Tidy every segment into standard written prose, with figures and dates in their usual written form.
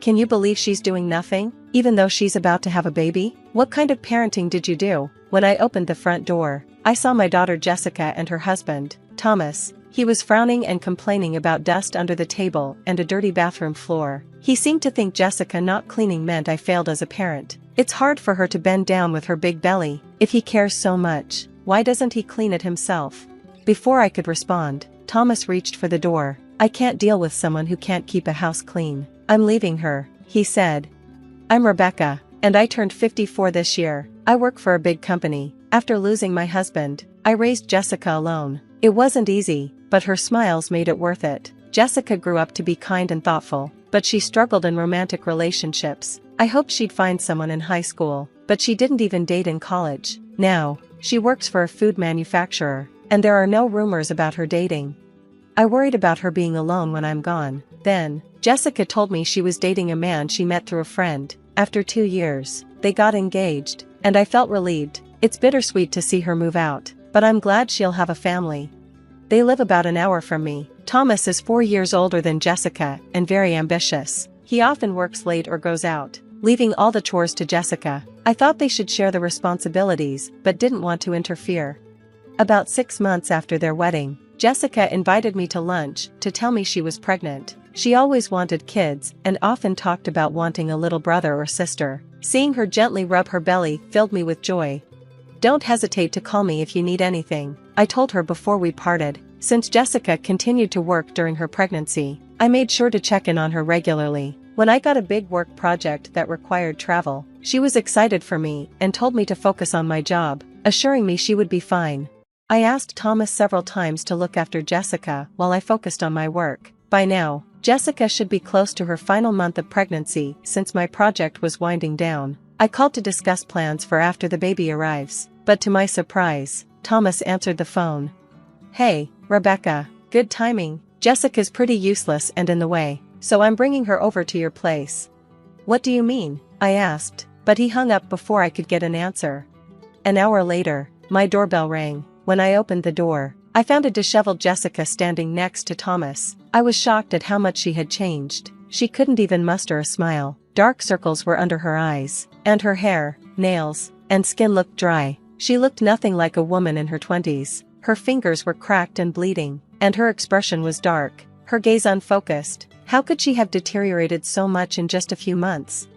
Can you believe she's doing nothing, even though she's about to have a baby? What kind of parenting did you do? When I opened the front door, I saw my daughter Jessica and her husband, Thomas. He was frowning and complaining about dust under the table and a dirty bathroom floor. He seemed to think Jessica not cleaning meant I failed as a parent. It's hard for her to bend down with her big belly. If he cares so much, why doesn't he clean it himself? Before I could respond, Thomas reached for the door. I can't deal with someone who can't keep a house clean. I'm leaving her, he said. I'm Rebecca, and I turned 54 this year. I work for a big company. After losing my husband, I raised Jessica alone. It wasn't easy, but her smiles made it worth it. Jessica grew up to be kind and thoughtful, but she struggled in romantic relationships. I hoped she'd find someone in high school, but she didn't even date in college. Now, she works for a food manufacturer, and there are no rumors about her dating. I worried about her being alone when I'm gone. Then, Jessica told me she was dating a man she met through a friend. After 2 years, they got engaged, and I felt relieved. It's bittersweet to see her move out, but I'm glad she'll have a family. They live about an hour from me. Thomas is 4 years older than Jessica and very ambitious. He often works late or goes out, leaving all the chores to Jessica. I thought they should share the responsibilities, but didn't want to interfere. About 6 months after their wedding, Jessica invited me to lunch to tell me she was pregnant. She always wanted kids and often talked about wanting a little brother or sister. Seeing her gently rub her belly filled me with joy. Don't hesitate to call me if you need anything, I told her before we parted. Since Jessica continued to work during her pregnancy, I made sure to check in on her regularly. When I got a big work project that required travel, she was excited for me and told me to focus on my job, assuring me she would be fine. I asked Thomas several times to look after Jessica while I focused on my work. By now, Jessica should be close to her final month of pregnancy since my project was winding down. I called to discuss plans for after the baby arrives, but to my surprise, Thomas answered the phone. Hey, Rebecca, good timing. Jessica's pretty useless and in the way, so I'm bringing her over to your place. What do you mean? I asked, but he hung up before I could get an answer. An hour later, my doorbell rang. When I opened the door, I found a disheveled Jessica standing next to Thomas. I was shocked at how much she had changed. She couldn't even muster a smile. Dark circles were under her eyes, and her hair, nails, and skin looked dry. She looked nothing like a woman in her 20s. Her fingers were cracked and bleeding, and her expression was dark, her gaze unfocused. How could she have deteriorated so much in just a few months?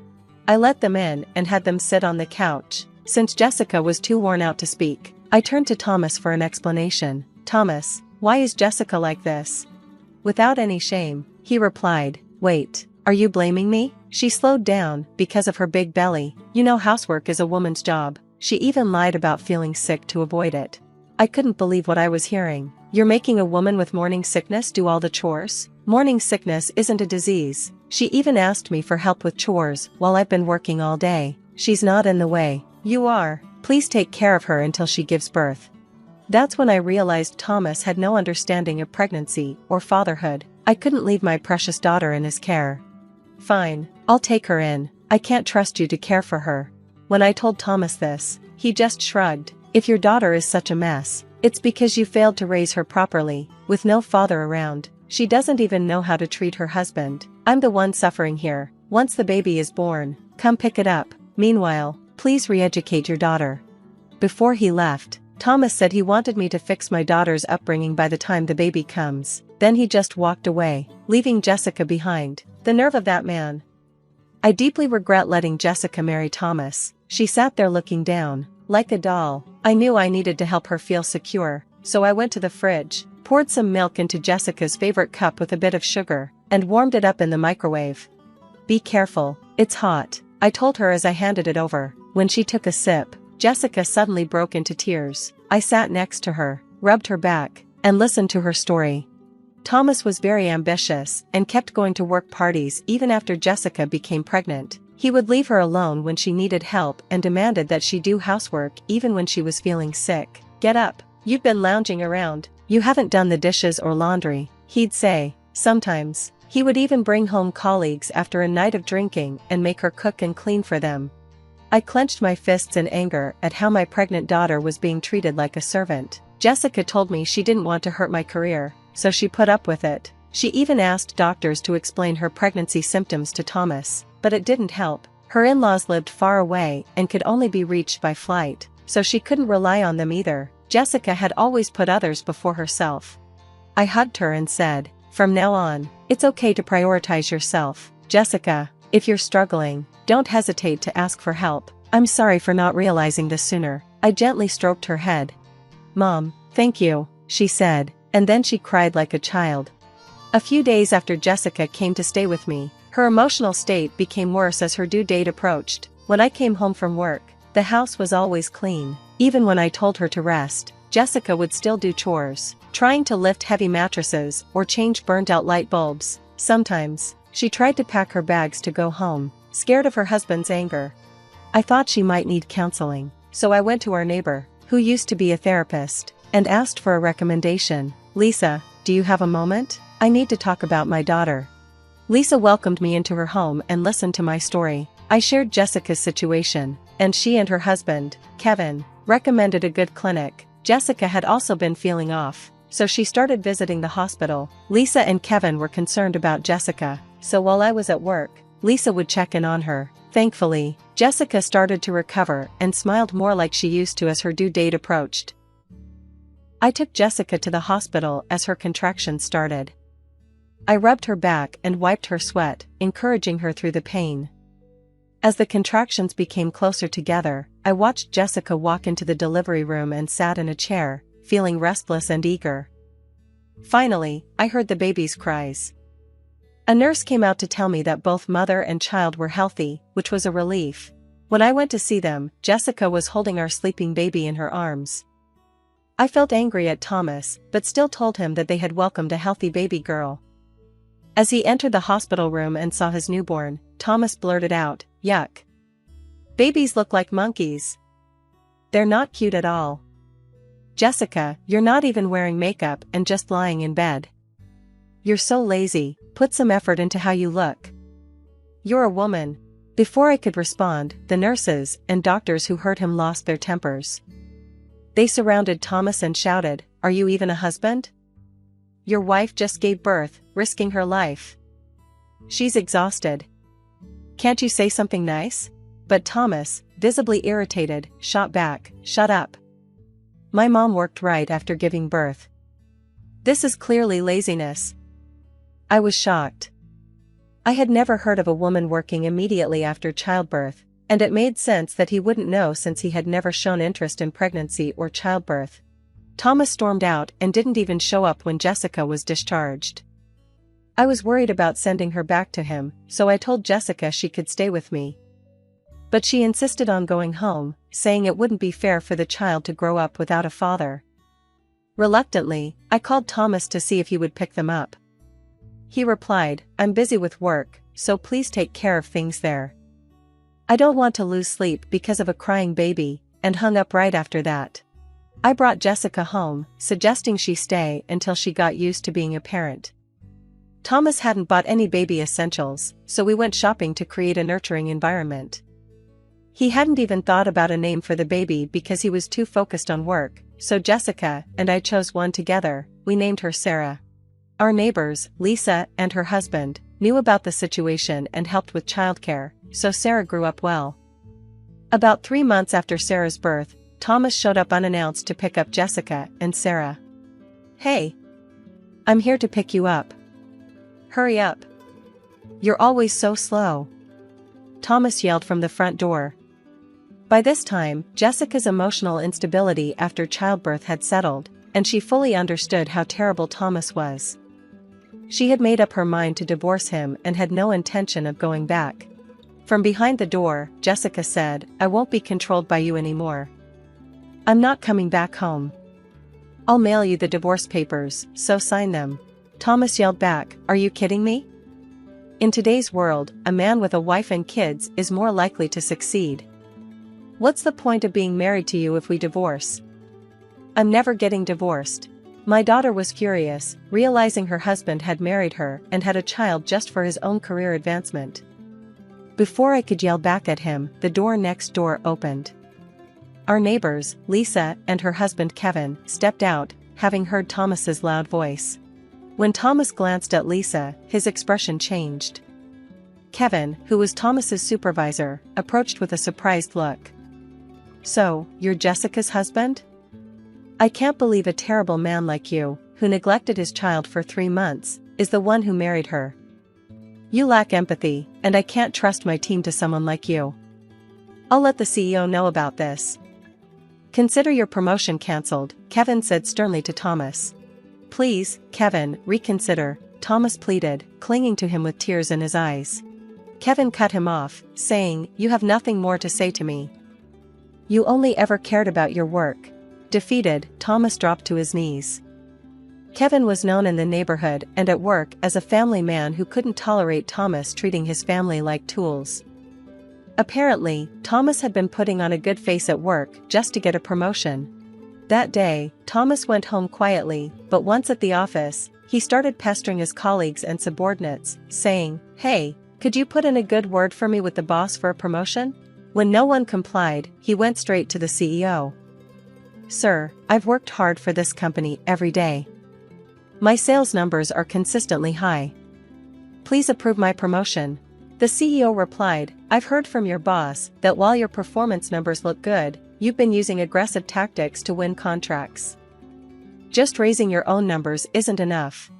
I let them in and had them sit on the couch. Since Jessica was too worn out to speak, I turned to Thomas for an explanation. Thomas, why is Jessica like this? Without any shame, he replied, Wait, are you blaming me? She slowed down because of her big belly. You know, housework is a woman's job. She even lied about feeling sick to avoid it. I couldn't believe what I was hearing. You're making a woman with morning sickness do all the chores? Morning sickness isn't a disease. She even asked me for help with chores while I've been working all day. She's not in the way. You are. Please take care of her until she gives birth. That's when I realized Thomas had no understanding of pregnancy or fatherhood. I couldn't leave my precious daughter in his care. Fine, I'll take her in. I can't trust you to care for her. When I told Thomas this, he just shrugged. If your daughter is such a mess, it's because you failed to raise her properly. With no father around, she doesn't even know how to treat her husband. I'm the one suffering here. Once the baby is born, come pick it up. Meanwhile, please re-educate your daughter. Before he left, Thomas said he wanted me to fix my daughter's upbringing by the time the baby comes. Then he just walked away, leaving Jessica behind. The nerve of that man. I deeply regret letting Jessica marry Thomas. She sat there looking down, like a doll. I knew I needed to help her feel secure, so I went to the fridge, poured some milk into Jessica's favorite cup with a bit of sugar, and warmed it up in the microwave. Be careful, it's hot, I told her as I handed it over. When she took a sip, Jessica suddenly broke into tears. I sat next to her, rubbed her back, and listened to her story. Thomas was very ambitious and kept going to work parties even after Jessica became pregnant. He would leave her alone when she needed help and demanded that she do housework even when she was feeling sick. Get up, you've been lounging around, you haven't done the dishes or laundry, he'd say. Sometimes, he would even bring home colleagues after a night of drinking and make her cook and clean for them. I clenched my fists in anger at how my pregnant daughter was being treated like a servant. Jessica told me she didn't want to hurt my career, so she put up with it. She even asked doctors to explain her pregnancy symptoms to Thomas, but it didn't help. Her in-laws lived far away and could only be reached by flight, so she couldn't rely on them either. Jessica had always put others before herself. I hugged her and said, "From now on, it's okay to prioritize yourself, Jessica. If you're struggling, don't hesitate to ask for help. I'm sorry for not realizing this sooner." I gently stroked her head. "Mom, thank you," she said, and then she cried like a child. A few days after Jessica came to stay with me, her emotional state became worse as her due date approached. When I came home from work, the house was always clean. Even when I told her to rest, Jessica would still do chores, trying to lift heavy mattresses or change burnt-out light bulbs. Sometimes, she tried to pack her bags to go home, scared of her husband's anger. I thought she might need counseling, so I went to our neighbor, who used to be a therapist, and asked for a recommendation. "Lisa, do you have a moment? I need to talk about my daughter." Lisa welcomed me into her home and listened to my story. I shared Jessica's situation, and she and her husband, Kevin, recommended a good clinic. Jessica had also been feeling off, so she started visiting the hospital. Lisa and Kevin were concerned about Jessica, so while I was at work, Lisa would check in on her. Thankfully, Jessica started to recover and smiled more like she used to as her due date approached. I took Jessica to the hospital as her contractions started. I rubbed her back and wiped her sweat, encouraging her through the pain. As the contractions became closer together, I watched Jessica walk into the delivery room and sat in a chair, feeling restless and eager. Finally, I heard the baby's cries. A nurse came out to tell me that both mother and child were healthy, which was a relief. When I went to see them, Jessica was holding our sleeping baby in her arms. I felt angry at Thomas, but still told him that they had welcomed a healthy baby girl. As he entered the hospital room and saw his newborn, Thomas blurted out, "Yuck. Babies look like monkeys. They're not cute at all. Jessica, you're not even wearing makeup and just lying in bed. You're so lazy, put some effort into how you look. You're a woman." Before I could respond, the nurses and doctors who heard him lost their tempers. They surrounded Thomas and shouted, "Are you even a husband? Your wife just gave birth, risking her life. She's exhausted. Can't you say something nice?" But Thomas, visibly irritated, shot back, "Shut up. My mom worked right after giving birth. This is clearly laziness." I was shocked. I had never heard of a woman working immediately after childbirth, and it made sense that he wouldn't know since he had never shown interest in pregnancy or childbirth. Thomas stormed out and didn't even show up when Jessica was discharged. I was worried about sending her back to him, so I told Jessica she could stay with me. But she insisted on going home, saying it wouldn't be fair for the child to grow up without a father. Reluctantly, I called Thomas to see if he would pick them up. He replied, "I'm busy with work, so please take care of things there. I don't want to lose sleep because of a crying baby," and hung up right after that. I brought Jessica home, suggesting she stay until she got used to being a parent. Thomas hadn't bought any baby essentials, so we went shopping to create a nurturing environment. He hadn't even thought about a name for the baby because he was too focused on work, so Jessica and I chose one together. We named her Sarah. Our neighbors, Lisa and her husband, knew about the situation and helped with childcare, so Sarah grew up well. About 3 months after Sarah's birth, Thomas showed up unannounced to pick up Jessica and Sarah. "Hey. I'm here to pick you up. Hurry up. You're always so slow," Thomas yelled from the front door. By this time, Jessica's emotional instability after childbirth had settled, and she fully understood how terrible Thomas was. She had made up her mind to divorce him and had no intention of going back. From behind the door, Jessica said, "I won't be controlled by you anymore. I'm not coming back home. I'll mail you the divorce papers, so sign them." Thomas yelled back, "Are you kidding me? In today's world, a man with a wife and kids is more likely to succeed. What's the point of being married to you if we divorce? I'm never getting divorced." My daughter was furious, realizing her husband had married her and had a child just for his own career advancement. Before I could yell back at him, the door next door opened. Our neighbors, Lisa and her husband Kevin, stepped out, having heard Thomas's loud voice. When Thomas glanced at Lisa, his expression changed. Kevin, who was Thomas's supervisor, approached with a surprised look. "So, you're Jessica's husband? I can't believe a terrible man like you, who neglected his child for 3 months, is the one who married her. You lack empathy, and I can't trust my team to someone like you. I'll let the CEO know about this." "Consider your promotion cancelled," Kevin said sternly to Thomas. "Please, Kevin, reconsider," Thomas pleaded, clinging to him with tears in his eyes. Kevin cut him off, saying, "You have nothing more to say to me. You only ever cared about your work." Defeated, Thomas dropped to his knees. Kevin was known in the neighborhood and at work as a family man who couldn't tolerate Thomas treating his family like tools. Apparently, Thomas had been putting on a good face at work just to get a promotion. That day, Thomas went home quietly, but once at the office, he started pestering his colleagues and subordinates, saying, "Hey, could you put in a good word for me with the boss for a promotion?" When no one complied, he went straight to the CEO. "Sir, I've worked hard for this company every day. My sales numbers are consistently high. Please approve my promotion." The CEO replied, "I've heard from your boss that while your performance numbers look good, you've been using aggressive tactics to win contracts. Just raising your own numbers isn't enough.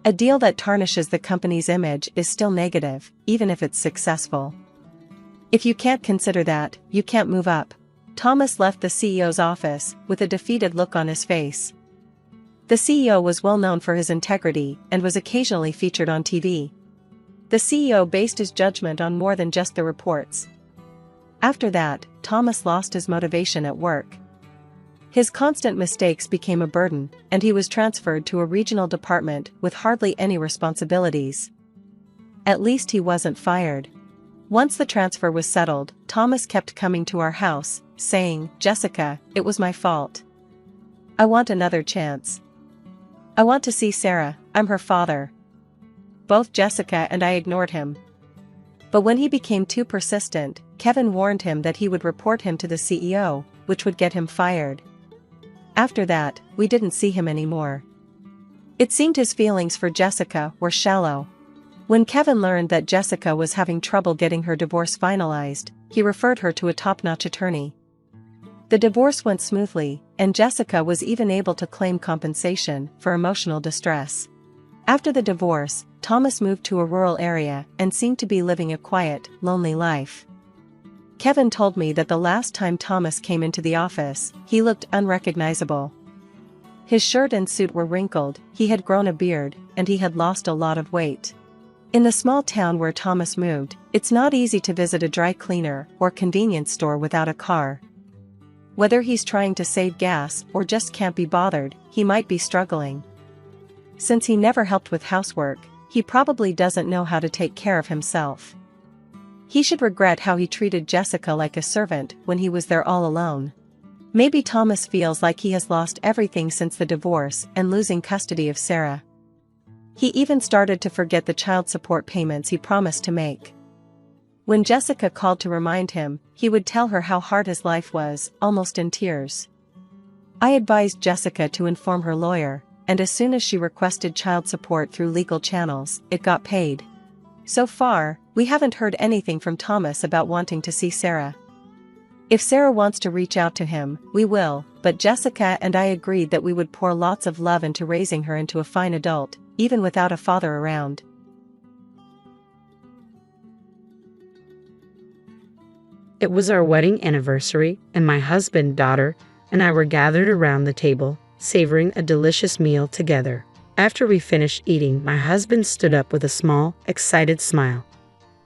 A deal that tarnishes the company's image is still negative, even if it's successful. If you can't consider that, you can't move up." Thomas left the CEO's office with a defeated look on his face. The CEO was well known for his integrity and was occasionally featured on TV. The CEO based his judgment on more than just the reports. After that, Thomas lost his motivation at work. His constant mistakes became a burden, and he was transferred to a regional department with hardly any responsibilities. At least he wasn't fired. Once the transfer was settled, Thomas kept coming to our house, saying, "Jessica, it was my fault. I want another chance. I want to see Sarah, I'm her father." Both Jessica and I ignored him. But when he became too persistent, Kevin warned him that he would report him to the CEO, which would get him fired. After that, we didn't see him anymore. It seemed his feelings for Jessica were shallow. When Kevin learned that Jessica was having trouble getting her divorce finalized, he referred her to a top-notch attorney. The divorce went smoothly, and Jessica was even able to claim compensation for emotional distress. After the divorce, Thomas moved to a rural area and seemed to be living a quiet, lonely life. Kevin told me that the last time Thomas came into the office, he looked unrecognizable. His shirt and suit were wrinkled, he had grown a beard, and he had lost a lot of weight. In the small town where Thomas moved, it's not easy to visit a dry cleaner or convenience store without a car. Whether he's trying to save gas or just can't be bothered, he might be struggling. Since he never helped with housework, he probably doesn't know how to take care of himself. He should regret how he treated Jessica like a servant when he was there all alone. Maybe Thomas feels like he has lost everything since the divorce and losing custody of Sarah. He even started to forget the child support payments he promised to make. When Jessica called to remind him, he would tell her how hard his life was, almost in tears. I advised Jessica to inform her lawyer, and as soon as she requested child support through legal channels, it got paid. So far, we haven't heard anything from Thomas about wanting to see Sarah. If Sarah wants to reach out to him, we will, but Jessica and I agreed that we would pour lots of love into raising her into a fine adult, even without a father around. It was our wedding anniversary, and my husband, daughter, and I were gathered around the table, savoring a delicious meal together. After we finished eating, my husband stood up with a small, excited smile.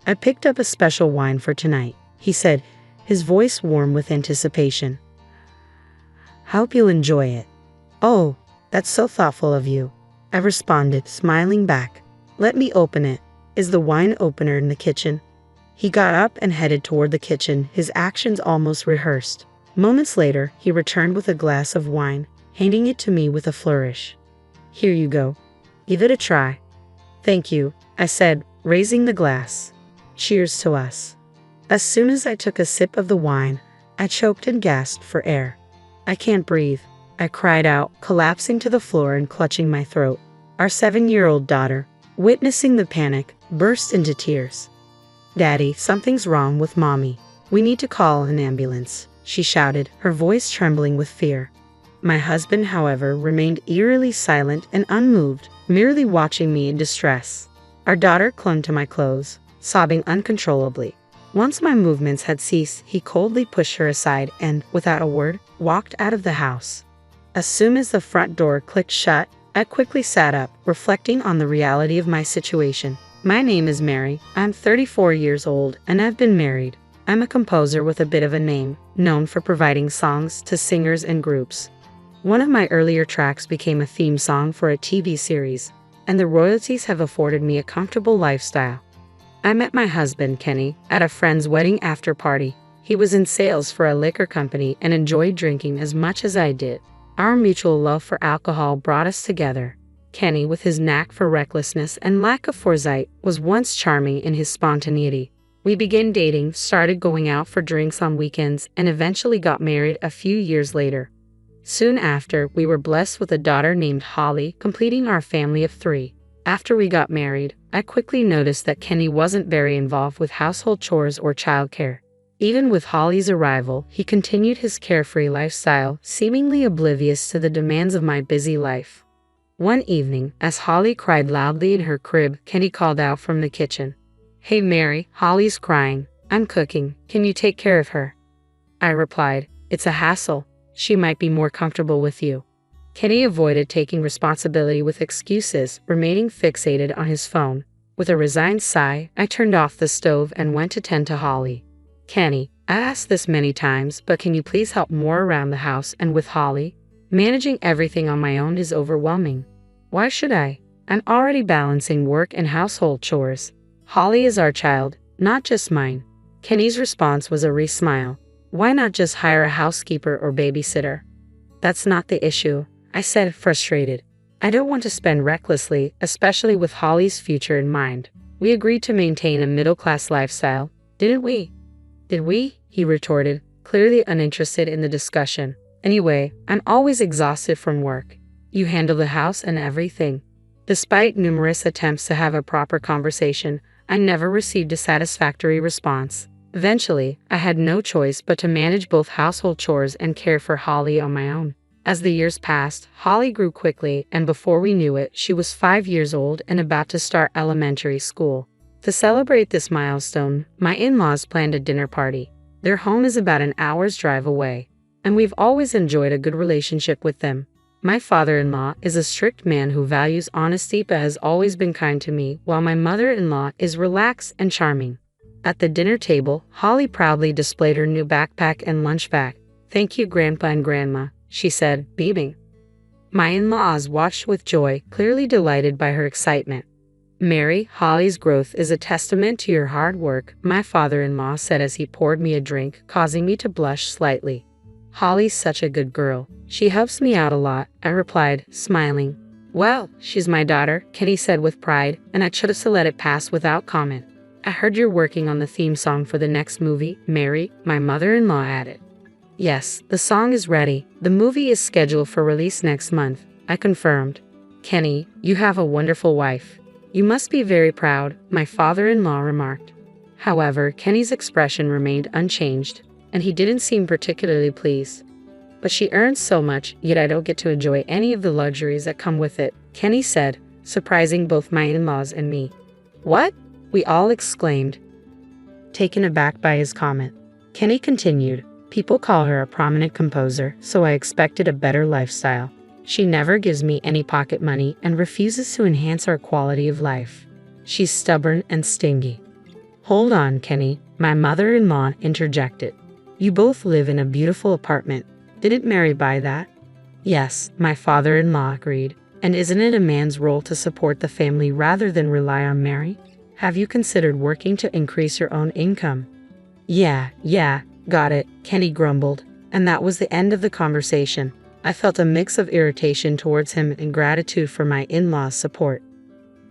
"I picked up a special wine for tonight," he said, his voice warm with anticipation. "Hope you'll enjoy it." "Oh, that's so thoughtful of you," I responded, smiling back. "Let me open it. Is the wine opener in the kitchen?" He got up and headed toward the kitchen, his actions almost rehearsed. Moments later, he returned with a glass of wine, handing it to me with a flourish. "Here you go. Give it a try." "Thank you," I said, raising the glass. "Cheers to us." As soon as I took a sip of the wine, I choked and gasped for air. "I can't breathe," I cried out, collapsing to the floor and clutching my throat. Our 7-year-old daughter, witnessing the panic, burst into tears. "Daddy, something's wrong with Mommy. We need to call an ambulance," she shouted, her voice trembling with fear. My husband, however, remained eerily silent and unmoved, merely watching me in distress. Our daughter clung to my clothes, sobbing uncontrollably. Once my movements had ceased, he coldly pushed her aside and, without a word, walked out of the house. As soon as the front door clicked shut, I quickly sat up, reflecting on the reality of my situation. My name is Mary, I'm 34 years old, and I've been married. I'm a composer with a bit of a name, known for providing songs to singers and groups. One of my earlier tracks became a theme song for a TV series, and the royalties have afforded me a comfortable lifestyle. I met my husband, Kenny, at a friend's wedding after party. He was in sales for a liquor company and enjoyed drinking as much as I did. Our mutual love for alcohol brought us together. Kenny, with his knack for recklessness and lack of foresight, was once charming in his spontaneity. We began dating, started going out for drinks on weekends, and eventually got married a few years later. Soon after, we were blessed with a daughter named Holly, completing our family of 3. After we got married, I quickly noticed that Kenny wasn't very involved with household chores or childcare. Even with Holly's arrival, he continued his carefree lifestyle, seemingly oblivious to the demands of my busy life. One evening, as Holly cried loudly in her crib, Kenny called out from the kitchen, "Hey Mary, Holly's crying. I'm cooking. Can you take care of her?" I replied, "It's a hassle. She might be more comfortable with you." Kenny avoided taking responsibility with excuses, remaining fixated on his phone. With a resigned sigh, I turned off the stove and went to tend to Holly. "Kenny, I asked this many times, but can you please help more around the house and with Holly? Managing everything on my own is overwhelming." "Why should I? I'm already balancing work and household chores. Holly is our child, not just mine." Kenny's response was a smile. "Why not just hire a housekeeper or babysitter?" "That's not the issue," I said, frustrated. "I don't want to spend recklessly, especially with Holly's future in mind. We agreed to maintain a middle-class lifestyle, didn't we?" "Did we?" he retorted, clearly uninterested in the discussion. "Anyway, I'm always exhausted from work. You handle the house and everything." Despite numerous attempts to have a proper conversation, I never received a satisfactory response. Eventually, I had no choice but to manage both household chores and care for Holly on my own. As the years passed, Holly grew quickly, and before we knew it, she was 5 years old and about to start elementary school. To celebrate this milestone, my in-laws planned a dinner party. Their home is about an hour's drive away, and we've always enjoyed a good relationship with them. My father-in-law is a strict man who values honesty but has always been kind to me, while my mother-in-law is relaxed and charming. At the dinner table, Holly proudly displayed her new backpack and lunch bag. "Thank you, Grandpa and Grandma," she said, beaming. My in-laws watched with joy, clearly delighted by her excitement. "Mary, Holly's growth is a testament to your hard work," my father-in-law said as he poured me a drink, causing me to blush slightly. "Holly's such a good girl. She helps me out a lot," I replied, smiling. "Well, she's my daughter," Kenny said with pride, and I chose to let it pass without comment. "I heard you're working on the theme song for the next movie, Mary," my mother-in-law added. "Yes, the song is ready. The movie is scheduled for release next month," I confirmed. "Kenny, you have a wonderful wife. You must be very proud," my father-in-law remarked. However, Kenny's expression remained unchanged, and he didn't seem particularly pleased. "But she earns so much, yet I don't get to enjoy any of the luxuries that come with it," Kenny said, surprising both my in-laws and me. "What?" we all exclaimed, taken aback by his comment. Kenny continued, "People call her a prominent composer, so I expected a better lifestyle. She never gives me any pocket money and refuses to enhance our quality of life. She's stubborn and stingy." "Hold on, Kenny," my mother-in-law interjected. "You both live in a beautiful apartment. Didn't Mary buy that?" "Yes," my father-in-law agreed. "And isn't it a man's role to support the family rather than rely on Mary? Have you considered working to increase your own income?" Yeah, got it," Kenny grumbled, and that was the end of the conversation. I felt a mix of irritation towards him and gratitude for my in-laws' support.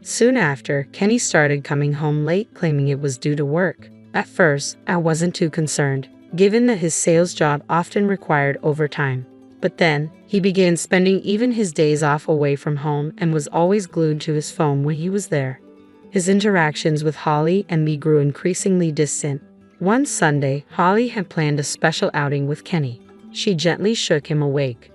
Soon after, Kenny started coming home late, claiming it was due to work. At first, I wasn't too concerned, given that his sales job often required overtime. But then, he began spending even his days off away from home and was always glued to his phone when he was there. His interactions with Holly and me grew increasingly distant. One Sunday, Holly had planned a special outing with Kenny. She gently shook him awake.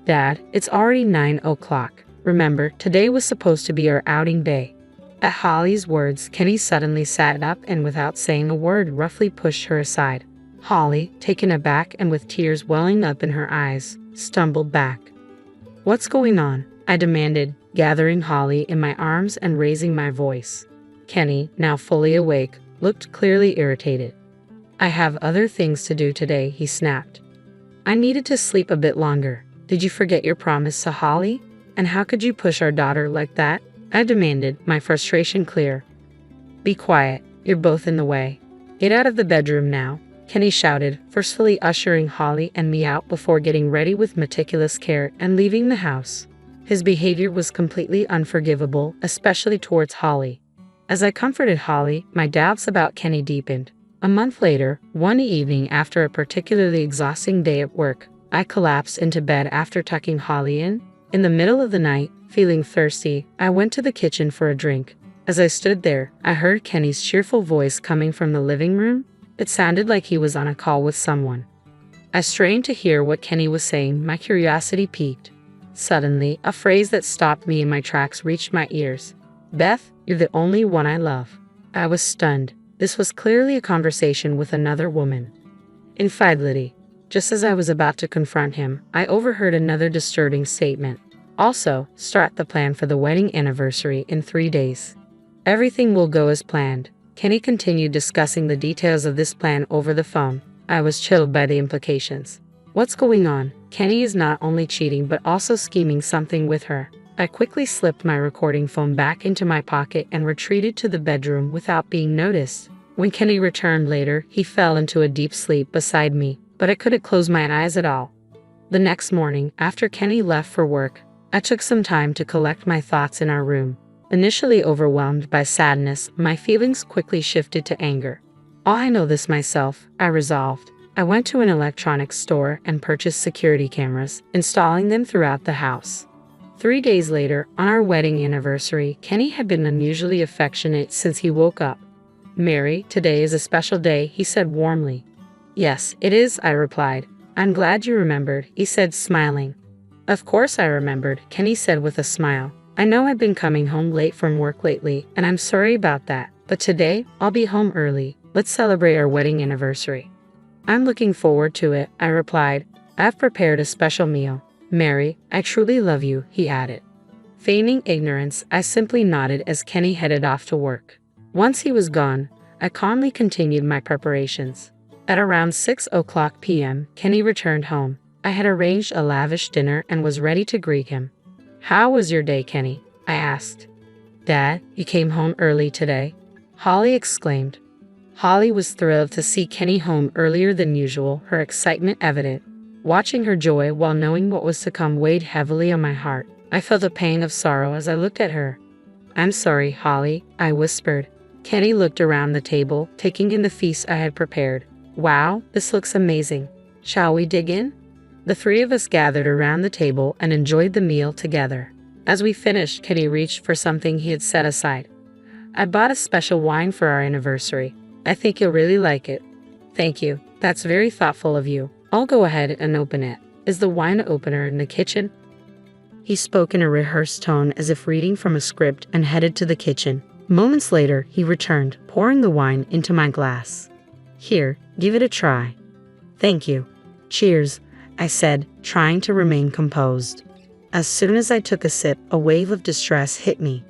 "Dad, it's already 9 o'clock. Remember, today was supposed to be our outing day." At Holly's words, Kenny suddenly sat up and without saying a word roughly pushed her aside. Holly, taken aback and with tears welling up in her eyes, stumbled back. "What's going on?" I demanded, gathering Holly in my arms and raising my voice. Kenny, now fully awake, looked clearly irritated. "I have other things to do today," he snapped. "I needed to sleep a bit longer. Did you forget your promise to Holly? And how could you push our daughter like that?" I demanded, my frustration clear. "Be quiet. You're both in the way. Get out of the bedroom now," Kenny shouted, forcefully ushering Holly and me out before getting ready with meticulous care and leaving the house. His behavior was completely unforgivable, especially towards Holly. As I comforted Holly, my doubts about Kenny deepened. A month later, one evening after a particularly exhausting day at work, I collapsed into bed after tucking Holly in. In the middle of the night, feeling thirsty, I went to the kitchen for a drink. As I stood there, I heard Kenny's cheerful voice coming from the living room. It sounded like he was on a call with someone. I strained to hear what Kenny was saying, my curiosity piqued. Suddenly, a phrase that stopped me in my tracks reached my ears. "Beth, you're the only one I love." I was stunned. This was clearly a conversation with another woman. Infidelity. Just as I was about to confront him, I overheard another disturbing statement. "Also, start the plan for the wedding anniversary in 3 days. Everything will go as planned." Kenny continued discussing the details of this plan over the phone. I was chilled by the implications. What's going on? Kenny is not only cheating but also scheming something with her. I quickly slipped my recording phone back into my pocket and retreated to the bedroom without being noticed. When Kenny returned later, he fell into a deep sleep beside me, but I couldn't close my eyes at all. The next morning, after Kenny left for work, I took some time to collect my thoughts in our room. Initially overwhelmed by sadness, my feelings quickly shifted to anger. "I know this myself," I resolved. I went to an electronics store and purchased security cameras, installing them throughout the house. 3 days later, on our wedding anniversary, Kenny had been unusually affectionate since he woke up. "Mary, today is a special day," he said warmly. "Yes, it is," I replied. "I'm glad you remembered," he said, smiling. "Of course I remembered," Kenny said with a smile. "I know I've been coming home late from work lately, and I'm sorry about that, but today, I'll be home early. Let's celebrate our wedding anniversary." "I'm looking forward to it," I replied. "I've prepared a special meal." "Mary, I truly love you," he added. Feigning ignorance, I simply nodded as Kenny headed off to work. Once he was gone, I calmly continued my preparations. At around 6 p.m., Kenny returned home. I had arranged a lavish dinner and was ready to greet him. "How was your day, Kenny?" I asked. "Dad, you came home early today?" Holly exclaimed. Holly was thrilled to see Kenny home earlier than usual, her excitement evident. Watching her joy while knowing what was to come weighed heavily on my heart. I felt a pang of sorrow as I looked at her. "I'm sorry, Holly," I whispered. Kenny looked around the table, taking in the feast I had prepared. "Wow, this looks amazing. Shall we dig in?" The three of us gathered around the table and enjoyed the meal together. As we finished, Kenny reached for something he had set aside. "I bought a special wine for our anniversary. I think you'll really like it." "Thank you. That's very thoughtful of you. I'll go ahead and open it. Is the wine opener in the kitchen?" He spoke in a rehearsed tone as if reading from a script and headed to the kitchen. Moments later, he returned, pouring the wine into my glass. "Here, give it a try." "Thank you." "Cheers," I said, trying to remain composed. As soon as I took a sip, a wave of distress hit me.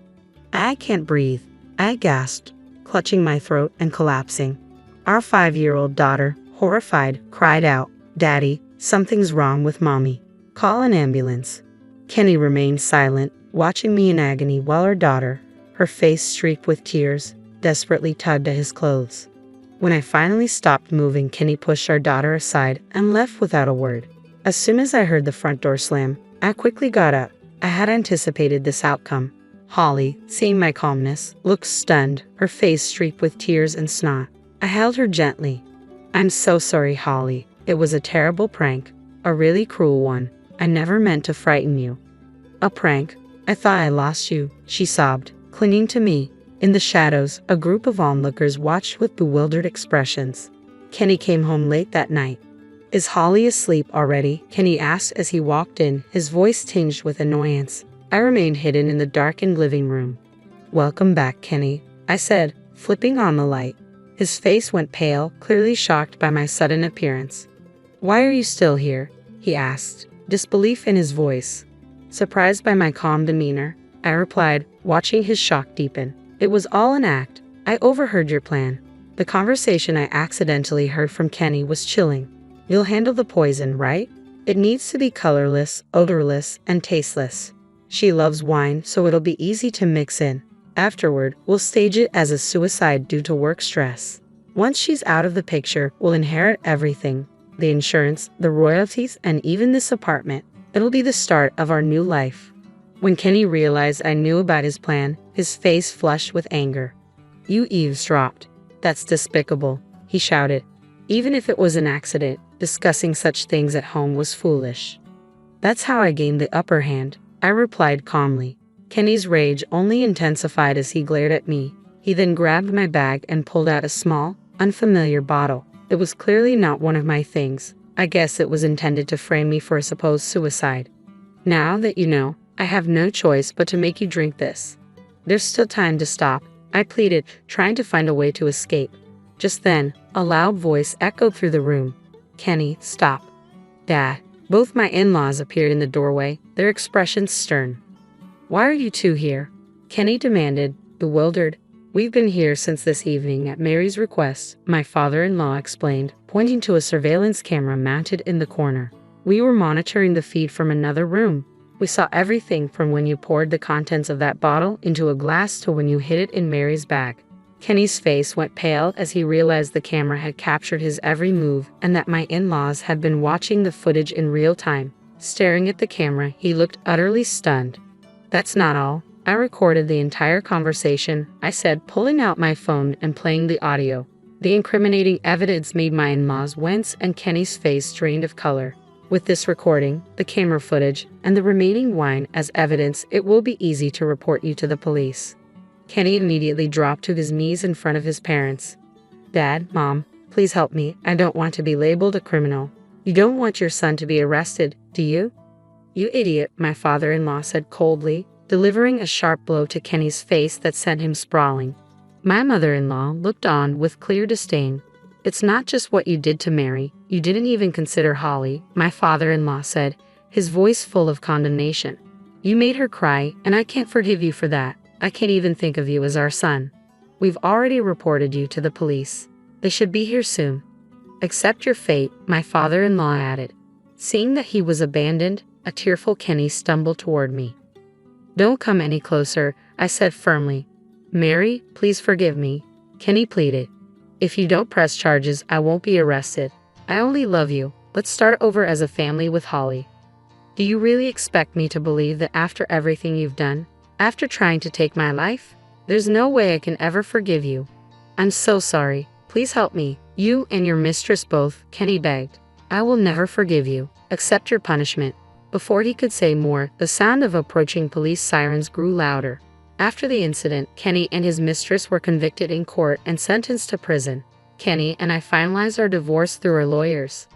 "I can't breathe," I gasped, clutching my throat and collapsing. Our 5-year-old daughter, horrified, cried out, "Daddy, something's wrong with Mommy. Call an ambulance." Kenny remained silent, watching me in agony while our daughter, her face streaked with tears, desperately tugged at his clothes. When I finally stopped moving, Kenny pushed our daughter aside and left without a word. As soon as I heard the front door slam, I quickly got up. I had anticipated this outcome. Holly, seeing my calmness, looked stunned, her face streaked with tears and snot. I held her gently. "I'm so sorry, Holly. It was a terrible prank, a really cruel one. I never meant to frighten you. A prank. I thought I lost you, she sobbed, clinging to me. In the shadows, a group of onlookers watched with bewildered expressions. Kenny came home late that night. Is Holly asleep already? Kenny asked as he walked in, his voice tinged with annoyance. I remained hidden in the darkened living room. Welcome back, Kenny, I said, flipping on the light. His face went pale, clearly shocked by my sudden appearance. Why are you still here? He asked, disbelief in his voice. Surprised by my calm demeanor, I replied, watching his shock deepen. It was all an act. I overheard your plan. The conversation I accidentally heard from Kenny was chilling. You'll handle the poison, right? It needs to be colorless, odorless, and tasteless. She loves wine, so it'll be easy to mix in. Afterward, we'll stage it as a suicide due to work stress. Once she's out of the picture, we'll inherit everything. The insurance, the royalties, and even this apartment. It'll be the start of our new life. When Kenny realized I knew about his plan, his face flushed with anger. You eavesdropped. That's despicable, he shouted. Even if it was an accident, discussing such things at home was foolish. That's how I gained the upper hand, I replied calmly. Kenny's rage only intensified as he glared at me. He then grabbed my bag and pulled out a small, unfamiliar bottle. It was clearly not one of my things. I guess it was intended to frame me for a supposed suicide. Now that you know, I have no choice but to make you drink this. There's still time to stop, I pleaded, trying to find a way to escape. Just then, a loud voice echoed through the room. Kenny, stop. Dad. Both my in-laws appeared in the doorway, their expressions stern. Why are you two here? Kenny demanded, bewildered. We've been here since this evening at Mary's request, my father-in-law explained, pointing to a surveillance camera mounted in the corner. We were monitoring the feed from another room. We saw everything from when you poured the contents of that bottle into a glass to when you hid it in Mary's bag. Kenny's face went pale as he realized the camera had captured his every move and that my in-laws had been watching the footage in real time. Staring at the camera, he looked utterly stunned. That's not all. I recorded the entire conversation, I said, pulling out my phone and playing the audio. The incriminating evidence made my in-laws wince and Kenny's face drained of color. With this recording, the camera footage, and the remaining wine as evidence, it will be easy to report you to the police. Kenny immediately dropped to his knees in front of his parents. Dad, Mom, please help me. I don't want to be labeled a criminal. You don't want your son to be arrested, do you? You idiot, my father-in-law said coldly, delivering a sharp blow to Kenny's face that sent him sprawling. My mother-in-law looked on with clear disdain. It's not just what you did to Mary. You didn't even consider Holly, my father-in-law said, his voice full of condemnation. You made her cry, and I can't forgive you for that. I can't even think of you as our son. We've already reported you to the police. They should be here soon. Accept your fate, my father-in-law added. Seeing that he was abandoned, a tearful Kenny stumbled toward me. Don't come any closer, I said firmly. Mary, please forgive me, Kenny pleaded. If you don't press charges, I won't be arrested. I only love you. Let's start over as a family with Holly. Do you really expect me to believe that after everything you've done, after trying to take my life? There's no way I can ever forgive you. I'm so sorry. Please help me. You and your mistress both, Kenny begged. I will never forgive you. Accept your punishment. Before he could say more, the sound of approaching police sirens grew louder. After the incident, Kenny and his mistress were convicted in court and sentenced to prison. Kenny and I finalized our divorce through our lawyers.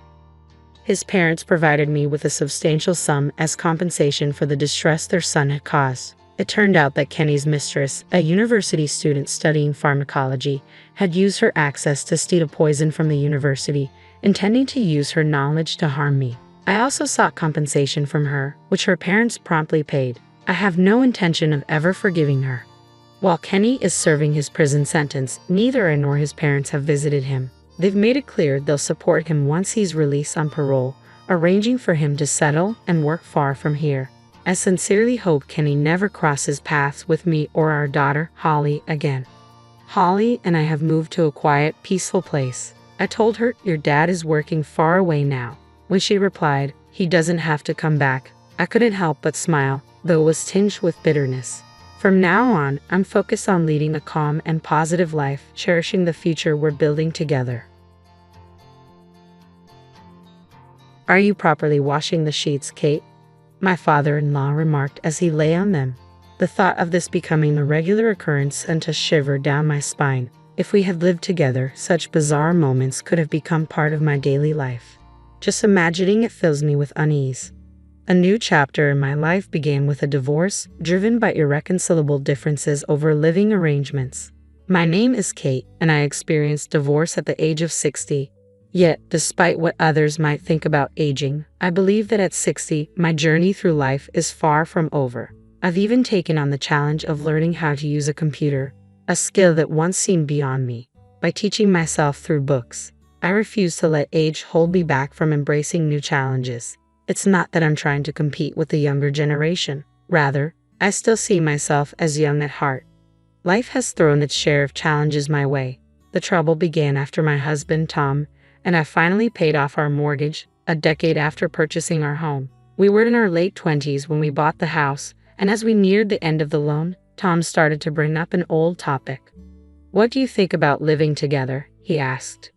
His parents provided me with a substantial sum as compensation for the distress their son had caused. It turned out that Kenny's mistress, a university student studying pharmacology, had used her access to steal a poison from the university, intending to use her knowledge to harm me. I also sought compensation from her, which her parents promptly paid. I have no intention of ever forgiving her. While Kenny is serving his prison sentence, neither I nor his parents have visited him. They've made it clear they'll support him once he's released on parole, arranging for him to settle and work far from here. I sincerely hope Kenny never crosses paths with me or our daughter, Holly, again. Holly and I have moved to a quiet, peaceful place. I told her, your dad is working far away now. When she replied, he doesn't have to come back, I couldn't help but smile, though it was tinged with bitterness. From now on, I'm focused on leading a calm and positive life, cherishing the future we're building together. "Are you properly washing the sheets, Kate?" my father-in-law remarked as he lay on them. The thought of this becoming a regular occurrence sent a shiver down my spine. If we had lived together, such bizarre moments could have become part of my daily life. Just imagining it fills me with unease. A new chapter in my life began with a divorce, driven by irreconcilable differences over living arrangements. My name is Kate, and I experienced divorce at the age of 60. Yet, despite what others might think about aging, I believe that at 60, my journey through life is far from over. I've even taken on the challenge of learning how to use a computer, a skill that once seemed beyond me. By teaching myself through books, I refuse to let age hold me back from embracing new challenges. It's not that I'm trying to compete with the younger generation. Rather, I still see myself as young at heart. Life has thrown its share of challenges my way. The trouble began after my husband, Tom, and I finally paid off our mortgage, a decade after purchasing our home. We were in our late 20s when we bought the house, and as we neared the end of the loan, Tom started to bring up an old topic. "What do you think about living together?" he asked.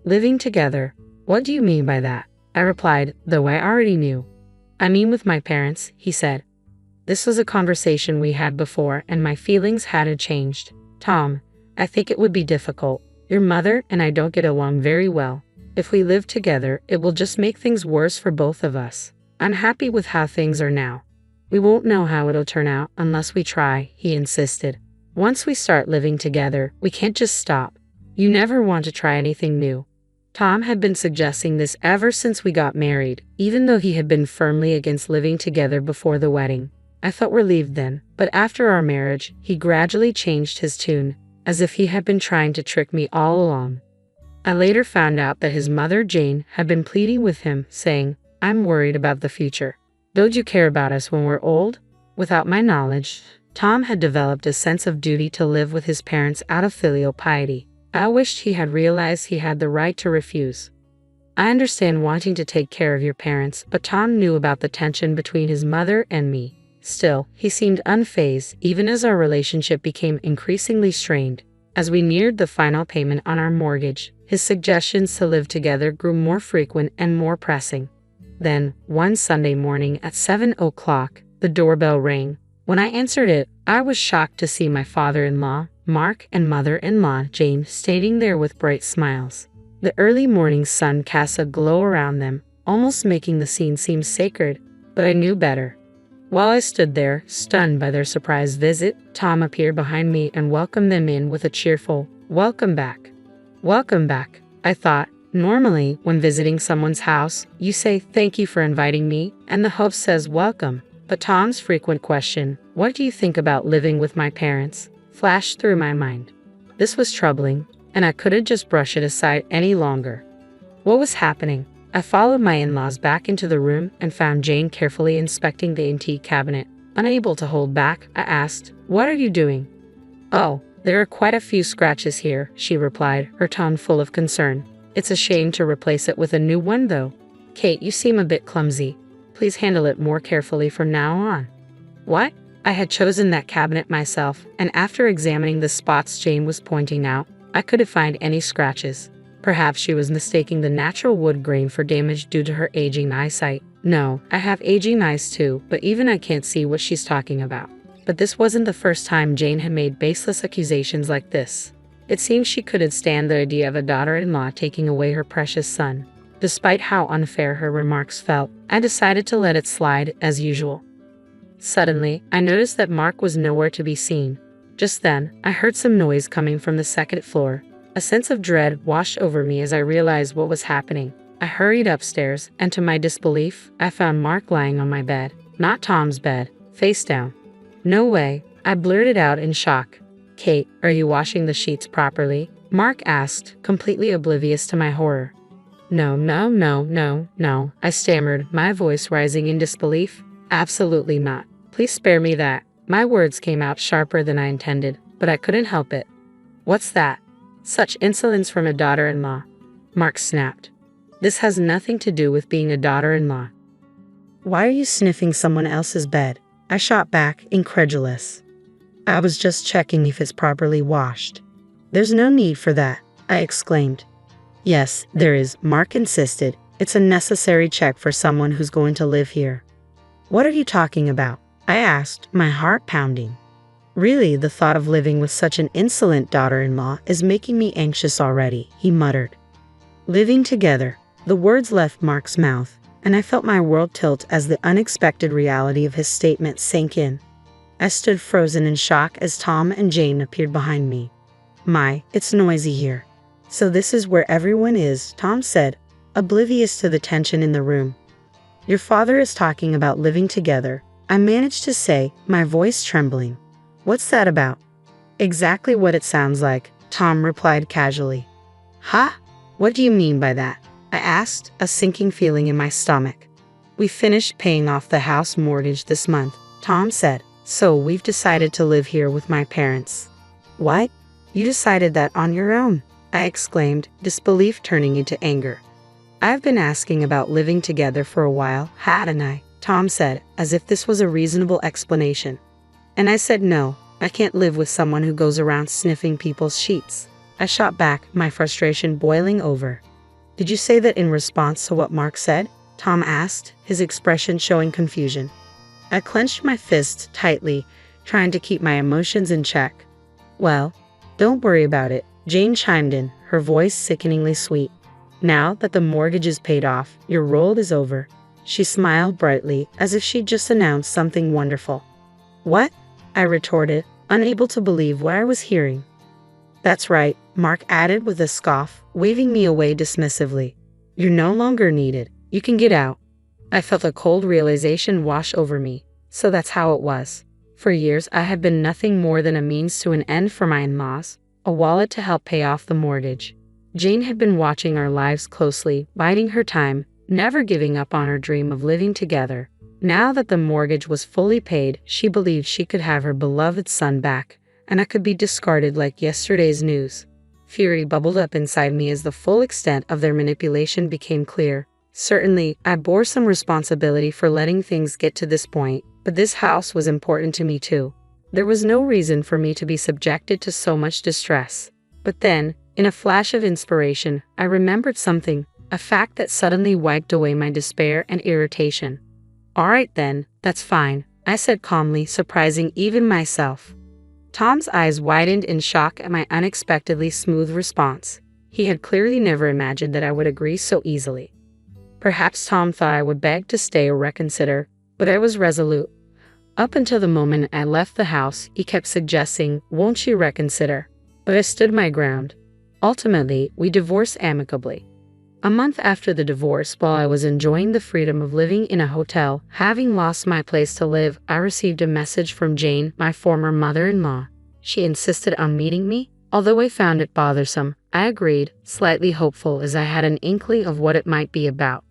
"Living together? What do you mean by that?" I replied, though I already knew. "I mean with my parents," he said. This was a conversation we had before, and my feelings hadn't changed. "Tom, I think it would be difficult. Your mother and I don't get along very well. If we live together, it will just make things worse for both of us. I'm happy with how things are now. We won't know how it'll turn out unless we try," he insisted. "Once we start living together, we can't just stop. You never want to try anything new." Tom had been suggesting this ever since we got married, even though he had been firmly against living together before the wedding. I felt relieved then, but after our marriage, he gradually changed his tune, as if he had been trying to trick me all along. I later found out that his mother, Jane, had been pleading with him, saying, "I'm worried about the future. Don't you care about us when we're old?" Without my knowledge, Tom had developed a sense of duty to live with his parents out of filial piety. I wished he had realized he had the right to refuse. I understand wanting to take care of your parents, but Tom knew about the tension between his mother and me. Still, he seemed unfazed, even as our relationship became increasingly strained. As we neared the final payment on our mortgage, his suggestions to live together grew more frequent and more pressing. Then, one Sunday morning at 7 o'clock, the doorbell rang. When I answered it, I was shocked to see my father-in-law, Mark, and mother-in-law, Jane, standing there with bright smiles. The early morning sun cast a glow around them, almost making the scene seem sacred, but I knew better. While I stood there, stunned by their surprise visit, Tom appeared behind me and welcomed them in with a cheerful, "Welcome back." "Welcome back," I thought. Normally, when visiting someone's house, you say, "Thank you for inviting me," and the host says, "Welcome." But Tom's frequent question, "What do you think about living with my parents?" flashed through my mind. This was troubling, and I couldn't just brush it aside any longer. What was happening? I followed my in-laws back into the room and found Jane carefully inspecting the antique cabinet. Unable to hold back, I asked, "What are you doing?" "Oh, there are quite a few scratches here," she replied, her tone full of concern. "It's a shame to replace it with a new one, though. Kate, you seem a bit clumsy. Please handle it more carefully from now on." What? I had chosen that cabinet myself, and after examining the spots Jane was pointing out, I couldn't find any scratches. Perhaps she was mistaking the natural wood grain for damage due to her aging eyesight. No, I have aging eyes too, but even I can't see what she's talking about. But this wasn't the first time Jane had made baseless accusations like this. It seemed she couldn't stand the idea of a daughter-in-law taking away her precious son. Despite how unfair her remarks felt, I decided to let it slide as usual. Suddenly, I noticed that Mark was nowhere to be seen. Just then, I heard some noise coming from the second floor. A sense of dread washed over me as I realized what was happening. I hurried upstairs, and to my disbelief, I found Mark lying on my bed. Not Tom's bed, face down. "No way," I blurted out in shock. "Kate, are you washing the sheets properly?" Mark asked, completely oblivious to my horror. No, I stammered, my voice rising in disbelief. "Absolutely not. Please spare me that." My words came out sharper than I intended, but I couldn't help it. "What's that?" "Such insolence from a daughter-in-law," Mark snapped. "This has nothing to do with being a daughter-in-law." "Why are you sniffing someone else's bed?" I shot back, incredulous. "I was just checking if it's properly washed." "There's no need for that," I exclaimed. "Yes, there is," Mark insisted. It's a necessary check for someone who's going to live here. What are you talking about? I asked, my heart pounding. Really, the thought of living with such an insolent daughter-in-law is making me anxious already, he muttered. Living together. The words left Mark's mouth, and I felt my world tilt as the unexpected reality of his statement sank in. I stood frozen in shock as Tom and Jane appeared behind me. My, it's noisy here. So this is where everyone is, Tom said, oblivious to the tension in the room. Your father is talking about living together, I managed to say, my voice trembling. What's that about? Exactly what it sounds like, Tom replied casually. Huh? What do you mean by that? I asked, a sinking feeling in my stomach. We finished paying off the house mortgage this month, Tom said, so we've decided to live here with my parents. What? You decided that on your own? I exclaimed, disbelief turning into anger. I've been asking about living together for a while, hadn't I? Tom said, as if this was a reasonable explanation. And I said no, I can't live with someone who goes around sniffing people's sheets. I shot back, my frustration boiling over. Did you say that in response to what Mark said? Tom asked, his expression showing confusion. I clenched my fists tightly, trying to keep my emotions in check. Well, don't worry about it, Jane chimed in, her voice sickeningly sweet. Now that the mortgage is paid off, your role is over. She smiled brightly, as if she'd just announced something wonderful. What? I retorted, unable to believe what I was hearing. That's right, Mark added with a scoff, waving me away dismissively. You're no longer needed. You can get out. I felt a cold realization wash over me. So that's how it was. For years, I had been nothing more than a means to an end for my in-laws, a wallet to help pay off the mortgage. Jane had been watching our lives closely, biding her time, never giving up on her dream of living together. Now that the mortgage was fully paid, she believed she could have her beloved son back, and I could be discarded like yesterday's news. Fury bubbled up inside me as the full extent of their manipulation became clear. Certainly, I bore some responsibility for letting things get to this point, but this house was important to me too. There was no reason for me to be subjected to so much distress. But then, in a flash of inspiration, I remembered something, a fact that suddenly wiped away my despair and irritation. All right then, that's fine, I said calmly, surprising even myself. Tom's eyes widened in shock at my unexpectedly smooth response. He had clearly never imagined that I would agree so easily. Perhaps Tom thought I would beg to stay or reconsider, but I was resolute. Up until the moment I left the house, he kept suggesting, won't you reconsider? But I stood my ground. Ultimately, we divorced amicably. A month after the divorce, while I was enjoying the freedom of living in a hotel, having lost my place to live, I received a message from Jane, my former mother-in-law. She insisted on meeting me. Although I found it bothersome, I agreed, slightly hopeful as I had an inkling of what it might be about.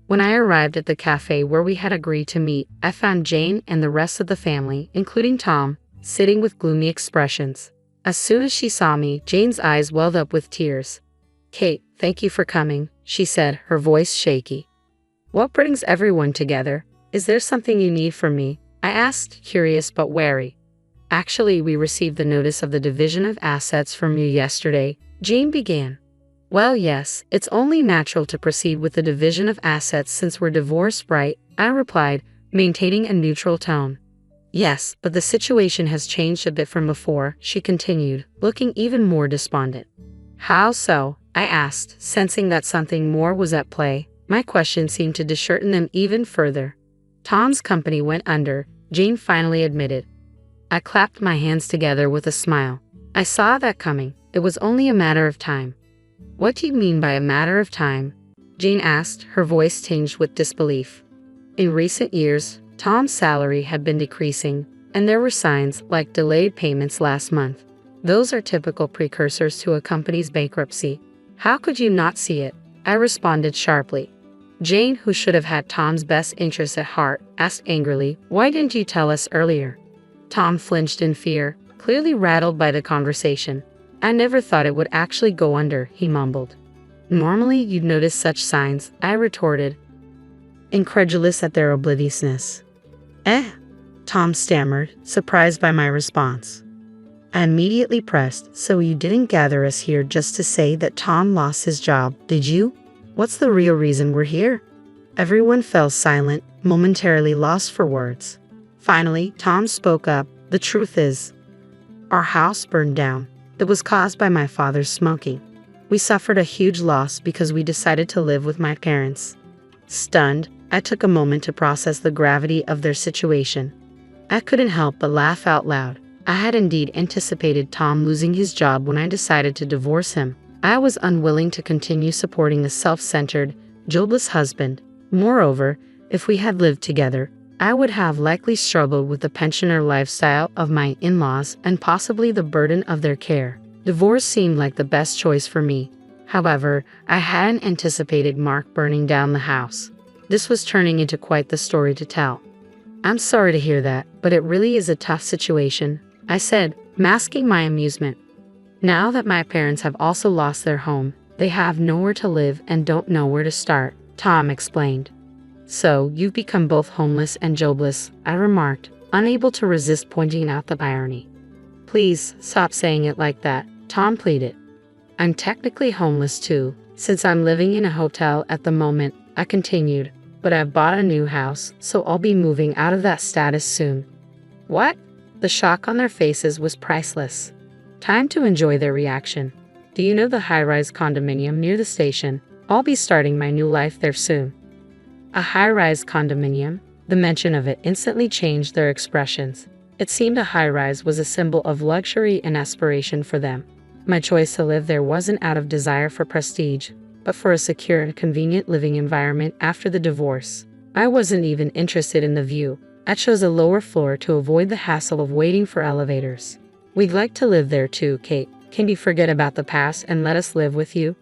When I arrived at the cafe where we had agreed to meet, I found Jane and the rest of the family, including Tom, sitting with gloomy expressions. As soon as she saw me, Jane's eyes welled up with tears. Kate, thank you for coming, she said, her voice shaky. What brings everyone together? Is there something you need from me? I asked, curious but wary. Actually, we received the notice of the division of assets from you yesterday, Jane began. Well, yes, it's only natural to proceed with the division of assets since we're divorced, right? I replied, maintaining a neutral tone. Yes, but the situation has changed a bit from before, she continued, looking even more despondent. How so? I asked, sensing that something more was at play. My question seemed to dishearten them even further. Tom's company went under, Jane finally admitted. I clapped my hands together with a smile. I saw that coming. It was only a matter of time. What do you mean by a matter of time? Jane asked, her voice tinged with disbelief. In recent years, Tom's salary had been decreasing, and there were signs like delayed payments last month. Those are typical precursors to a company's bankruptcy. How could you not see it? I responded sharply. Jane, who should have had Tom's best interests at heart, asked angrily, why didn't you tell us earlier? Tom flinched in fear, clearly rattled by the conversation. I never thought it would actually go under, he mumbled. Normally you'd notice such signs, I retorted, incredulous at their obliviousness. Tom stammered, surprised by my response. I immediately pressed, so you didn't gather us here just to say that Tom lost his job, did you? What's the real reason we're here? Everyone fell silent, momentarily lost for words. Finally, Tom spoke up. The truth is, our house burned down. It was caused by my father's smoking. We suffered a huge loss because we decided to live with my parents. Stunned, I took a moment to process the gravity of their situation. I couldn't help but laugh out loud. I had indeed anticipated Tom losing his job when I decided to divorce him. I was unwilling to continue supporting a self-centered, jobless husband. Moreover, if we had lived together, I would have likely struggled with the pensioner lifestyle of my in-laws and possibly the burden of their care. Divorce seemed like the best choice for me. However, I hadn't anticipated Mark burning down the house. This was turning into quite the story to tell. I'm sorry to hear that, but it really is a tough situation, I said, masking my amusement. Now that my parents have also lost their home, they have nowhere to live and don't know where to start, Tom explained. So, you've become both homeless and jobless, I remarked, unable to resist pointing out the irony. Please, stop saying it like that, Tom pleaded. I'm technically homeless too, since I'm living in a hotel at the moment, I continued, but I've bought a new house, so I'll be moving out of that status soon. What? The shock on their faces was priceless. Time to enjoy their reaction. Do you know the high-rise condominium near the station? I'll be starting my new life there soon. A high-rise condominium? The mention of it instantly changed their expressions. It seemed a high-rise was a symbol of luxury and aspiration for them. My choice to live there wasn't out of desire for prestige, but for a secure and convenient living environment after the divorce. I wasn't even interested in the view. I chose a lower floor to avoid the hassle of waiting for elevators. We'd like to live there too, Kate. Can you forget about the past and let us live with you?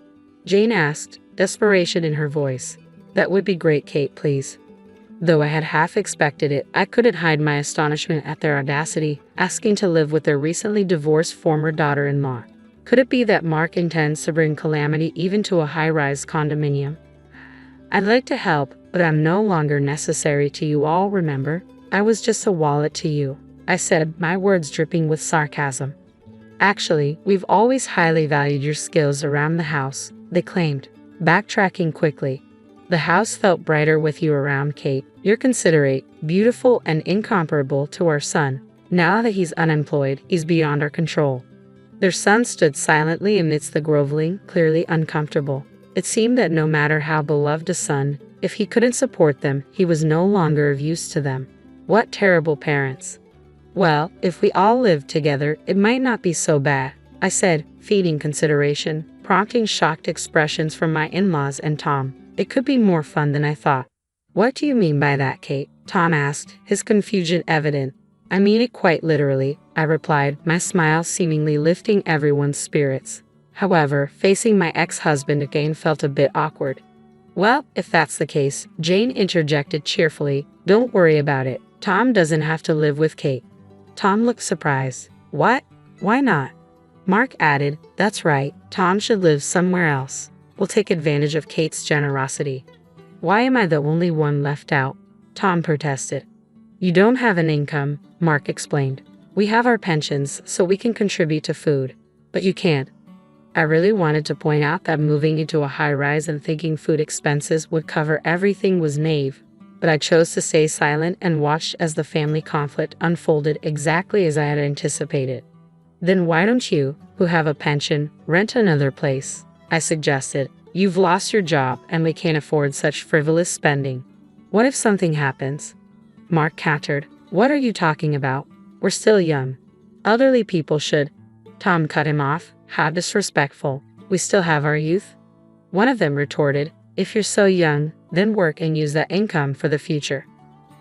Jane asked, desperation in her voice. That would be great, Kate, please. Though I had half expected it, I couldn't hide my astonishment at their audacity, asking to live with their recently divorced former daughter-in-law. Could it be that Mark intends to bring calamity even to a high-rise condominium? I'd like to help, but I'm no longer necessary to you all, remember? I was just a wallet to you, I said, my words dripping with sarcasm. Actually, we've always highly valued your skills around the house, they claimed, backtracking quickly. The house felt brighter with you around, Kate. You're considerate, beautiful, and incomparable to our son. Now that he's unemployed, he's beyond our control. Their son stood silently amidst the groveling, clearly uncomfortable. It seemed that no matter how beloved a son, if he couldn't support them, he was no longer of use to them. What terrible parents. Well, if we all lived together, it might not be so bad, I said, feeding consideration, prompting shocked expressions from my in-laws and Tom. It could be more fun than I thought. What do you mean by that, Kate? Tom asked, his confusion evident. I mean it quite literally, I replied, my smile seemingly lifting everyone's spirits. However, facing my ex-husband again felt a bit awkward. Well, if that's the case, Jane interjected cheerfully, don't worry about it. Tom doesn't have to live with Kate. Tom looked surprised. What? Why not? Mark added, that's right, Tom should live somewhere else. We'll take advantage of Kate's generosity. Why am I the only one left out? Tom protested. You don't have an income, Mark explained. We have our pensions, so we can contribute to food. But you can't. I really wanted to point out that moving into a high-rise and thinking food expenses would cover everything was naive. But I chose to stay silent and watched as the family conflict unfolded exactly as I had anticipated. Then why don't you, who have a pension, rent another place? I suggested. You've lost your job and we can't afford such frivolous spending. What if something happens? Mark countered. What are you talking about? We're still young. Elderly people should. Tom cut him off. How disrespectful. We still have our youth. One of them retorted. If you're so young, then work and use that income for the future.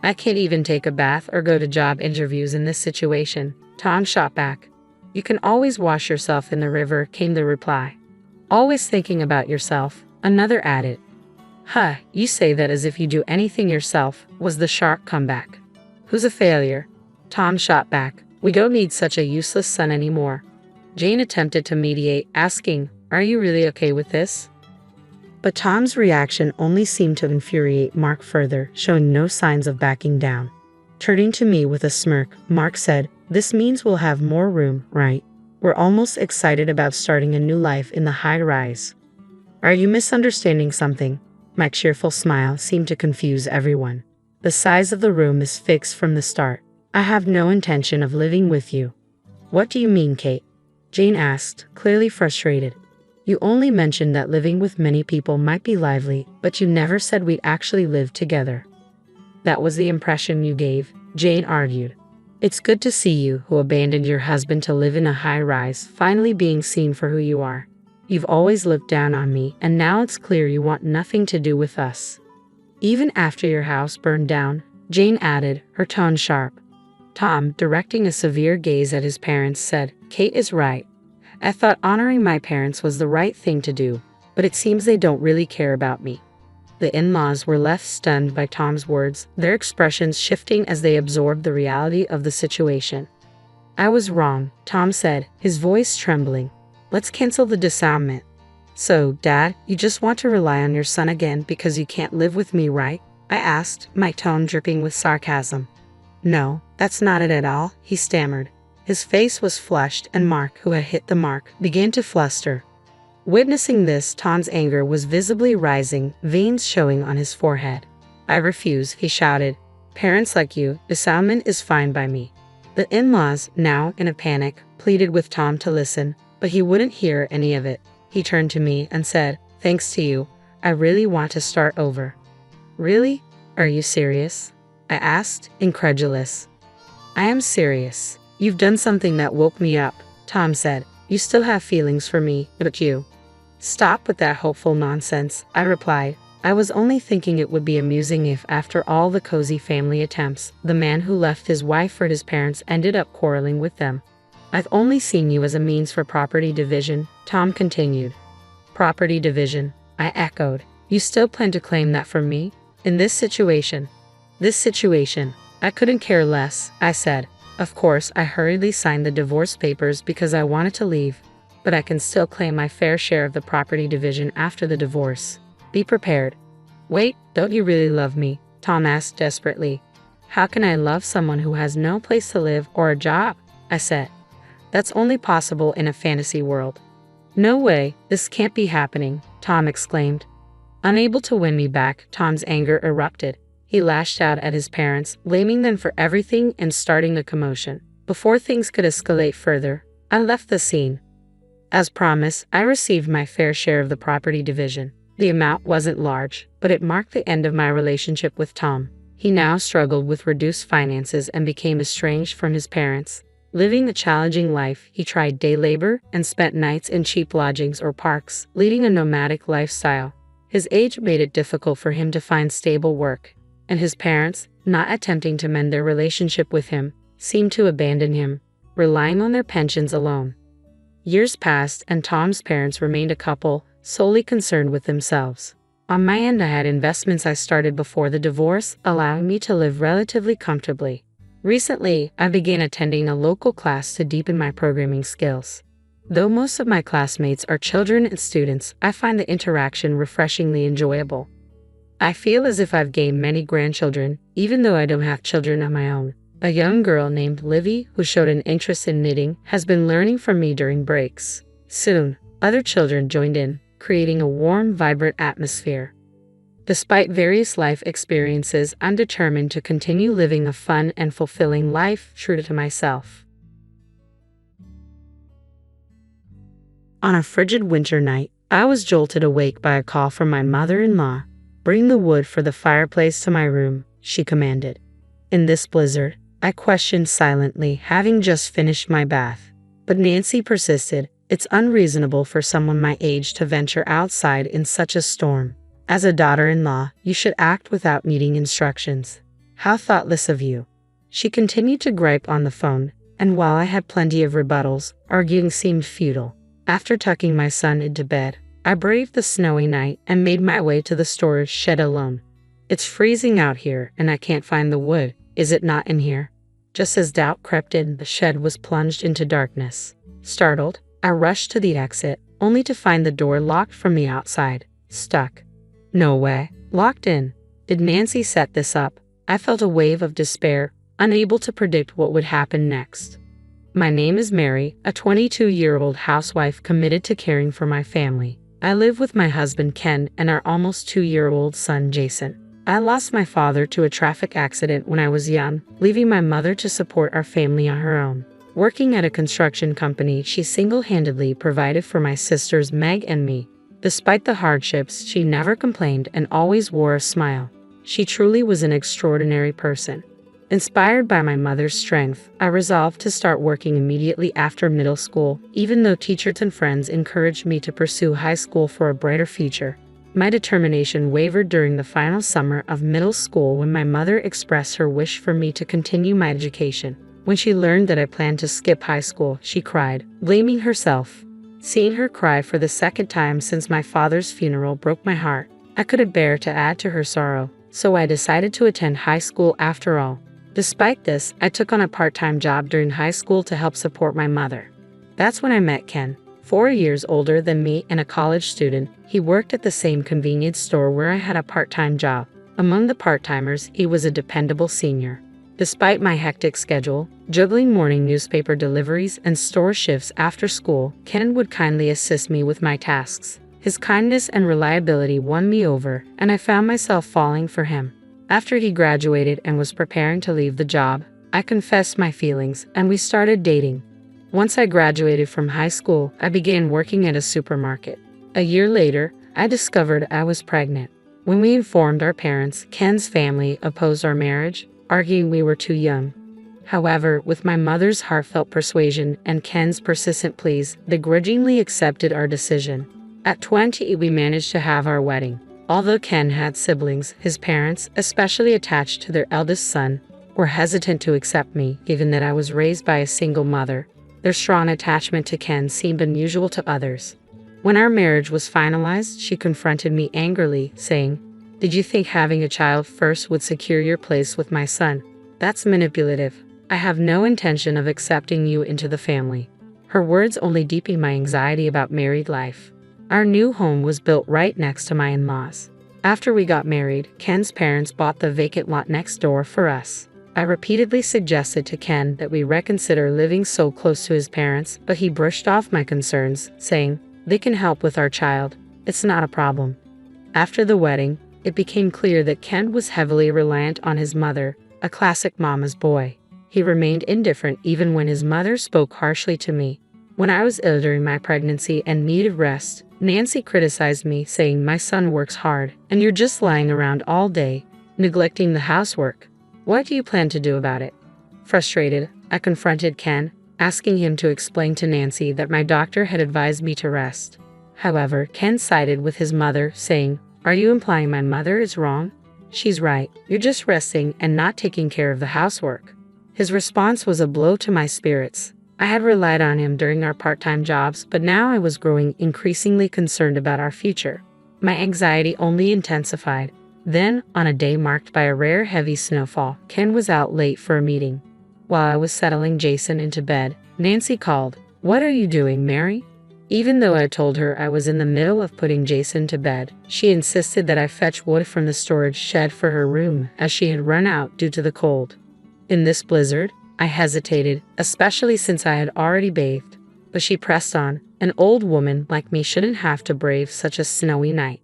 I can't even take a bath or go to job interviews in this situation, Tom shot back. You can always wash yourself in the river, came the reply. Always thinking about yourself, another added. Huh, you say that as if you do anything yourself, was the sharp comeback. Who's a failure? Tom shot back. We don't need such a useless son anymore. Jane attempted to mediate, asking, are you really okay with this? But Tom's reaction only seemed to infuriate Mark further, showing no signs of backing down. Turning to me with a smirk, Mark said, this means we'll have more room, right? We're almost excited about starting a new life in the high rise. Are you misunderstanding something? My cheerful smile seemed to confuse everyone. The size of the room is fixed from the start. I have no intention of living with you. What do you mean, Kate? Jane asked, clearly frustrated. You only mentioned that living with many people might be lively, but you never said we'd actually live together. That was the impression you gave, Jane argued. It's good to see you, who abandoned your husband to live in a high-rise, finally being seen for who you are. You've always looked down on me, and now it's clear you want nothing to do with us. Even after your house burned down, Jane added, her tone sharp. Tom, directing a severe gaze at his parents, said, Kate is right. I thought honoring my parents was the right thing to do, but it seems they don't really care about me. The in-laws were left stunned by Tom's words, their expressions shifting as they absorbed the reality of the situation. I was wrong, Tom said, his voice trembling. Let's cancel the disarmament. So, Dad, you just want to rely on your son again because you can't live with me, right? I asked, my tone dripping with sarcasm. No, that's not it at all, he stammered. His face was flushed, and Mark, who had hit the mark, began to fluster. Witnessing this, Tom's anger was visibly rising, veins showing on his forehead. I refuse, he shouted. Parents like you, disarmament is fine by me. The in-laws, now in a panic, pleaded with Tom to listen, but he wouldn't hear any of it. He turned to me and said, Thanks to you, I really want to start over. Really? Are you serious? I asked, incredulous. I am serious. You've done something that woke me up, Tom said. You still have feelings for me, but you. Stop with that hopeful nonsense, I replied. I was only thinking it would be amusing if, after all the cozy family attempts, the man who left his wife for his parents ended up quarreling with them. I've only seen you as a means for property division, Tom continued. Property division, I echoed. You still plan to claim that from me? In this situation? This situation. I couldn't care less, I said. Of course, I hurriedly signed the divorce papers because I wanted to leave, but I can still claim my fair share of the property division after the divorce. Be prepared. Wait, don't you really love me? Tom asked desperately. How can I love someone who has no place to live or a job? I said. That's only possible in a fantasy world. No way, this can't be happening, Tom exclaimed. Unable to win me back, Tom's anger erupted. He lashed out at his parents, blaming them for everything and starting a commotion. Before things could escalate further, I left the scene. As promised, I received my fair share of the property division. The amount wasn't large, but it marked the end of my relationship with Tom. He now struggled with reduced finances and became estranged from his parents. Living a challenging life, he tried day labor and spent nights in cheap lodgings or parks, leading a nomadic lifestyle. His age made it difficult for him to find stable work, and his parents, not attempting to mend their relationship with him, seemed to abandon him, relying on their pensions alone. Years passed, and Tom's parents remained a couple, solely concerned with themselves. On my end, I had investments I started before the divorce, allowing me to live relatively comfortably. Recently, I began attending a local class to deepen my programming skills. Though most of my classmates are children and students, I find the interaction refreshingly enjoyable. I feel as if I've gained many grandchildren, even though I don't have children of my own. A young girl named Livy, who showed an interest in knitting, has been learning from me during breaks. Soon, other children joined in, creating a warm, vibrant atmosphere. Despite various life experiences, I'm determined to continue living a fun and fulfilling life true to myself. On a frigid winter night, I was jolted awake by a call from my mother-in-law. Bring the wood for the fireplace to my room, she commanded. In this blizzard, I questioned silently, having just finished my bath. But Nancy persisted. It's unreasonable for someone my age to venture outside in such a storm. As a daughter-in-law, you should act without needing instructions. How thoughtless of you. She continued to gripe on the phone, and while I had plenty of rebuttals, arguing seemed futile. After tucking my son into bed, I braved the snowy night and made my way to the storage shed alone. It's freezing out here, and I can't find the wood. Is it not in here? Just as doubt crept in, the shed was plunged into darkness. Startled, I rushed to the exit, only to find the door locked from the outside. Stuck. No way. Locked in. Did Nancy set this up? I felt a wave of despair, unable to predict what would happen next. My name is Mary, a 22-year-old housewife committed to caring for my family. I live with my husband Ken and our almost 2-year-old son Jason. I lost my father to a traffic accident when I was young, leaving my mother to support our family on her own. Working at a construction company, she single-handedly provided for my sisters Meg and me. Despite the hardships, she never complained and always wore a smile. She truly was an extraordinary person. Inspired by my mother's strength, I resolved to start working immediately after middle school, even though teachers and friends encouraged me to pursue high school for a brighter future. My determination wavered during the final summer of middle school when my mother expressed her wish for me to continue my education. When she learned that I planned to skip high school, she cried, blaming herself. Seeing her cry for the second time since my father's funeral broke my heart. I couldn't bear to add to her sorrow, so I decided to attend high school after all. Despite this, I took on a part-time job during high school to help support my mother. That's when I met Ken. 4 years older than me and a college student, he worked at the same convenience store where I had a part-time job. Among the part-timers, he was a dependable senior. Despite my hectic schedule, juggling morning newspaper deliveries and store shifts after school, Ken would kindly assist me with my tasks. His kindness and reliability won me over, and I found myself falling for him. After he graduated and was preparing to leave the job, I confessed my feelings and we started dating. Once I graduated from high school, I began working at a supermarket. A year later, I discovered I was pregnant. When we informed our parents, Ken's family opposed our marriage, arguing we were too young. However, with my mother's heartfelt persuasion and Ken's persistent pleas, they grudgingly accepted our decision. At 20, we managed to have our wedding. Although Ken had siblings, his parents, especially attached to their eldest son, were hesitant to accept me, given that I was raised by a single mother. Their strong attachment to Ken seemed unusual to others. When our marriage was finalized, she confronted me angrily, saying, "Did you think having a child first would secure your place with my son? That's manipulative. I have no intention of accepting you into the family." Her words only deepened my anxiety about married life. Our new home was built right next to my in-laws. After we got married, Ken's parents bought the vacant lot next door for us. I repeatedly suggested to Ken that we reconsider living so close to his parents, but he brushed off my concerns, saying, "They can help with our child. It's not a problem." After the wedding, it became clear that Ken was heavily reliant on his mother, a classic mama's boy. He remained indifferent even when his mother spoke harshly to me. When I was ill during my pregnancy and needed rest, Nancy criticized me, saying my son works hard, and you're just lying around all day, neglecting the housework. What do you plan to do about it? Frustrated, I confronted Ken, asking him to explain to Nancy that my doctor had advised me to rest. However, Ken sided with his mother, saying, "Are you implying my mother is wrong? She's right. You're just resting and not taking care of the housework." His response was a blow to my spirits. I had relied on him during our part-time jobs, but now I was growing increasingly concerned about our future. My anxiety only intensified. Then, on a day marked by a rare heavy snowfall, Ken was out late for a meeting. While I was settling Jason into bed, Nancy called, "What are you doing, Mary?" Even though I told her I was in the middle of putting Jason to bed, she insisted that I fetch wood from the storage shed for her room, as she had run out due to the cold. In this blizzard, I hesitated, especially since I had already bathed, but she pressed on. An old woman like me shouldn't have to brave such a snowy night.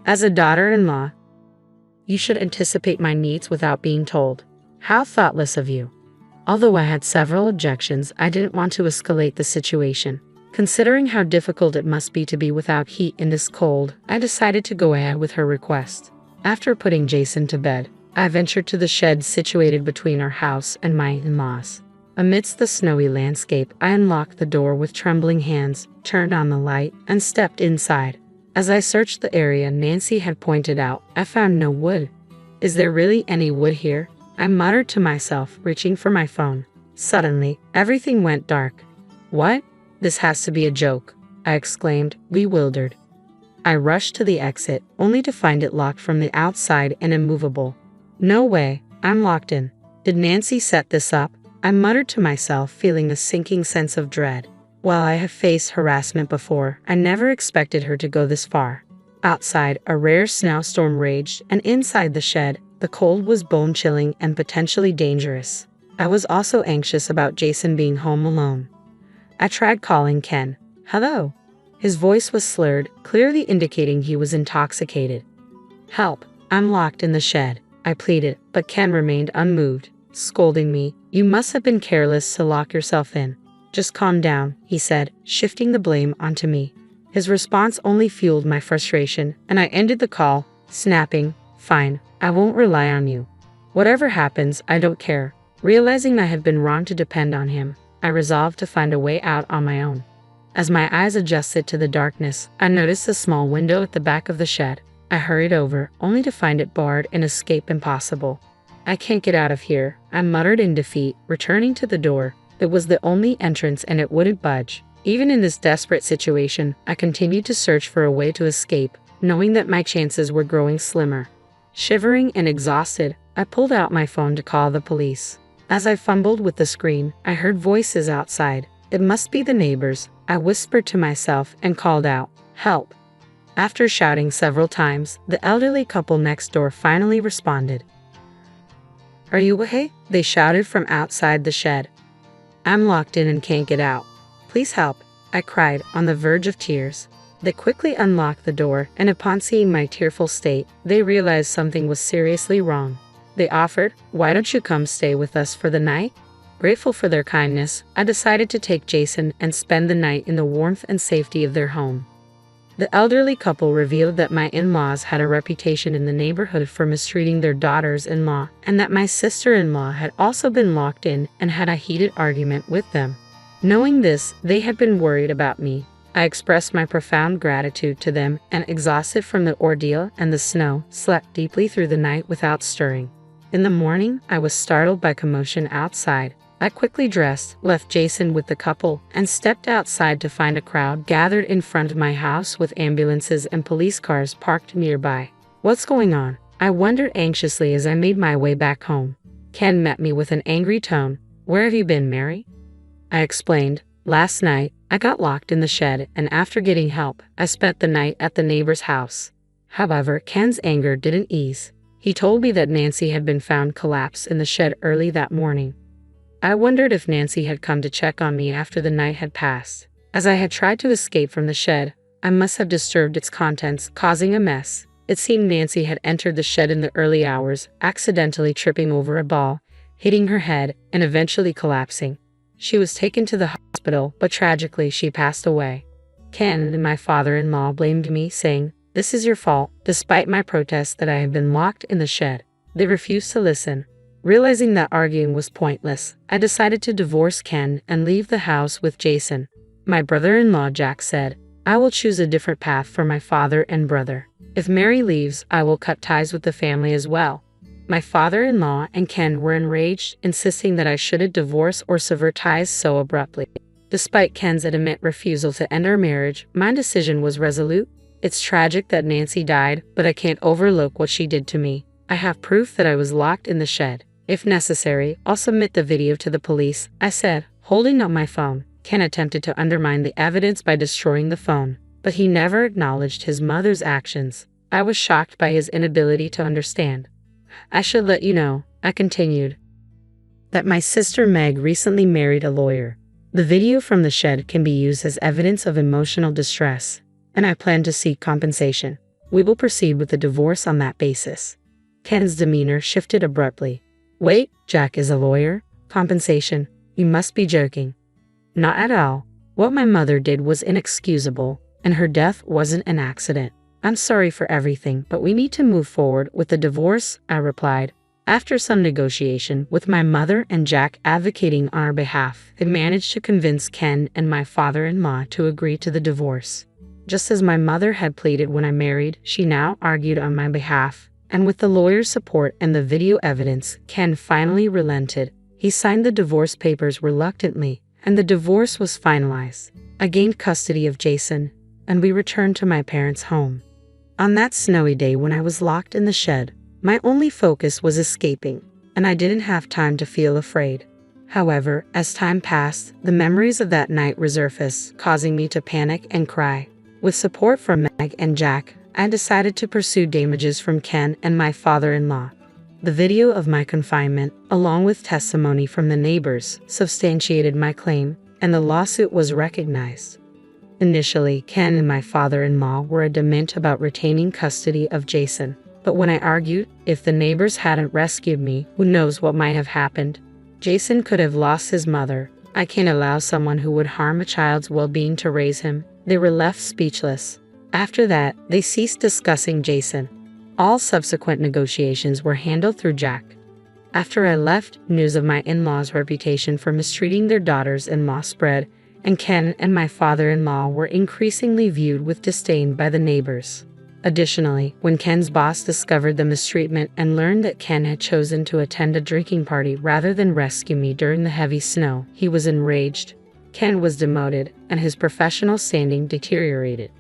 As a daughter-in-law, you should anticipate my needs without being told. How thoughtless of you. Although I had several objections, I didn't want to escalate the situation. Considering how difficult it must be to be without heat in this cold, I decided to go ahead with her request. After putting Jason to bed, I ventured to the shed situated between our house and my in-laws. Amidst the snowy landscape, I unlocked the door with trembling hands, turned on the light, and stepped inside. As I searched the area Nancy had pointed out, I found no wood. "Is there really any wood here?" I muttered to myself, reaching for my phone. Suddenly, everything went dark. "What? This has to be a joke," I exclaimed, bewildered. I rushed to the exit, only to find it locked from the outside and immovable. "No way, I'm locked in. Did Nancy set this up?" I muttered to myself, feeling a sinking sense of dread. While I have faced harassment before, I never expected her to go this far. Outside, a rare snowstorm raged, and inside the shed, the cold was bone-chilling and potentially dangerous. I was also anxious about Jason being home alone. I tried calling Ken. "Hello." His voice was slurred, clearly indicating he was intoxicated. "Help, I'm locked in the shed," I pleaded, but Ken remained unmoved, scolding me. "You must have been careless to lock yourself in." "Just calm down," he said, shifting the blame onto me. His response only fueled my frustration, and I ended the call, snapping, "Fine, I won't rely on you. Whatever happens, I don't care." Realizing I had been wrong to depend on him, I resolved to find a way out on my own. As my eyes adjusted to the darkness, I noticed a small window at the back of the shed. I hurried over, only to find it barred and escape impossible. "I can't get out of here," I muttered in defeat, returning to the door. It was the only entrance and it wouldn't budge. Even in this desperate situation, I continued to search for a way to escape, knowing that my chances were growing slimmer. Shivering and exhausted, I pulled out my phone to call the police. As I fumbled with the screen, I heard voices outside. "It must be the neighbors," I whispered to myself and called out, "Help." After shouting several times, the elderly couple next door finally responded. "Are you okay?" they shouted from outside the shed. "I'm locked in and can't get out. Please help," I cried, on the verge of tears. They quickly unlocked the door, and upon seeing my tearful state, they realized something was seriously wrong. They offered, "Why don't you come stay with us for the night?" Grateful for their kindness, I decided to take Jason and spend the night in the warmth and safety of their home. The elderly couple revealed that my in-laws had a reputation in the neighborhood for mistreating their daughters-in-law, and that my sister-in-law had also been locked in and had a heated argument with them. Knowing this, they had been worried about me. I expressed my profound gratitude to them and, exhausted from the ordeal and the snow, slept deeply through the night without stirring. In the morning, I was startled by commotion outside. I quickly dressed, left Jason with the couple, and stepped outside to find a crowd gathered in front of my house with ambulances and police cars parked nearby. "What's going on?" I wondered anxiously as I made my way back home. Ken met me with an angry tone. "Where have you been, Mary?" I explained. "Last night, I got locked in the shed, and after getting help, I spent the night at the neighbor's house." However, Ken's anger didn't ease. He told me that Nancy had been found collapsed in the shed early that morning. I wondered if Nancy had come to check on me after the night had passed. As I had tried to escape from the shed, I must have disturbed its contents, causing a mess. It seemed Nancy had entered the shed in the early hours, accidentally tripping over a ball, hitting her head, and eventually collapsing. She was taken to the hospital, but tragically she passed away. Ken and my father-in-law blamed me, saying, "This is your fault," despite my protests that I had been locked in the shed. They refused to listen. Realizing that arguing was pointless, I decided to divorce Ken and leave the house with Jason. My brother-in-law Jack said, "I will choose a different path for my father and brother. If Mary leaves, I will cut ties with the family as well." My father-in-law and Ken were enraged, insisting that I shouldn't divorce or sever ties so abruptly. Despite Ken's adamant refusal to end our marriage, my decision was resolute. It's tragic that Nancy died, but I can't overlook what she did to me. I have proof that I was locked in the shed. If necessary, I'll submit the video to the police, I said, holding up my phone. Ken attempted to undermine the evidence by destroying the phone, but he never acknowledged his mother's actions. I was shocked by his inability to understand. "I should let you know," I continued, "that my sister Meg recently married a lawyer. The video from the shed can be used as evidence of emotional distress, and I plan to seek compensation. We will proceed with the divorce on that basis." Ken's demeanor shifted abruptly. "Wait, Jack is a lawyer? Compensation? You must be joking." "Not at all. What my mother did was inexcusable, and her death wasn't an accident. I'm sorry for everything, but we need to move forward with the divorce," I replied. After some negotiation, with my mother and Jack advocating on our behalf, I managed to convince Ken and my father-in-law to agree to the divorce. Just as my mother had pleaded when I married, she now argued on my behalf. And with the lawyer's support and the video evidence, Ken finally relented. He signed the divorce papers reluctantly, and the divorce was finalized. I gained custody of Jason, and we returned to my parents' home. On that snowy day when I was locked in the shed, my only focus was escaping, and I didn't have time to feel afraid. However, as time passed, the memories of that night resurfaced, causing me to panic and cry. With support from Meg and Jack, I decided to pursue damages from Ken and my father-in-law. The video of my confinement, along with testimony from the neighbors, substantiated my claim, and the lawsuit was recognized. Initially, Ken and my father-in-law were adamant about retaining custody of Jason. But when I argued, if the neighbors hadn't rescued me, who knows what might have happened? Jason could have lost his mother. I can't allow someone who would harm a child's well-being to raise him. They were left speechless. After that, they ceased discussing Jason. All subsequent negotiations were handled through Jack. After I left, news of my in-laws' reputation for mistreating their daughters-in-law spread, and Ken and my father-in-law were increasingly viewed with disdain by the neighbors. Additionally, when Ken's boss discovered the mistreatment and learned that Ken had chosen to attend a drinking party rather than rescue me during the heavy snow, he was enraged. Ken was demoted, and his professional standing deteriorated.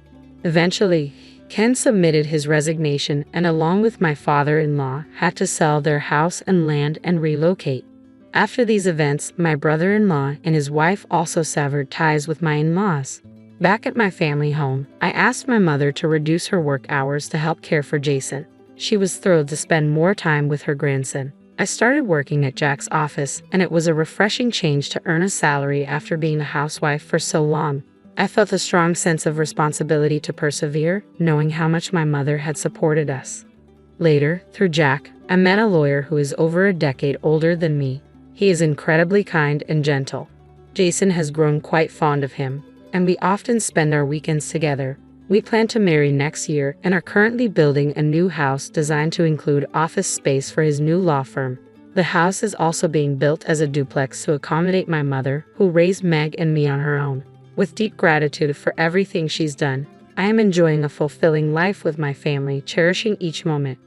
Eventually, Ken submitted his resignation and, along with my father-in-law, had to sell their house and land and relocate. After these events, my brother-in-law and his wife also severed ties with my in-laws. Back at my family home, I asked my mother to reduce her work hours to help care for Jason. She was thrilled to spend more time with her grandson. I started working at Jack's office, and it was a refreshing change to earn a salary after being a housewife for so long. I felt a strong sense of responsibility to persevere, knowing how much my mother had supported us. Later, through Jack, I met a lawyer who is over a decade older than me. He is incredibly kind and gentle. Jason has grown quite fond of him, and we often spend our weekends together. We plan to marry next year and are currently building a new house designed to include office space for his new law firm. The house is also being built as a duplex to accommodate my mother, who raised Meg and me on her own. With deep gratitude for everything she's done, I am enjoying a fulfilling life with my family, cherishing each moment.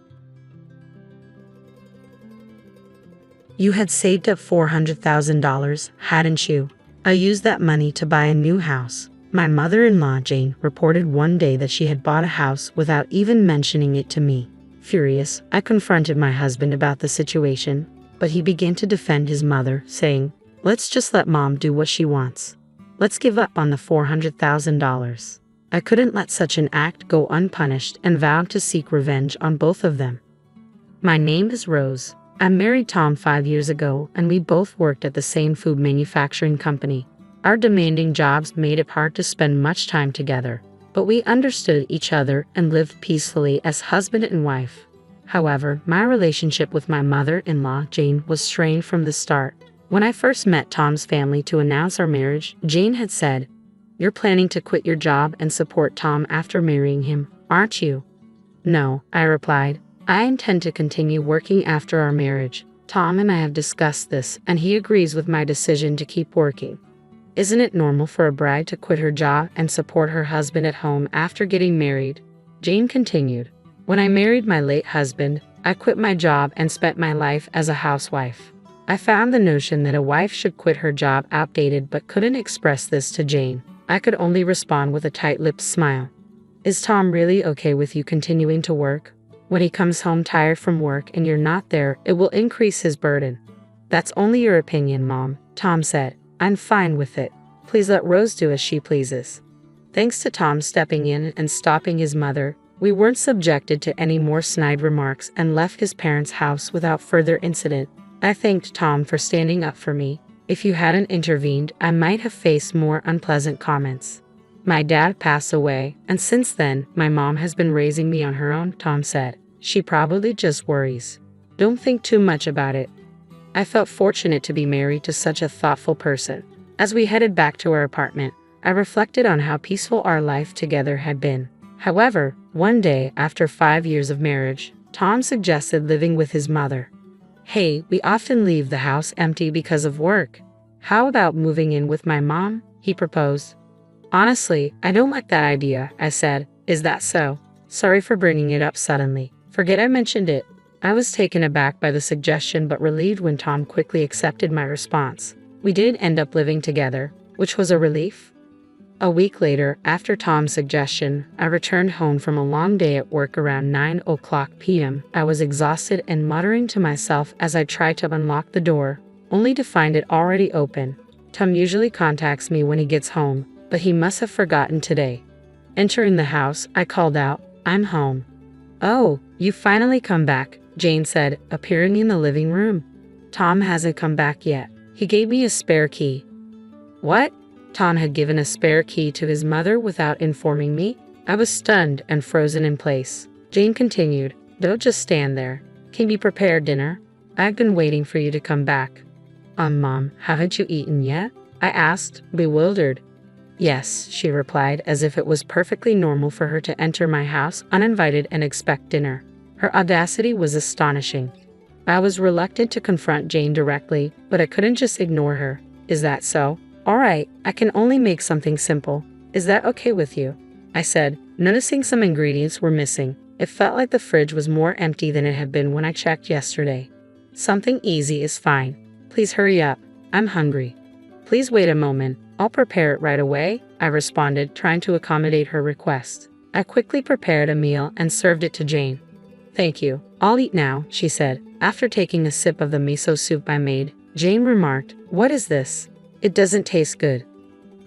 You had saved up $400,000, hadn't you? I used that money to buy a new house. My mother-in-law, Jane, reported one day that she had bought a house without even mentioning it to me. Furious, I confronted my husband about the situation, but he began to defend his mother, saying, "Let's just let Mom do what she wants. Let's give up on the $400,000. I couldn't let such an act go unpunished and vowed to seek revenge on both of them. My name is Rose. I married Tom 5 years ago, and we both worked at the same food manufacturing company. Our demanding jobs made it hard to spend much time together, but we understood each other and lived peacefully as husband and wife. However, my relationship with my mother-in-law, Jane, was strained from the start. When I first met Tom's family to announce our marriage, Jane had said, "You're planning to quit your job and support Tom after marrying him, aren't you?" "No," I replied. "I intend to continue working after our marriage. Tom and I have discussed this, and he agrees with my decision to keep working." Isn't it normal for a bride to quit her job and support her husband at home after getting married? Jane continued, "When I married my late husband, I quit my job and spent my life as a housewife. I found the notion that a wife should quit her job outdated but couldn't express this to Jane. I could only respond with a tight-lipped smile. Is Tom really okay with you continuing to work? When he comes home tired from work and you're not there, it will increase his burden." "That's only your opinion, Mom," Tom said. "I'm fine with it. Please let Rose do as she pleases." Thanks to Tom stepping in and stopping his mother, we weren't subjected to any more snide remarks and left his parents' house without further incident. I thanked Tom for standing up for me. If you hadn't intervened, I might have faced more unpleasant comments. "My dad passed away, and since then, my mom has been raising me on her own," Tom said. "She probably just worries. Don't think too much about it." I felt fortunate to be married to such a thoughtful person. As we headed back to our apartment, I reflected on how peaceful our life together had been. However, one day, after 5 years of marriage, Tom suggested living with his mother. "Hey, we often leave the house empty because of work. How about moving in with my mom?" he proposed. "Honestly, I don't like that idea," I said. "Is that so? Sorry for bringing it up suddenly. Forget I mentioned it." I was taken aback by the suggestion but relieved when Tom quickly accepted my response. We did end up living together, which was a relief. A week later, after Tom's suggestion, I returned home from a long day at work around 9:00 p.m. I was exhausted and muttering to myself as I tried to unlock the door, only to find it already open. Tom usually contacts me when he gets home, but he must have forgotten today. Entering the house, I called out, "I'm home." "Oh, you finally come back," Jane said, appearing in the living room. "Tom hasn't come back yet. He gave me a spare key." "What? Tom had given a spare key to his mother without informing me. I was stunned and frozen in place. Jane continued, "Don't just stand there. Can you prepare dinner? I've been waiting for you to come back." Mom, haven't you eaten yet?" I asked, bewildered. "Yes," she replied, as if it was perfectly normal for her to enter my house uninvited and expect dinner. Her audacity was astonishing. I was reluctant to confront Jane directly, but I couldn't just ignore her. "Is that so? All right, I can only make something simple. Is that okay with you?" I said, noticing some ingredients were missing. It felt like the fridge was more empty than it had been when I checked yesterday. "Something easy is fine. Please hurry up. I'm hungry." "Please wait a moment. I'll prepare it right away," I responded, trying to accommodate her request. I quickly prepared a meal and served it to Jane. "Thank you. I'll eat now," she said. After taking a sip of the miso soup I made, Jane remarked, "What is this? It doesn't taste good."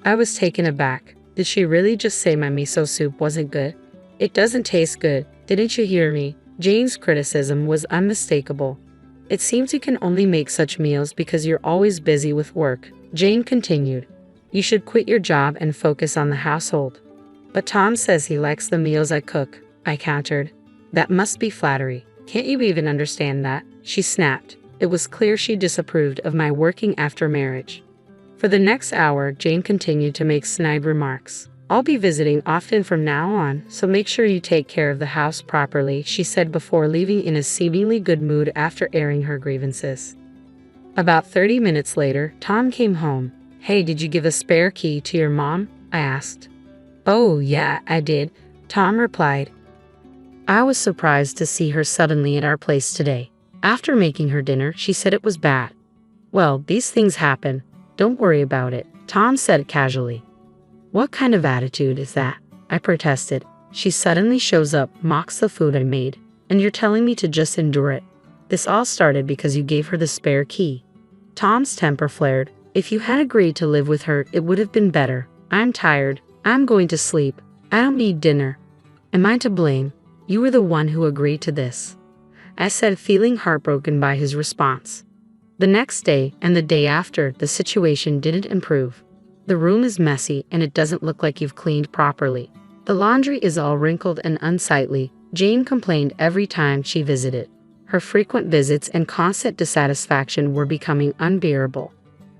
I was taken aback. Did she really just say my miso soup wasn't good? "It doesn't taste good. Didn't you hear me?" Jane's criticism was unmistakable. "It seems you can only make such meals because you're always busy with work," Jane continued. "You should quit your job and focus on the household." "But Tom says he likes the meals I cook," I countered. "That must be flattery. Can't you even understand that?" she snapped. It was clear she disapproved of my working after marriage. For the next hour, Jane continued to make snide remarks. "I'll be visiting often from now on, so make sure you take care of the house properly," she said before leaving in a seemingly good mood after airing her grievances. About 30 minutes later, Tom came home. "Hey, did you give a spare key to your mom?" I asked. "Oh, yeah, I did," Tom replied. I was surprised to see her suddenly at our place today. After making her dinner, she said it was bad. "Well, these things happen. Don't worry about it," Tom said casually. "What kind of attitude is that?" I protested. "She suddenly shows up, mocks the food I made, and you're telling me to just endure it. This all started because you gave her the spare key." Tom's temper flared. "If you had agreed to live with her, it would have been better. I'm tired. I'm going to sleep. I don't need dinner. Am I to blame? You were the one who agreed to this," I said, feeling heartbroken by his response. The next day and the day after, the situation didn't improve. "The room is messy and it doesn't look like you've cleaned properly. The laundry is all wrinkled and unsightly," Jane complained every time she visited. Her frequent visits and constant dissatisfaction were becoming unbearable.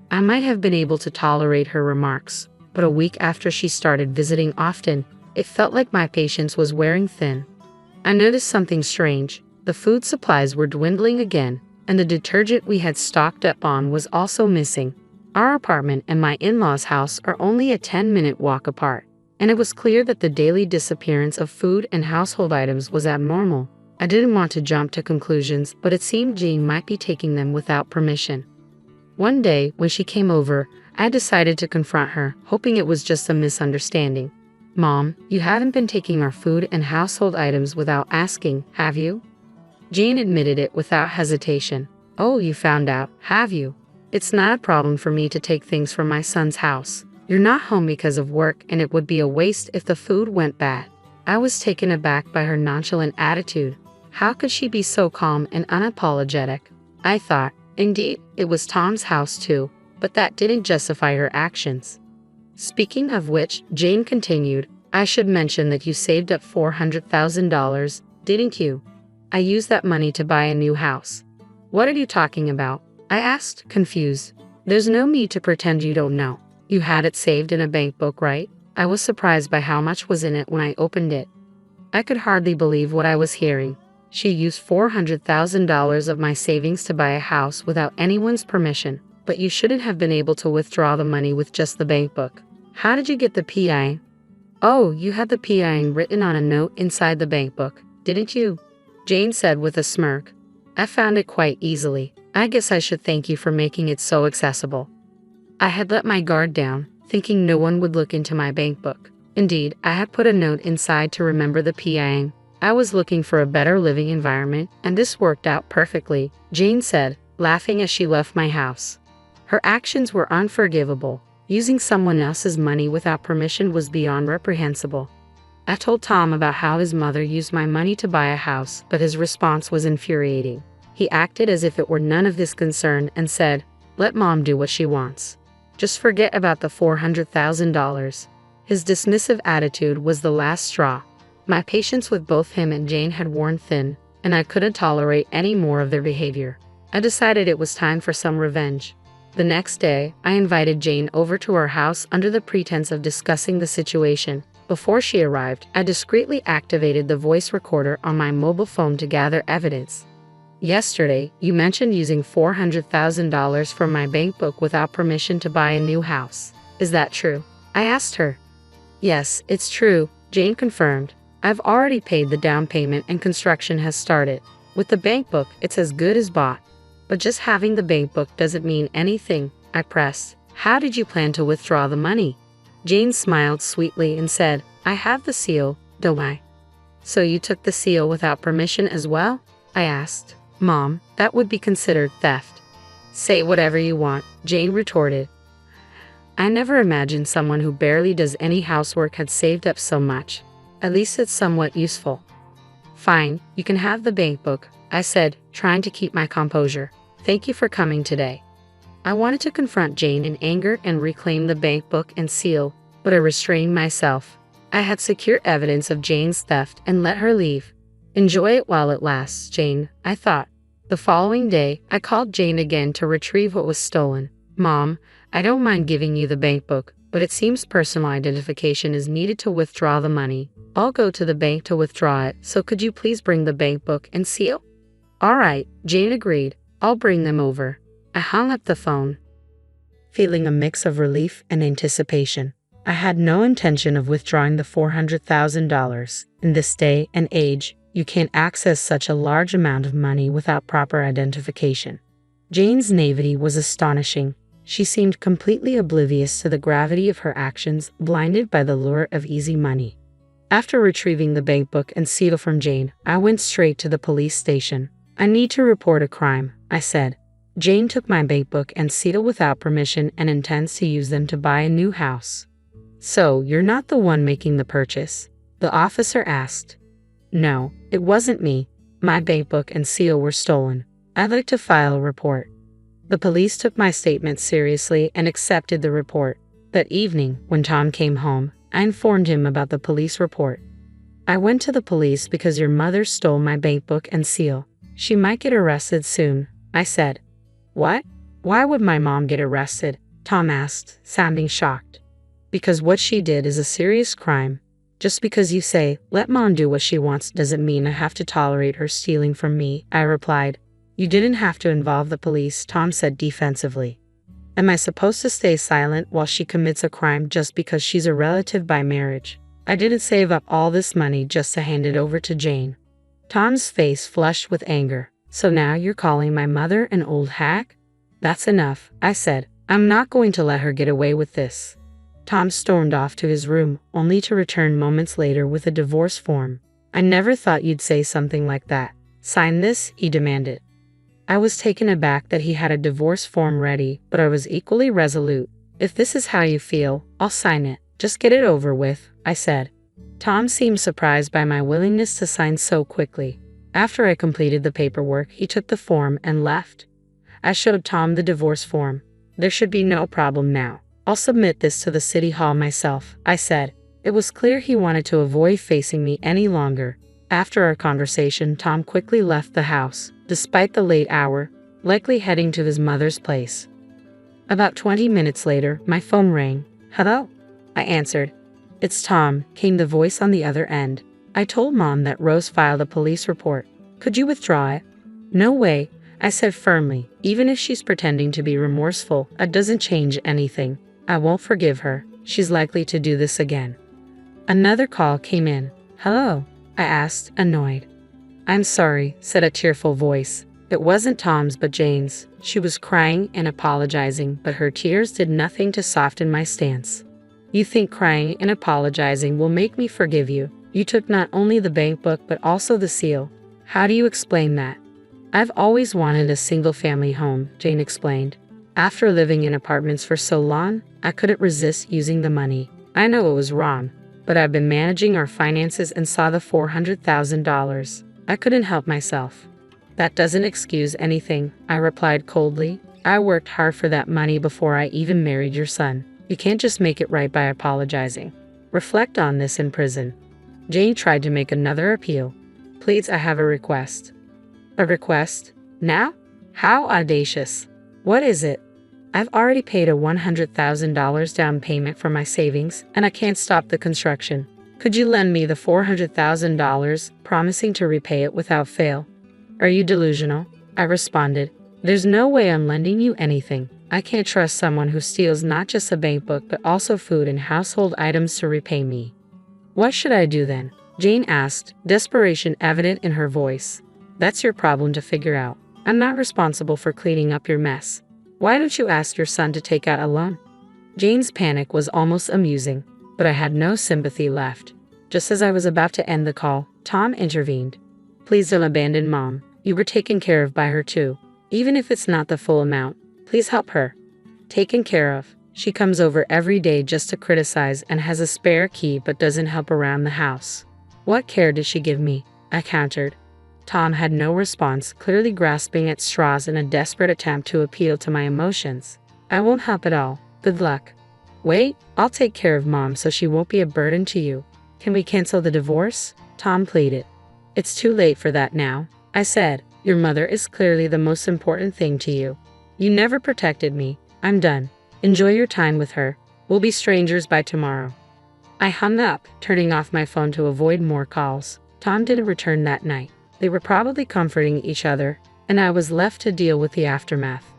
I might have been able to tolerate her remarks, but a week after she started visiting often, it felt like my patience was wearing thin. I noticed something strange. The food supplies were dwindling again, and the detergent we had stocked up on was also missing. Our apartment and my in-laws' house are only a 10-minute walk apart, and it was clear that the daily disappearance of food and household items was abnormal. I didn't want to jump to conclusions, but it seemed Jane might be taking them without permission. One day, when she came over, I decided to confront her, hoping it was just a misunderstanding. "Mom, you haven't been taking our food and household items without asking, have you?" Jane admitted it without hesitation. "Oh, you found out, have you? It's not a problem for me to take things from my son's house. You're not home because of work, and it would be a waste if the food went bad." I was taken aback by her nonchalant attitude. How could she be so calm and unapologetic? I thought, indeed, it was Tom's house too, but that didn't justify her actions. "Speaking of which," Jane continued, "I should mention that you saved up $400,000, didn't you? I used that money to buy a new house." "What are you talking about?" I asked, confused. "There's no need to pretend you don't know. You had it saved in a bank book, right?" I was surprised by how much was in it when I opened it. I could hardly believe what I was hearing. She used $400,000 of my savings to buy a house without anyone's permission, but you shouldn't have been able to withdraw the money with just the bank book. How did you get the PIN? "Oh, you had the PIN written on a note inside the bank book, didn't you?" Jane said with a smirk. "I found it quite easily. I guess I should thank you for making it so accessible." I had let my guard down, thinking no one would look into my bank book. Indeed, I had put a note inside to remember the PIN. I was looking for a better living environment, and this worked out perfectly, Jane said, laughing as she left my house. Her actions were unforgivable. Using someone else's money without permission was beyond reprehensible. I told Tom about how his mother used my money to buy a house, but his response was infuriating. He acted as if it were none of his concern and said, "Let Mom do what she wants." Just forget about the $400,000. His dismissive attitude was the last straw. My patience with both him and Jane had worn thin, and I couldn't tolerate any more of their behavior. I decided it was time for some revenge. The next day, I invited Jane over to our house under the pretense of discussing the situation. Before she arrived, I discreetly activated the voice recorder on my mobile phone to gather evidence. Yesterday, you mentioned using $400,000 from my bank book without permission to buy a new house. Is that true? I asked her. Yes, it's true, Jane confirmed. I've already paid the down payment and construction has started. With the bank book, it's as good as bought. But just having the bank book doesn't mean anything, I pressed. How did you plan to withdraw the money? Jane smiled sweetly and said, I have the seal, don't I? So you took the seal without permission as well? I asked. Mom, that would be considered theft. Say whatever you want, Jane retorted. I never imagined someone who barely does any housework had saved up so much. At least it's somewhat useful. Fine, you can have the bank book, I said, trying to keep my composure. Thank you for coming today. I wanted to confront Jane in anger and reclaim the bank book and seal, but I restrained myself. I had secure evidence of Jane's theft and let her leave. Enjoy it while it lasts, Jane, I thought. The following day, I called Jane again to retrieve what was stolen. Mom, I don't mind giving you the bank book, but it seems personal identification is needed to withdraw the money. I'll go to the bank to withdraw it, so could you please bring the bank book and seal? All right, Jane agreed. I'll bring them over. I hung up the phone, feeling a mix of relief and anticipation. I had no intention of withdrawing the $400,000. In this day and age, you can't access such a large amount of money without proper identification. Jane's naivety was astonishing. She seemed completely oblivious to the gravity of her actions, blinded by the lure of easy money. After retrieving the bank book and seal from Jane, I went straight to the police station. I need to report a crime, I said. Jane took my bank book and seal without permission and intends to use them to buy a new house. So, you're not the one making the purchase? The officer asked. No, it wasn't me. My bank book and seal were stolen. I'd like to file a report. The police took my statement seriously and accepted the report. That evening, when Tom came home, I informed him about the police report. I went to the police because your mother stole my bank book and seal. She might get arrested soon, I said. What? Why would my mom get arrested? Tom asked, sounding shocked. Because what she did is a serious crime. Just because you say, let mom do what she wants doesn't mean I have to tolerate her stealing from me, I replied. You didn't have to involve the police, Tom said defensively. Am I supposed to stay silent while she commits a crime just because she's a relative by marriage? I didn't save up all this money just to hand it over to Jane. Tom's face flushed with anger. So now you're calling my mother an old hack? That's enough, I said. I'm not going to let her get away with this. Tom stormed off to his room, only to return moments later with a divorce form. I never thought you'd say something like that. Sign this, he demanded. I was taken aback that he had a divorce form ready, but I was equally resolute. If this is how you feel, I'll sign it. Just get it over with, I said. Tom seemed surprised by my willingness to sign so quickly. After I completed the paperwork, he took the form and left. I showed Tom the divorce form. There should be no problem now. I'll submit this to the city hall myself, I said. It was clear he wanted to avoid facing me any longer. After our conversation, Tom quickly left the house, despite the late hour, likely heading to his mother's place. About 20 minutes later, my phone rang. Hello? I answered. It's Tom, came the voice on the other end. I told Mom that Rose filed a police report. Could you withdraw it? No way, I said firmly. Even if she's pretending to be remorseful, it doesn't change anything. I won't forgive her. She's likely to do this again. Another call came in. Hello? I asked, annoyed. I'm sorry, said a tearful voice. It wasn't Tom's but Jane's. She was crying and apologizing, but her tears did nothing to soften my stance. You think crying and apologizing will make me forgive you? You took not only the bank book but also the seal. How do you explain that? I've always wanted a single-family home, Jane explained. After living in apartments for so long, I couldn't resist using the money. I know it was wrong, but I've been managing our finances and saw the $400,000. I couldn't help myself. That doesn't excuse anything, I replied coldly. I worked hard for that money before I even married your son. You can't just make it right by apologizing. Reflect on this in prison." Jane tried to make another appeal. "Please, I have a request." "A request? Now? How audacious. What is it?" "I've already paid a $100,000 down payment for my savings, and I can't stop the construction. Could you lend me the $400,000, promising to repay it without fail?" "Are you delusional?" I responded. "There's no way I'm lending you anything. I can't trust someone who steals not just a bank book but also food and household items to repay me." "What should I do then?" Jane asked, desperation evident in her voice. "That's your problem to figure out. I'm not responsible for cleaning up your mess. Why don't you ask your son to take out a loan?" Jane's panic was almost amusing, but I had no sympathy left. Just as I was about to end the call, Tom intervened. "Please don't abandon Mom. You were taken care of by her too. Even if it's not the full amount, please help her." "Taken care of? She comes over every day just to criticize and has a spare key but doesn't help around the house." "What care did she give me?" I countered. Tom had no response, clearly grasping at straws in a desperate attempt to appeal to my emotions. "I won't help at all. Good luck." "Wait, I'll take care of Mom so she won't be a burden to you. Can we cancel the divorce?" Tom pleaded. "It's too late for that now," I said. "Your mother is clearly the most important thing to you. You never protected me. I'm done. Enjoy your time with her. We'll be strangers by tomorrow." I hung up, turning off my phone to avoid more calls. Tom didn't return that night. They were probably comforting each other, and I was left to deal with the aftermath.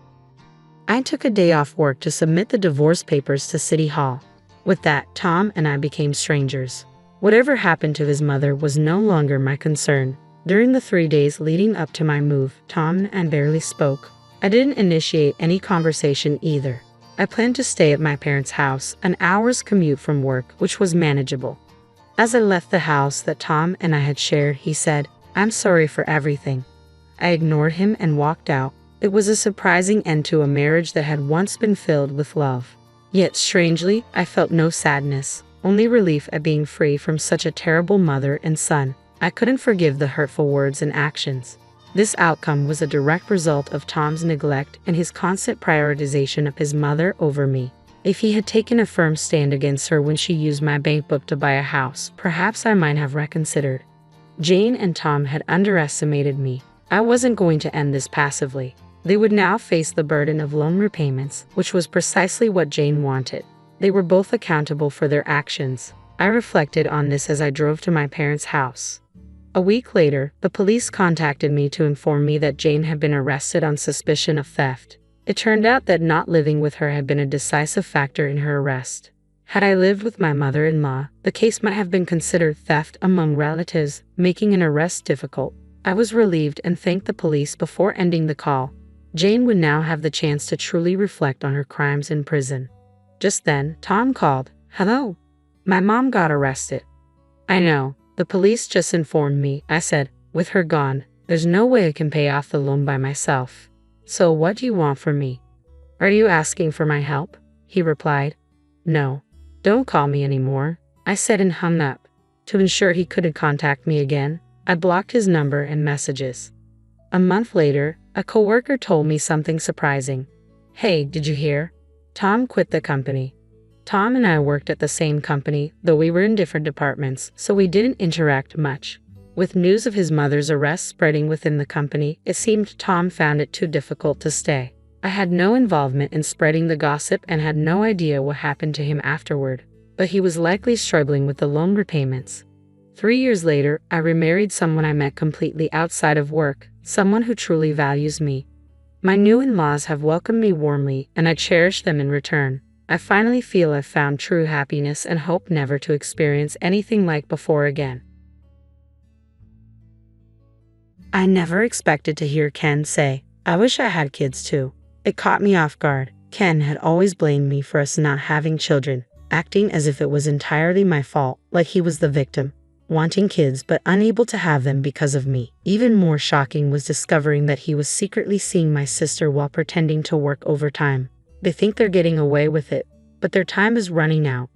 I took a day off work to submit the divorce papers to City Hall. With that, Tom and I became strangers. Whatever happened to his mother was no longer my concern. During the 3 days leading up to my move, Tom and I barely spoke. I didn't initiate any conversation either. I planned to stay at my parents' house, an hour's commute from work, which was manageable. As I left the house that Tom and I had shared, he said, "I'm sorry for everything." I ignored him and walked out. It was a surprising end to a marriage that had once been filled with love. Yet strangely, I felt no sadness, only relief at being free from such a terrible mother and son. I couldn't forgive the hurtful words and actions. This outcome was a direct result of Tom's neglect and his constant prioritization of his mother over me. If he had taken a firm stand against her when she used my bank book to buy a house, perhaps I might have reconsidered. Jane and Tom had underestimated me. I wasn't going to end this passively. They would now face the burden of loan repayments, which was precisely what Jane wanted. They were both accountable for their actions. I reflected on this as I drove to my parents' house. A week later, the police contacted me to inform me that Jane had been arrested on suspicion of theft. It turned out that not living with her had been a decisive factor in her arrest. Had I lived with my mother-in-law, the case might have been considered theft among relatives, making an arrest difficult. I was relieved and thanked the police before ending the call. Jane would now have the chance to truly reflect on her crimes in prison. Just then, Tom called. "Hello. My mom got arrested." "I know. The police just informed me," I said. "With her gone, there's no way I can pay off the loan by myself. So what do you want from me?" "Are you asking for my help?" he replied. "No. Don't call me anymore," I said and hung up. To ensure he couldn't contact me again, I blocked his number and messages. A month later, a coworker told me something surprising. "Hey, did you hear? Tom quit the company." Tom and I worked at the same company, though we were in different departments, so we didn't interact much. With news of his mother's arrest spreading within the company, it seemed Tom found it too difficult to stay. I had no involvement in spreading the gossip and had no idea what happened to him afterward, but he was likely struggling with the loan repayments. 3 years later, I remarried someone I met completely outside of work, someone who truly values me. My new in-laws have welcomed me warmly, and I cherish them in return. I finally feel I've found true happiness and hope never to experience anything like before again. I never expected to hear Ken say, "I wish I had kids too." It caught me off guard. Ken had always blamed me for us not having children, acting as if it was entirely my fault, like he was the victim, wanting kids but unable to have them because of me. Even more shocking was discovering that he was secretly seeing my sister while pretending to work overtime. They think they're getting away with it, but their time is running out.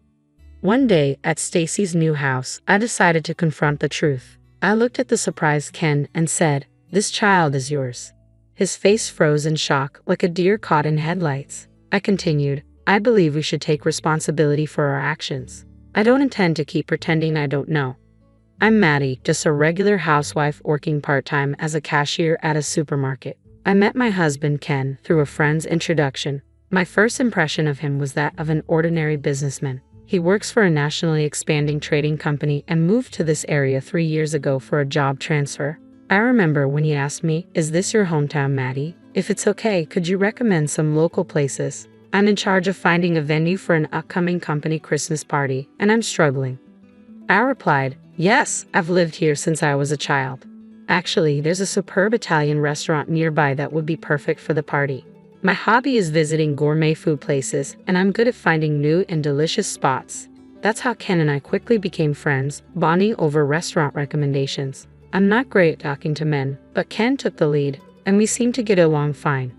One day, at Stacy's new house, I decided to confront the truth. I looked at the surprised Ken and said, "This child is yours." His face froze in shock, like a deer caught in headlights. I continued, I believe we should take responsibility for our actions. I don't intend to keep pretending I don't know. I'm Maddie, just a regular housewife working part-time as a cashier at a supermarket. I met my husband Ken through a friend's introduction. My first impression of him was that of an ordinary businessman. He works for a nationally expanding trading company and moved to this area 3 years ago for a job transfer. I remember when he asked me, "Is this your hometown, Maddie? If it's okay, could you recommend some local places? I'm in charge of finding a venue for an upcoming company Christmas party, and I'm struggling." I replied, "Yes, I've lived here since I was a child. Actually, there's a superb Italian restaurant nearby that would be perfect for the party. My hobby is visiting gourmet food places, and I'm good at finding new and delicious spots." That's how Ken and I quickly became friends, bonding over restaurant recommendations. I'm not great at talking to men, but Ken took the lead, and we seem to get along fine.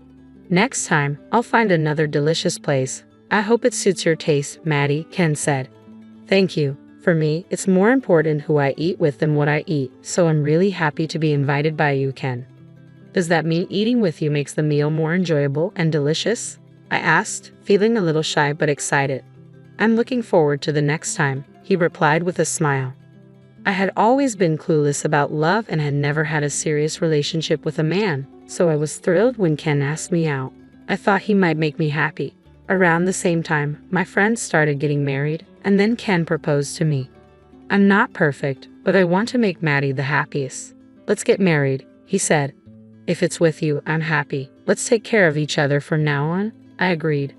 "Next time, I'll find another delicious place. I hope it suits your taste, Maddie," Ken said. "Thank you. For me, it's more important who I eat with than what I eat, so I'm really happy to be invited by you, Ken." "Does that mean eating with you makes the meal more enjoyable and delicious?" I asked, feeling a little shy but excited. "I'm looking forward to the next time," he replied with a smile. I had always been clueless about love and had never had a serious relationship with a man, so I was thrilled when Ken asked me out. I thought he might make me happy. Around the same time, my friends started getting married, and then Ken proposed to me. "I'm not perfect, but I want to make Maddie the happiest. Let's get married," he said. "If it's with you, I'm happy. Let's take care of each other from now on," I agreed.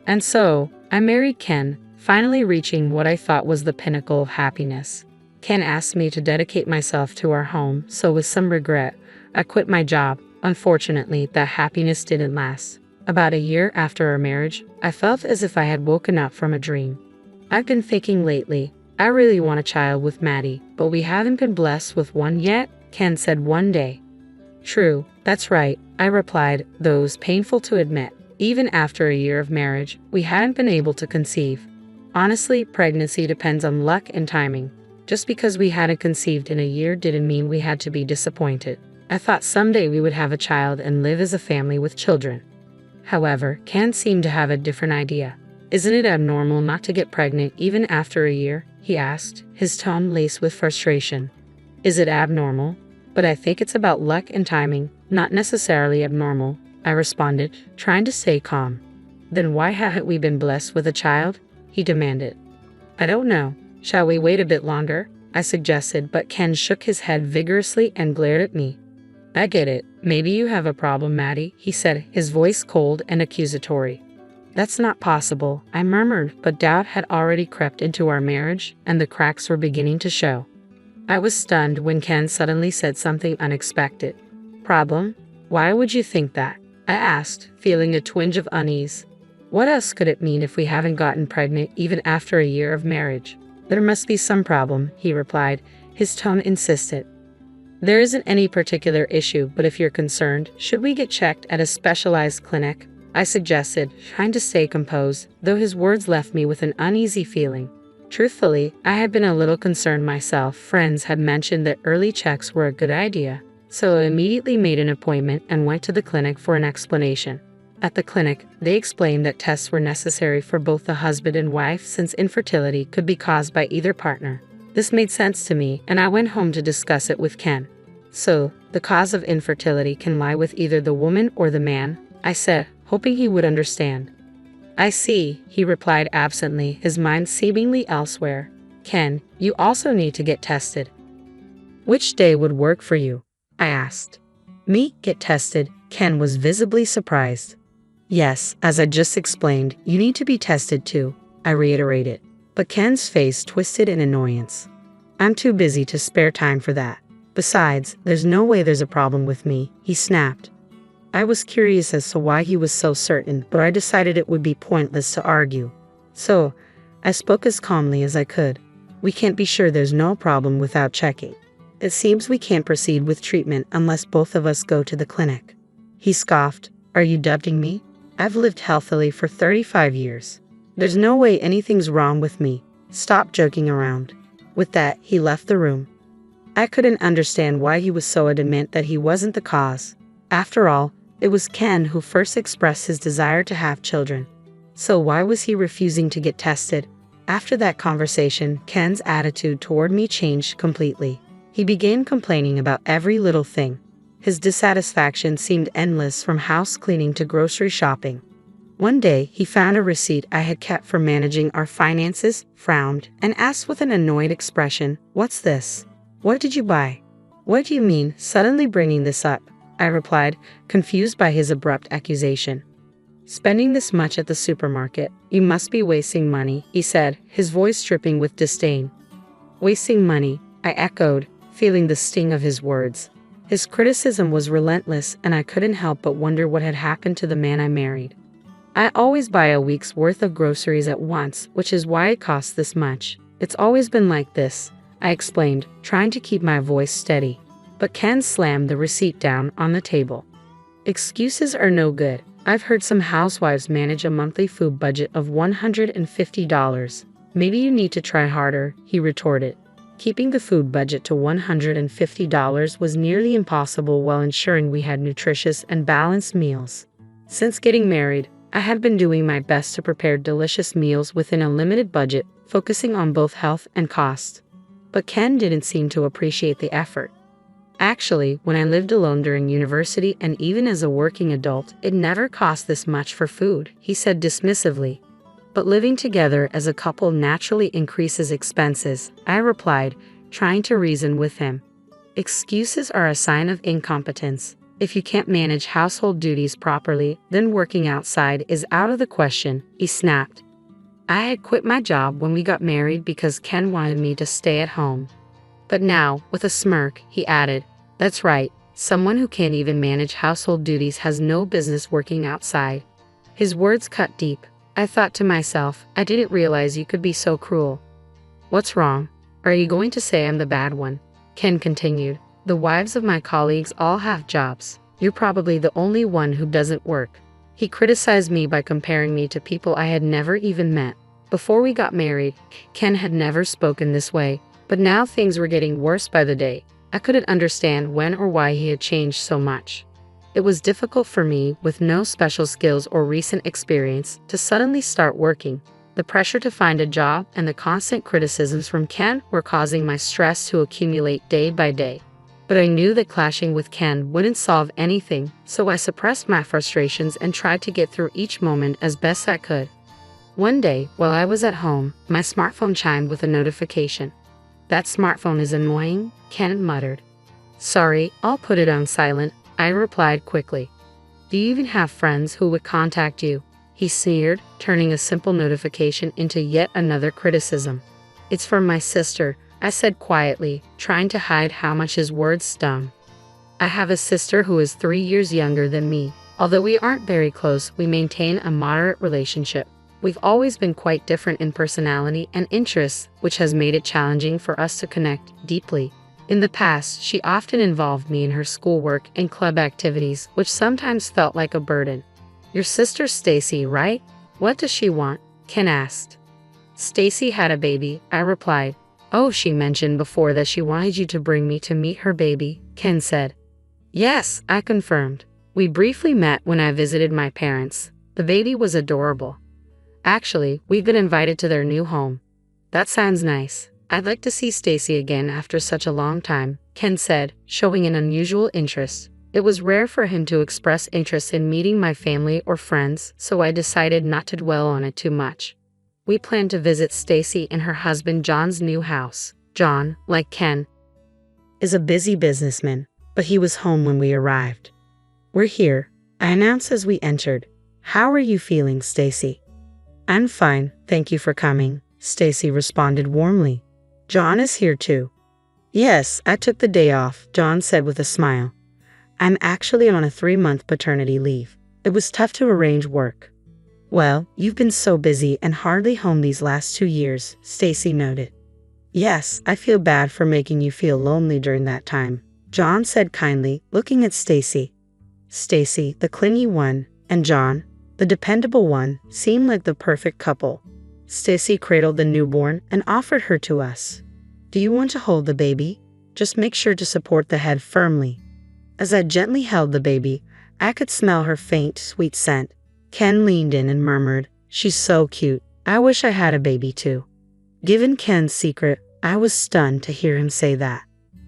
And so, I married Ken, finally reaching what I thought was the pinnacle of happiness. Ken asked me to dedicate myself to our home, so with some regret, I quit my job. Unfortunately, that happiness didn't last. About a year after our marriage, I felt as if I had woken up from a dream. I've been thinking lately, I really want a child with Maddie, but we haven't been blessed with one yet, Ken said one day. "True, that's right," I replied, though it was painful to admit. Even after a year of marriage, we hadn't been able to conceive. Honestly, pregnancy depends on luck and timing. Just because we hadn't conceived in a year didn't mean we had to be disappointed. I thought someday we would have a child and live as a family with children. However, Ken seemed to have a different idea. "Isn't it abnormal not to get pregnant even after a year?" he asked, his tone laced with frustration. "Is it abnormal? But I think it's about luck and timing, not necessarily abnormal," I responded, trying to stay calm. "Then why haven't we been blessed with a child?" he demanded. "I don't know. Shall we wait a bit longer?" I suggested, but Ken shook his head vigorously and glared at me. "I get it. Maybe you have a problem, Maddie," he said, his voice cold and accusatory. "That's not possible," I murmured, but doubt had already crept into our marriage, and the cracks were beginning to show. I was stunned when Ken suddenly said something unexpected. "Problem? Why would you think that?" I asked, feeling a twinge of unease. What else could it mean if we haven't gotten pregnant even after a year of marriage? "There must be some problem," he replied, his tone insistent. "There isn't any particular issue, but if you're concerned, should we get checked at a specialized clinic?" I suggested, trying to stay composed, though his words left me with an uneasy feeling. Truthfully, I had been a little concerned myself. Friends had mentioned that early checks were a good idea, so I immediately made an appointment and went to the clinic for an explanation. At the clinic, they explained that tests were necessary for both the husband and wife since infertility could be caused by either partner. This made sense to me, and I went home to discuss it with Ken. "So, the cause of infertility can lie with either the woman or the man?" I said, hoping he would understand. "I see," he replied absently, his mind seemingly elsewhere. "Ken, you also need to get tested." "Which day would work for you?" I asked. "Me get tested?" Ken was visibly surprised. "Yes, as I just explained, you need to be tested too," I reiterated. But Ken's face twisted in annoyance. "I'm too busy to spare time for that. Besides, there's no way there's a problem with me," he snapped. I was curious as to why he was so certain, but I decided it would be pointless to argue. So, I spoke as calmly as I could. "We can't be sure there's no problem without checking. It seems we can't proceed with treatment unless both of us go to the clinic." He scoffed. "Are you doubting me? I've lived healthily for 35 years. There's no way anything's wrong with me. Stop joking around." With that, he left the room. I couldn't understand why he was so adamant that he wasn't the cause. After all, It was Ken who first expressed his desire to have children. So why was he refusing to get tested? After that conversation, Ken's attitude toward me changed completely. He began complaining about every little thing. His dissatisfaction seemed endless, from house cleaning to grocery shopping. One day, he found a receipt I had kept for managing our finances, frowned, and asked with an annoyed expression, "What's this? What did you buy?" "What do you mean, suddenly bringing this up?" I replied, confused by his abrupt accusation. "Spending this much at the supermarket, you must be wasting money," he said, his voice dripping with disdain. "Wasting money," I echoed, feeling the sting of his words. His criticism was relentless, and I couldn't help but wonder what had happened to the man I married. "I always buy a week's worth of groceries at once, which is why it costs this much. It's always been like this," I explained, trying to keep my voice steady. But Ken slammed the receipt down on the table. "Excuses are no good. I've heard some housewives manage a monthly food budget of $150. Maybe you need to try harder," he retorted. Keeping the food budget to $150 was nearly impossible while ensuring we had nutritious and balanced meals. Since getting married, I had been doing my best to prepare delicious meals within a limited budget, focusing on both health and cost. But Ken didn't seem to appreciate the effort. "Actually, when I lived alone during university and even as a working adult, it never cost this much for food," he said dismissively. "But living together as a couple naturally increases expenses," I replied, trying to reason with him. "Excuses are a sign of incompetence. If you can't manage household duties properly, then working outside is out of the question," he snapped. I had quit my job when we got married because Ken wanted me to stay at home. But now, with a smirk, he added, "That's right, someone who can't even manage household duties has no business working outside." His words cut deep. I thought to myself, I didn't realize you could be so cruel. "What's wrong? Are you going to say I'm the bad one?" Ken continued. "The wives of my colleagues all have jobs. You're probably the only one who doesn't work." He criticized me by comparing me to people I had never even met. Before we got married, Ken had never spoken this way, but now things were getting worse by the day. I couldn't understand when or why he had changed so much. It was difficult for me, with no special skills or recent experience, to suddenly start working. The pressure to find a job and the constant criticisms from Ken were causing my stress to accumulate day by day. But I knew that clashing with Ken wouldn't solve anything, so I suppressed my frustrations and tried to get through each moment as best I could. One day, while I was at home, my smartphone chimed with a notification. "That smartphone is annoying," Ken muttered. "Sorry, I'll put it on silent," I replied quickly. "Do you even have friends who would contact you?" he sneered, turning a simple notification into yet another criticism. "It's from my sister," I said quietly, trying to hide how much his words stung. "I have a sister who is 3 years younger than me. Although we aren't very close, we maintain a moderate relationship. We've always been quite different in personality and interests, which has made it challenging for us to connect deeply. In the past, she often involved me in her schoolwork and club activities, which sometimes felt like a burden." "Your sister Stacy, right? What does she want?" Ken asked. "Stacy had a baby," I replied. "Oh, she mentioned before that she wanted you to bring me to meet her baby," Ken said. "Yes," I confirmed. "We briefly met when I visited my parents. The baby was adorable. Actually, we've been invited to their new home." "That sounds nice. I'd like to see Stacy again after such a long time," Ken said, showing an unusual interest. It was rare for him to express interest in meeting my family or friends, so I decided not to dwell on it too much. We planned to visit Stacy and her husband John's new house. John, like Ken, is a busy businessman, but he was home when we arrived. "We're here," I announced as we entered. "How are you feeling, Stacy?" "I'm fine, thank you for coming," Stacy responded warmly. "John is here too." "Yes, I took the day off," John said with a smile. "I'm actually on a 3-month paternity leave. It was tough to arrange work." "Well, you've been so busy and hardly home these last 2 years," Stacy noted. "Yes, I feel bad for making you feel lonely during that time," John said kindly, looking at Stacy. Stacy, the clingy one, and John, the dependable one, seemed like the perfect couple. Stacy cradled the newborn and offered her to us. "Do you want to hold the baby? Just make sure to support the head firmly." As I gently held the baby, I could smell her faint, sweet scent. Ken leaned in and murmured, "She's so cute. I wish I had a baby too." Given Ken's secret, I was stunned to hear him say that.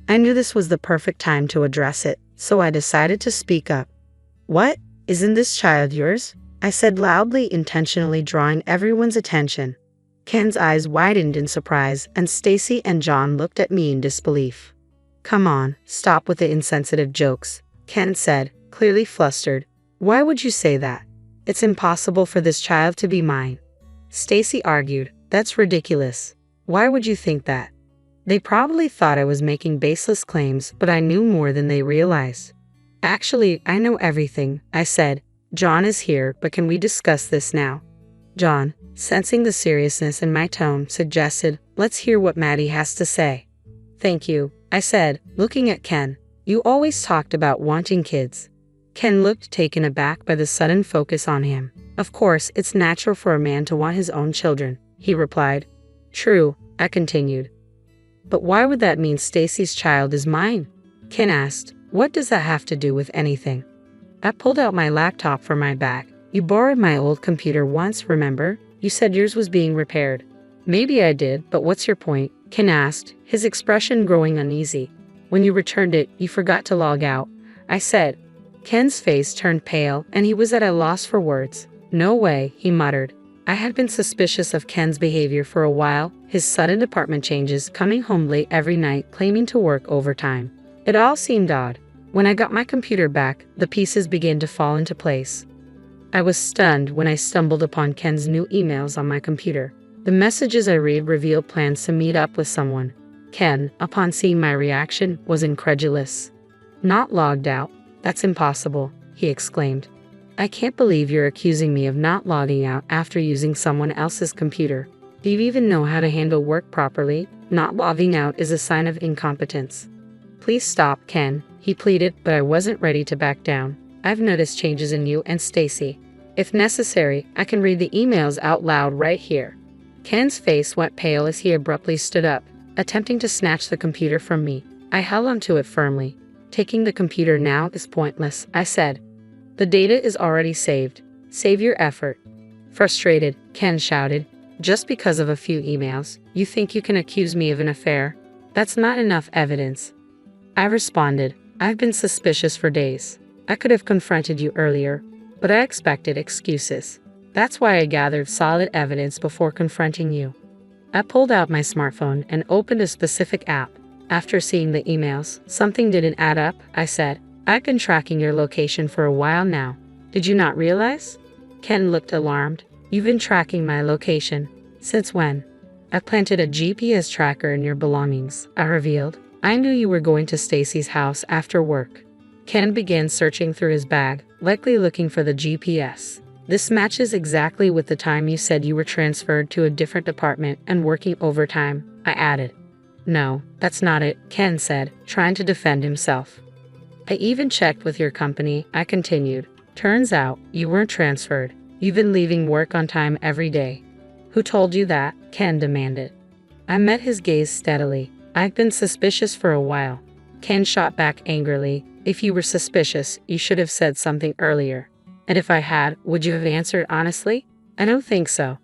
I knew this was the perfect time to address it, so I decided to speak up. "What? Isn't this child yours?" I said loudly, intentionally drawing everyone's attention. Ken's eyes widened in surprise, and Stacy and John looked at me in disbelief. "Come on, stop with the insensitive jokes," Ken said, clearly flustered. "Why would you say that? It's impossible for this child to be mine." Stacy argued, "That's ridiculous. Why would you think that?" They probably thought I was making baseless claims, but I knew more than they realized. "Actually, I know everything," I said. "John is here, but can we discuss this now?" John, sensing the seriousness in my tone, suggested, "Let's hear what Maddie has to say." "Thank you," I said, looking at Ken. "You always talked about wanting kids." Ken looked taken aback by the sudden focus on him. "Of course, it's natural for a man to want his own children," he replied. "True," I continued. "But why would that mean Stacy's child is mine?" Ken asked. "What does that have to do with anything?" I pulled out my laptop from my bag. "You borrowed my old computer once, remember? You said yours was being repaired." "Maybe I did, but what's your point?" Ken asked, his expression growing uneasy. "When you returned it, you forgot to log out," I said. Ken's face turned pale, and he was at a loss for words. "No way," he muttered. I had been suspicious of Ken's behavior for a while, his sudden apartment changes, coming home late every night, claiming to work overtime. It all seemed odd. When I got my computer back, the pieces began to fall into place. I was stunned when I stumbled upon Ken's new emails on my computer. The messages I read revealed plans to meet up with someone. Ken, upon seeing my reaction, was incredulous. "Not logged out? That's impossible," he exclaimed. "I can't believe you're accusing me of not logging out after using someone else's computer. Do you even know how to handle work properly? Not logging out is a sign of incompetence." "Please stop, Ken," he pleaded, but I wasn't ready to back down. "I've noticed changes in you and Stacy. If necessary, I can read the emails out loud right here." Ken's face went pale as he abruptly stood up, attempting to snatch the computer from me. I held onto it firmly. "Taking the computer now is pointless," I said. "The data is already saved. Save your effort." Frustrated, Ken shouted, "Just because of a few emails, you think you can accuse me of an affair? That's not enough evidence." I responded, "I've been suspicious for days. I could have confronted you earlier, but I expected excuses. That's why I gathered solid evidence before confronting you." I pulled out my smartphone and opened a specific app. After seeing the emails, something didn't add up, I said. "I've been tracking your location for a while now. Did you not realize?" Ken looked alarmed. "You've been tracking my location. Since when?" "I planted a GPS tracker in your belongings," I revealed. "I knew you were going to Stacy's house after work." Ken began searching through his bag, likely looking for the GPS. "This matches exactly with the time you said you were transferred to a different department and working overtime," I added. "No, that's not it," Ken said, trying to defend himself. "I even checked with your company," I continued. "Turns out, you weren't transferred. You've been leaving work on time every day." "Who told you that?" Ken demanded. I met his gaze steadily. "I've been suspicious for a while." Ken shot back angrily. "If you were suspicious, you should have said something earlier." "And if I had, would you have answered honestly?" "I don't think so."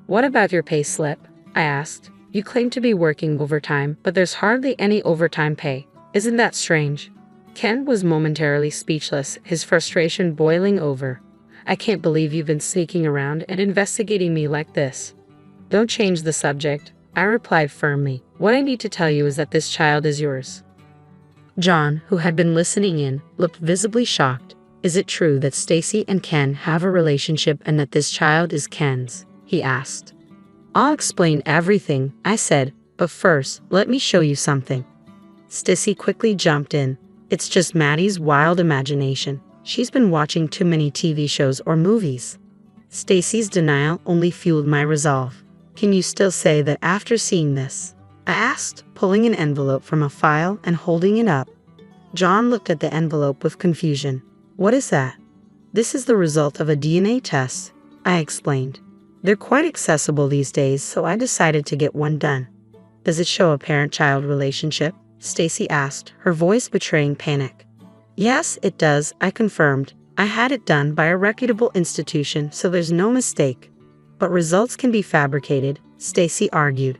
"What about your pay slip?" I asked. "You claim to be working overtime, but there's hardly any overtime pay. Isn't that strange?" Ken was momentarily speechless, his frustration boiling over. "I can't believe you've been sneaking around and investigating me like this." "Don't change the subject," I replied firmly. "What I need to tell you is that this child is yours." John, who had been listening in, looked visibly shocked. "Is it true that Stacy and Ken have a relationship and that this child is Ken's?" he asked. "I'll explain everything," I said, "but first, let me show you something." Stacy quickly jumped in. "It's just Maddie's wild imagination. She's been watching too many TV shows or movies." Stacy's denial only fueled my resolve. "Can you still say that after seeing this?" I asked, pulling an envelope from a file and holding it up. John looked at the envelope with confusion. "What is that?" "This is the result of a DNA test," I explained. "They're quite accessible these days, so I decided to get one done." "Does it show a parent-child relationship?" Stacy asked, her voice betraying panic. "Yes, it does," I confirmed. I had it done by a reputable institution, so there's no mistake. But results can be fabricated, Stacy argued.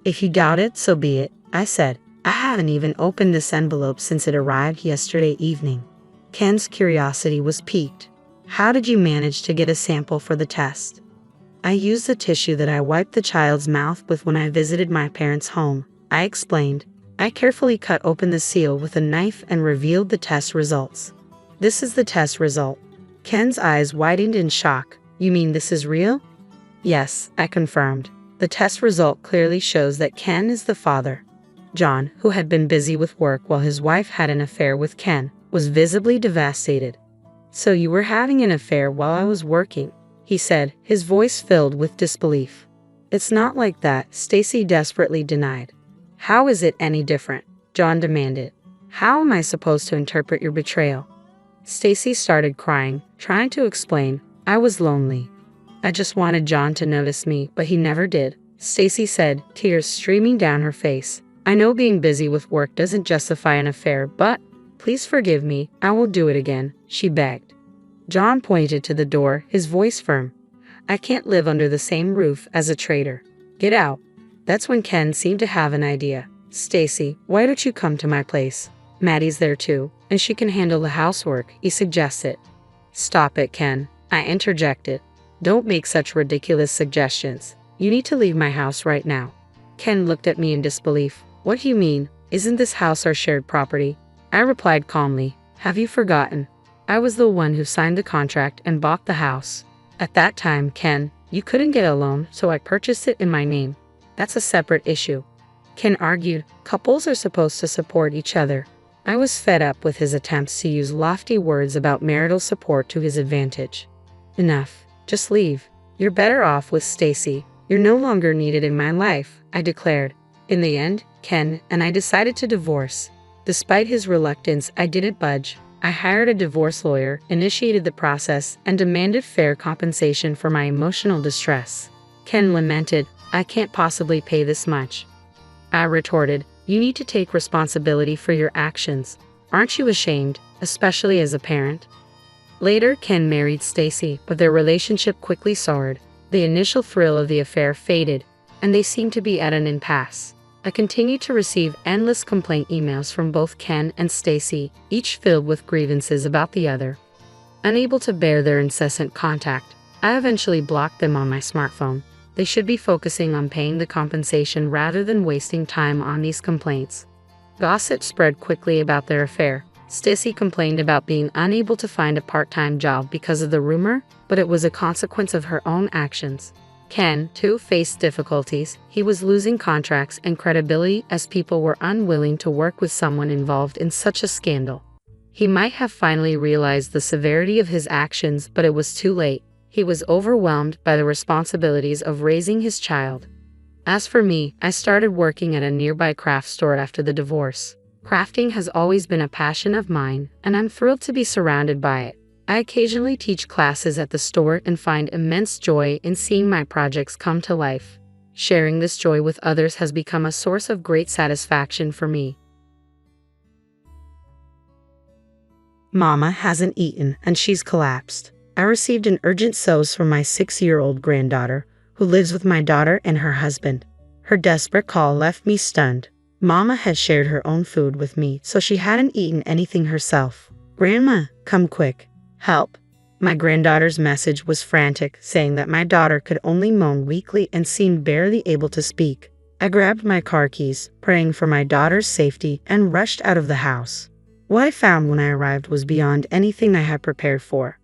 If you doubt it, so be it, I said. I haven't even opened this envelope since it arrived yesterday evening. Ken's curiosity was piqued. How did you manage to get a sample for the test? I used the tissue that I wiped the child's mouth with when I visited my parents' home, I explained. I carefully cut open the seal with a knife and revealed the test results. This is the test result. Ken's eyes widened in shock. You mean this is real? Yes, I confirmed. The test result clearly shows that Ken is the father. John, who had been busy with work while his wife had an affair with Ken, was visibly devastated. So you were having an affair while I was working, he said, his voice filled with disbelief. It's not like that, Stacy desperately denied. How is it any different? John demanded. How am I supposed to interpret your betrayal? Stacy started crying, trying to explain. I was lonely. I just wanted John to notice me, but he never did, Stacy said, tears streaming down her face. I know being busy with work doesn't justify an affair, but please forgive me, I will do it again, she begged. John pointed to the door, his voice firm. I can't live under the same roof as a traitor. Get out. That's when Ken seemed to have an idea. Stacy, why don't you come to my place? Maddie's there too, and she can handle the housework, he suggested. Stop it, Ken, I interjected. Don't make such ridiculous suggestions. You need to leave my house right now. Ken looked at me in disbelief. What do you mean? Isn't this house our shared property? I replied calmly. Have you forgotten? I was the one who signed the contract and bought the house. At that time, Ken, you couldn't get a loan, so I purchased it in my name. That's a separate issue. Ken argued. Couples are supposed to support each other. I was fed up with his attempts to use lofty words about marital support to his advantage. Enough. Just leave. You're better off with Stacy. You're no longer needed in my life, I declared. In the end, Ken and I decided to divorce. Despite his reluctance, I didn't budge. I hired a divorce lawyer, initiated the process, and demanded fair compensation for my emotional distress. Ken lamented, I can't possibly pay this much. I retorted, you need to take responsibility for your actions. Aren't you ashamed, especially as a parent? Later, Ken married Stacy, but their relationship quickly soured. The initial thrill of the affair faded, and they seemed to be at an impasse. I continued to receive endless complaint emails from both Ken and Stacy, each filled with grievances about the other. Unable to bear their incessant contact, I eventually blocked them on my smartphone. They should be focusing on paying the compensation rather than wasting time on these complaints. Gossip spread quickly about their affair. Stacy complained about being unable to find a part-time job because of the rumor, but it was a consequence of her own actions. Ken, too, faced difficulties. He was losing contracts and credibility as people were unwilling to work with someone involved in such a scandal. He might have finally realized the severity of his actions, but it was too late. He was overwhelmed by the responsibilities of raising his child. As for me, I started working at a nearby craft store after the divorce. Crafting has always been a passion of mine, and I'm thrilled to be surrounded by it. I occasionally teach classes at the store and find immense joy in seeing my projects come to life. Sharing this joy with others has become a source of great satisfaction for me. Mama hasn't eaten and she's collapsed. I received an urgent SOS from my 6-year-old granddaughter, who lives with my daughter and her husband. Her desperate call left me stunned. Mama had shared her own food with me, so she hadn't eaten anything herself. Grandma, come quick. Help. My granddaughter's message was frantic, saying that my daughter could only moan weakly and seemed barely able to speak. I grabbed my car keys, praying for my daughter's safety, and rushed out of the house. What I found when I arrived was beyond anything I had prepared for.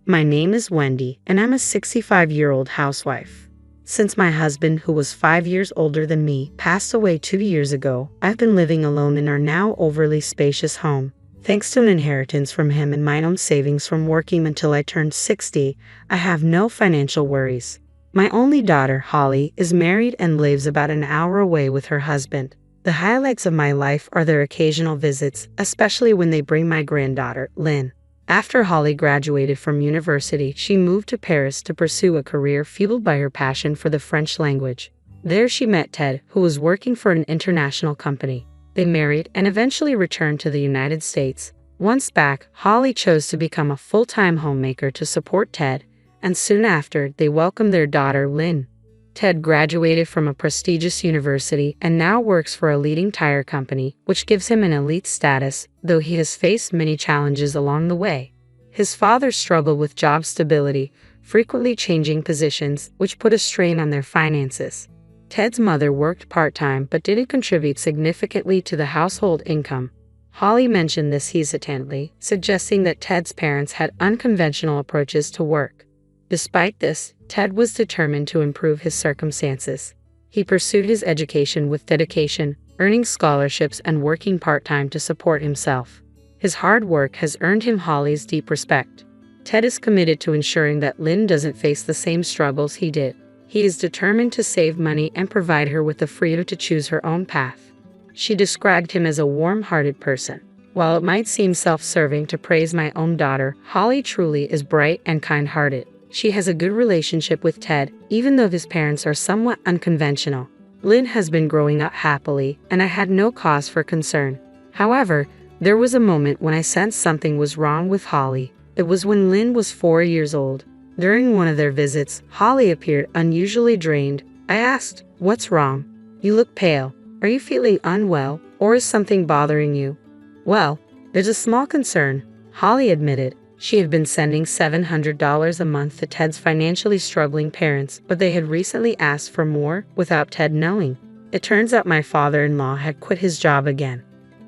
My name is Wendy, and I'm a 65-year-old housewife. Since my husband, who was 5 years older than me, passed away 2 years ago, I've been living alone in our now overly spacious home. Thanks to an inheritance from him and my own savings from working until I turned 60, I have no financial worries. My only daughter, Holly, is married and lives about an hour away with her husband. The highlights of my life are their occasional visits, especially when they bring my granddaughter, Lynn. After Holly graduated from university, she moved to Paris to pursue a career fueled by her passion for the French language. There she met Ted, who was working for an international company. They married and eventually returned to the United States. Once back, Holly chose to become a full-time homemaker to support Ted, and soon after, they welcomed their daughter, Lynn. Ted graduated from a prestigious university and now works for a leading tire company, which gives him an elite status, though he has faced many challenges along the way. His father struggled with job stability, frequently changing positions, which put a strain on their finances. Ted's mother worked part-time but didn't contribute significantly to the household income. Holly mentioned this hesitantly, suggesting that Ted's parents had unconventional approaches to work. Despite this, Ted was determined to improve his circumstances. He pursued his education with dedication, earning scholarships and working part-time to support himself. His hard work has earned him Holly's deep respect. Ted is committed to ensuring that Lynn doesn't face the same struggles he did. He is determined to save money and provide her with the freedom to choose her own path. She described him as a warm-hearted person. While it might seem self-serving to praise my own daughter, Holly truly is bright and kind-hearted. She has a good relationship with Ted, even though his parents are somewhat unconventional. Lynn has been growing up happily, and I had no cause for concern. However, there was a moment when I sensed something was wrong with Holly. It was when Lynn was 4 years old. During one of their visits, Holly appeared unusually drained. I asked, "What's wrong? You look pale. Are you feeling unwell, or is something bothering you?" "Well, there's a small concern," Holly admitted. She had been sending $700 a month to Ted's financially struggling parents, but they had recently asked for more without Ted knowing. It turns out my father-in-law had quit his job again.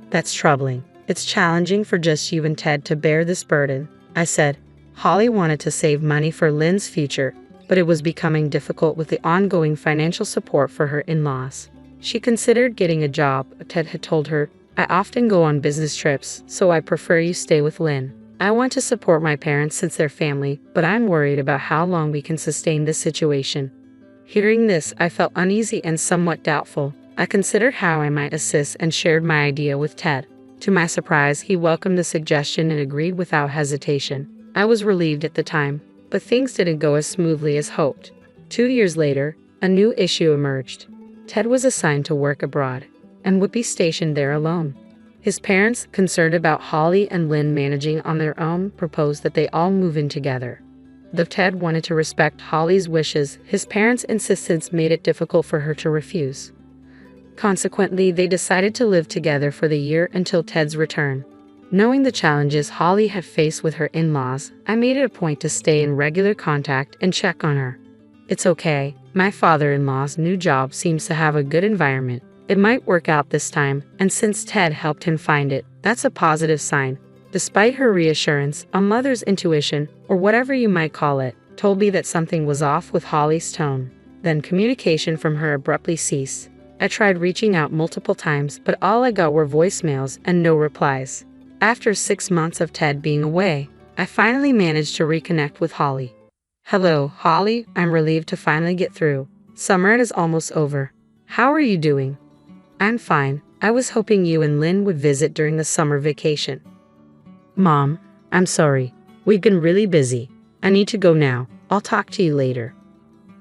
"That's troubling. It's challenging for just you and Ted to bear this burden," I said. Holly wanted to save money for Lynn's future, but it was becoming difficult with the ongoing financial support for her in-laws. She considered getting a job, but Ted had told her, "I often go on business trips, so I prefer you stay with Lynn. I want to support my parents since they're family, but I'm worried about how long we can sustain this situation." Hearing this, I felt uneasy and somewhat doubtful. I considered how I might assist and shared my idea with Ted. To my surprise, he welcomed the suggestion and agreed without hesitation. I was relieved at the time, but things didn't go as smoothly as hoped. 2 years later, a new issue emerged. Ted was assigned to work abroad and would be stationed there alone. His parents, concerned about Holly and Lynn managing on their own, proposed that they all move in together. Though Ted wanted to respect Holly's wishes, his parents' insistence made it difficult for her to refuse. Consequently, they decided to live together for the year until Ted's return. Knowing the challenges Holly had faced with her in-laws, I made it a point to stay in regular contact and check on her. "It's okay. My father-in-law's new job seems to have a good environment. It might work out this time, and since Ted helped him find it, that's a positive sign." Despite her reassurance, a mother's intuition, or whatever you might call it, told me that something was off with Holly's tone. Then communication from her abruptly ceased. I tried reaching out multiple times, but all I got were voicemails and no replies. After 6 months of Ted being away, I finally managed to reconnect with Holly. "Hello, Holly. I'm relieved to finally get through. Summer is almost over. How are you doing?" "I'm fine. I was hoping you and Lynn would visit during the summer vacation." "Mom, I'm sorry. We've been really busy. I need to go now. I'll talk to you later."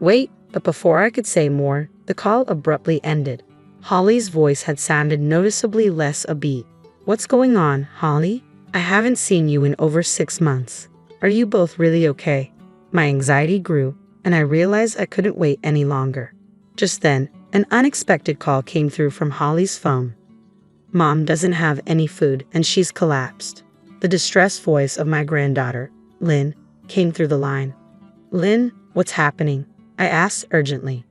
Wait, but before I could say more, the call abruptly ended. Holly's voice had sounded noticeably less upbeat. "What's going on, Holly? I haven't seen you in over 6 months. Are you both really okay?" My anxiety grew, and I realized I couldn't wait any longer. Just then, an unexpected call came through from Holly's phone. "Mom doesn't have any food, and she's collapsed." The distressed voice of my granddaughter, Lynn, came through the line. "Lynn, what's happening?" I asked urgently.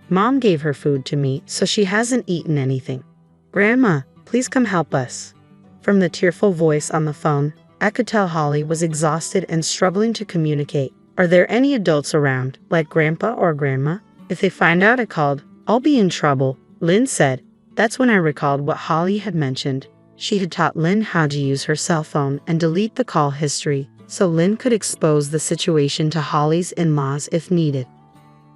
"Mom gave her food to me, so she hasn't eaten anything. Grandma, please come help us." From the tearful voice on the phone, I could tell Holly was exhausted and struggling to communicate. "Are there any adults around, like Grandpa or Grandma? If they find out I called, I'll be in trouble," Lynn said. That's when I recalled what Holly had mentioned. She had taught Lynn how to use her cell phone and delete the call history, so Lynn could expose the situation to Holly's in-laws if needed.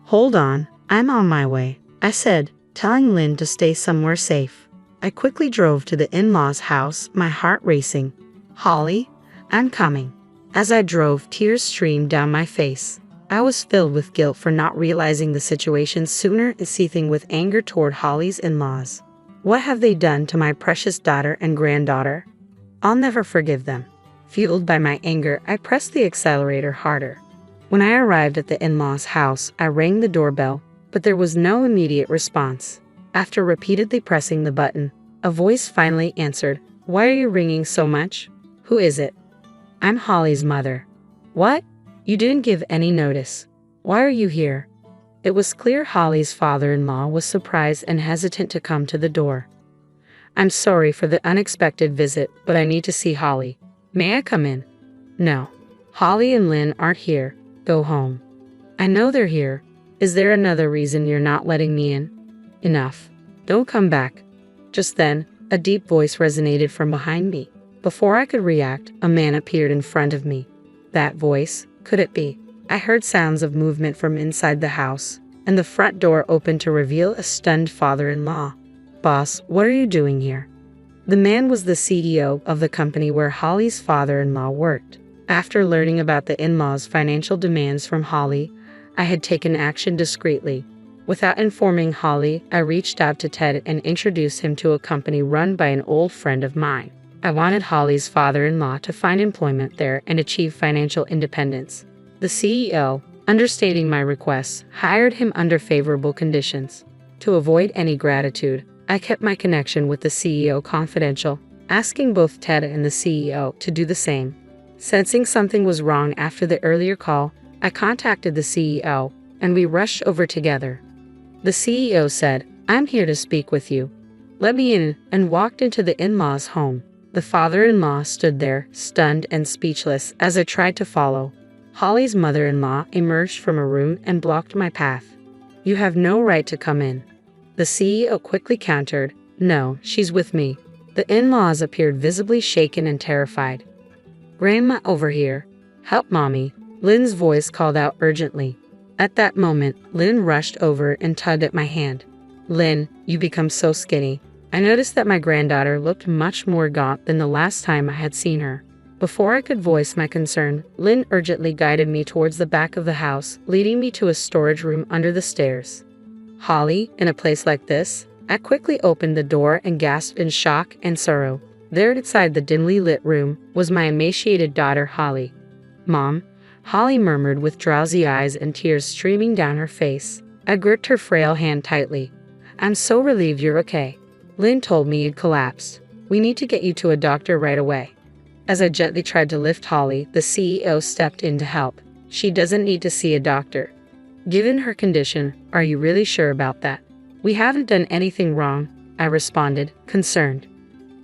"Hold on, I'm on my way," I said, telling Lynn to stay somewhere safe. I quickly drove to the in-laws' house, my heart racing. "Holly, I'm coming." As I drove, tears streamed down my face. I was filled with guilt for not realizing the situation sooner and seething with anger toward Holly's in-laws. What have they done to my precious daughter and granddaughter? I'll never forgive them. Fueled by my anger, I pressed the accelerator harder. When I arrived at the in-laws' house, I rang the doorbell, but there was no immediate response. After repeatedly pressing the button, a voice finally answered. "Why are you ringing so much? Who is it?" "I'm Holly's mother." "What? You didn't give any notice. Why are you here?" It was clear Holly's father-in-law was surprised and hesitant to come to the door. "I'm sorry for the unexpected visit, but I need to see Holly. May I come in?" "No. Holly and Lynn aren't here. Go home." "I know they're here. Is there another reason you're not letting me in?" "Enough. Don't come back." Just then, a deep voice resonated from behind me. Before I could react, a man appeared in front of me. That voice, could it be? I heard sounds of movement from inside the house, and the front door opened to reveal a stunned father-in-law. "Boss, what are you doing here?" The man was the CEO of the company where Holly's father-in-law worked. After learning about the in-laws' financial demands from Holly, I had taken action discreetly. Without informing Holly, I reached out to Ted and introduced him to a company run by an old friend of mine. I wanted Holly's father-in-law to find employment there and achieve financial independence. The CEO, understating my requests, hired him under favorable conditions. To avoid any gratitude, I kept my connection with the CEO confidential, asking both Ted and the CEO to do the same. Sensing something was wrong after the earlier call, I contacted the CEO, and we rushed over together. The CEO said, "I'm here to speak with you." "Let me in," and walked into the in-laws' home. The father-in-law stood there, stunned and speechless, as I tried to follow. Holly's mother-in-law emerged from a room and blocked my path. "You have no right to come in." The CEO quickly countered, "No, she's with me." The in-laws appeared visibly shaken and terrified. "Grandma, over here. Help mommy," Lynn's voice called out urgently. At that moment, Lynn rushed over and tugged at my hand. "Lynn, you become so skinny." I noticed that my granddaughter looked much more gaunt than the last time I had seen her. Before I could voice my concern, Lynn urgently guided me towards the back of the house, leading me to a storage room under the stairs. "Holly, in a place like this?" I quickly opened the door and gasped in shock and sorrow. There inside the dimly lit room was my emaciated daughter Holly. "Mom," Holly murmured with drowsy eyes and tears streaming down her face. I gripped her frail hand tightly. "I'm so relieved you're okay. Lynn told me you'd collapsed. We need to get you to a doctor right away." As I gently tried to lift Holly, the CEO stepped in to help. "She doesn't need to see a doctor." "Given her condition, are you really sure about that?" "We haven't done anything wrong," I responded, concerned.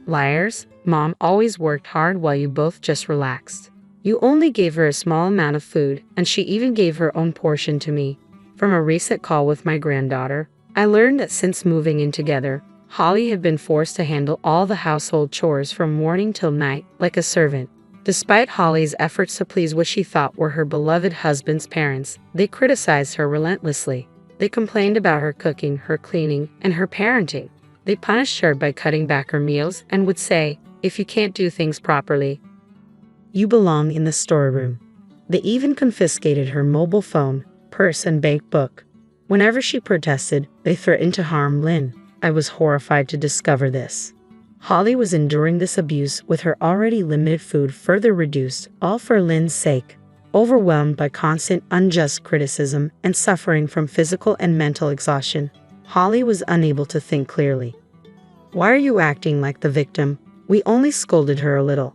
"Liars, Mom always worked hard while you both just relaxed. You only gave her a small amount of food, and she even gave her own portion to me." From a recent call with my granddaughter, I learned that since moving in together, Holly had been forced to handle all the household chores from morning till night like a servant. Despite Holly's efforts to please what she thought were her beloved husband's parents, they criticized her relentlessly. They complained about her cooking, her cleaning, and her parenting. They punished her by cutting back her meals and would say, "If you can't do things properly, you belong in the storeroom." They even confiscated her mobile phone, purse, and bank book. Whenever she protested, they threatened to harm Lynn. I was horrified to discover this. Holly was enduring this abuse with her already limited food further reduced, all for Lynn's sake. Overwhelmed by constant unjust criticism and suffering from physical and mental exhaustion, Holly was unable to think clearly. "Why are you acting like the victim? We only scolded her a little.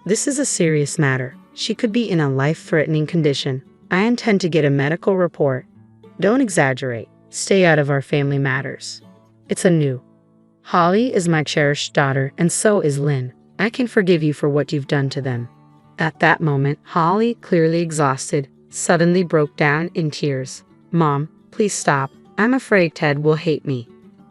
This is a serious matter. She could be in a life-threatening condition. I intend to get a medical report." "Don't exaggerate. Stay out of our family matters. It's a new. Holly is my cherished daughter, and so is Lynn. I can forgive you for what you've done to them." At that moment, Holly, clearly exhausted, suddenly broke down in tears. "Mom, please stop. I'm afraid Ted will hate me."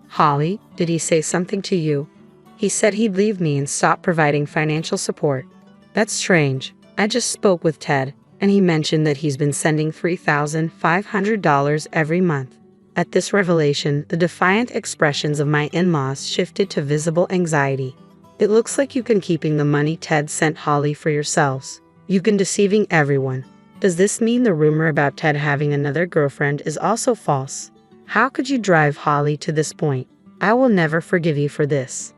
"Holly, did he say something to you?" "He said he'd leave me and stop providing financial support." "That's strange. I just spoke with Ted, and he mentioned that he's been sending $3,500 every month." At this revelation, the defiant expressions of my in-laws shifted to visible anxiety. "It looks like you've been keeping the money Ted sent Holly for yourselves. You've been deceiving everyone. Does this mean the rumor about Ted having another girlfriend is also false? How could you drive Holly to this point? I will never forgive you for this."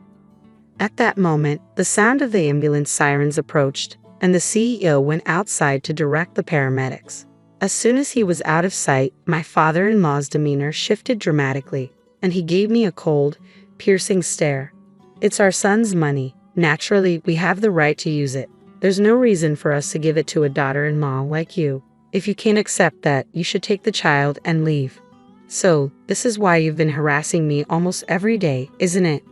At that moment, the sound of the ambulance sirens approached, and the CEO went outside to direct the paramedics. As soon as he was out of sight, my father-in-law's demeanor shifted dramatically, and he gave me a cold, piercing stare. "It's our son's money. Naturally, we have the right to use it. There's no reason for us to give it to a daughter-in-law like you. If you can't accept that, you should take the child and leave." "So, this is why you've been harassing me almost every day, isn't it?"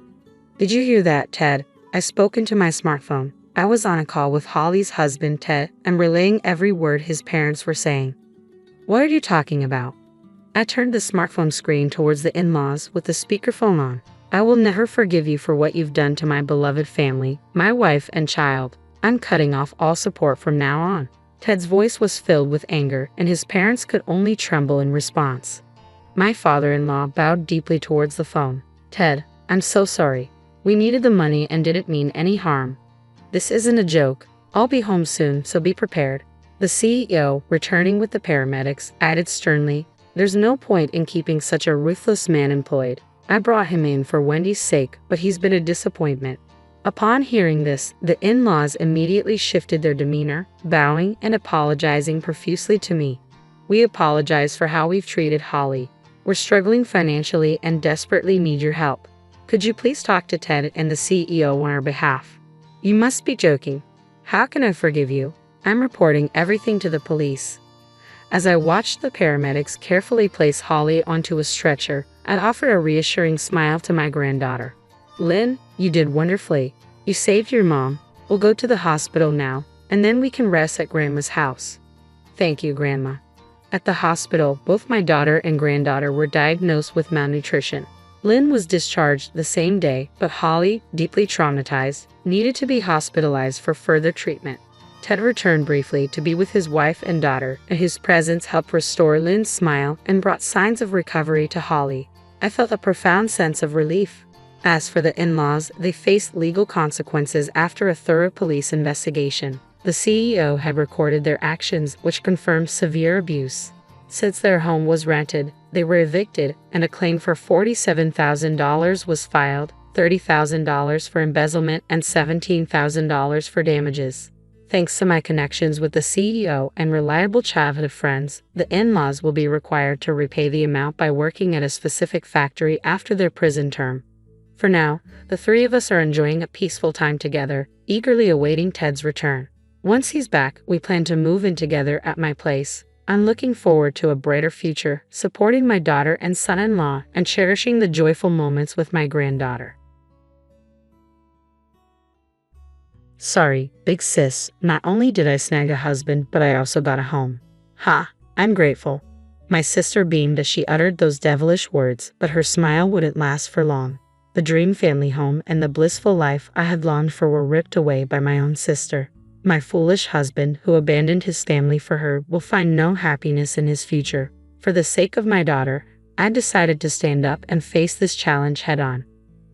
"Did you hear that, Ted?" I spoke into my smartphone. I was on a call with Holly's husband, Ted, and relaying every word his parents were saying. "What are you talking about?" I turned the smartphone screen towards the in-laws with the speakerphone on. "I will never forgive you for what you've done to my beloved family, my wife and child. I'm cutting off all support from now on." Ted's voice was filled with anger, and his parents could only tremble in response. My father-in-law bowed deeply towards the phone. "Ted, I'm so sorry. We needed the money and didn't mean any harm. This isn't a joke. I'll be home soon, so be prepared." The CEO, returning with the paramedics, added sternly, "There's no point in keeping such a ruthless man employed. I brought him in for Wendy's sake, but he's been a disappointment." Upon hearing this, the in-laws immediately shifted their demeanor, bowing and apologizing profusely to me. "We apologize for how we've treated Holly. We're struggling financially and desperately need your help. Could you please talk to Ted and the CEO on our behalf?" "You must be joking. How can I forgive you? I'm reporting everything to the police." As I watched the paramedics carefully place Holly onto a stretcher, I offered a reassuring smile to my granddaughter. "Lynn, you did wonderfully. You saved your mom. We'll go to the hospital now, and then we can rest at Grandma's house." "Thank you, Grandma." At the hospital, both my daughter and granddaughter were diagnosed with malnutrition. Lynn was discharged the same day, but Holly, deeply traumatized, needed to be hospitalized for further treatment. Ted returned briefly to be with his wife and daughter, and his presence helped restore Lynn's smile and brought signs of recovery to Holly. I felt a profound sense of relief. As for the in-laws, they faced legal consequences after a thorough police investigation. The CEO had recorded their actions, which confirmed severe abuse. Since their home was rented, they were evicted, and a claim for $47,000 was filed, $30,000 for embezzlement, and $17,000 for damages. Thanks to my connections with the CEO and reliable childhood friends, the in-laws will be required to repay the amount by working at a specific factory after their prison term. For now, the three of us are enjoying a peaceful time together, eagerly awaiting Ted's return. Once he's back, we plan to move in together at my place. I'm looking forward to a brighter future, supporting my daughter and son-in-law, and cherishing the joyful moments with my granddaughter. Sorry, big sis, not only did I snag a husband, but I also got a home. Ha, I'm grateful. My sister beamed as she uttered those devilish words, but her smile wouldn't last for long. The dream family home and the blissful life I had longed for were ripped away by my own sister. My foolish husband, who abandoned his family for her, will find no happiness in his future. For the sake of my daughter, I decided to stand up and face this challenge head-on.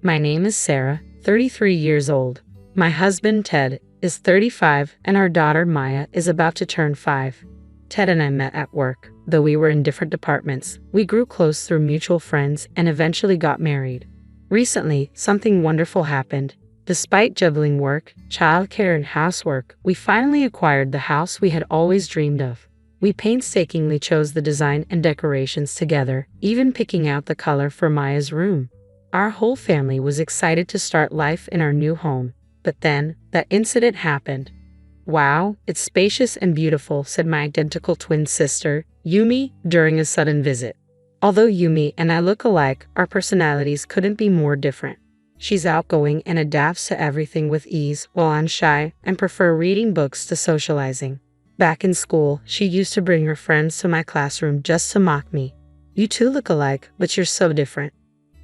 My name is Sarah, 33 years old. My husband, Ted, is 35, and our daughter, Maya, is about to turn 5. Ted and I met at work. Though we were in different departments, we grew close through mutual friends and eventually got married. Recently, something wonderful happened. Despite juggling work, childcare, and housework, we finally acquired the house we had always dreamed of. We painstakingly chose the design and decorations together, even picking out the color for Maya's room. Our whole family was excited to start life in our new home. But then, that incident happened. "Wow, it's spacious and beautiful," said my identical twin sister, Yumi, during a sudden visit. Although Yumi and I look alike, our personalities couldn't be more different. She's outgoing and adapts to everything with ease, while I'm shy and prefer reading books to socializing. Back in school, she used to bring her friends to my classroom just to mock me. "You two look alike, but you're so different.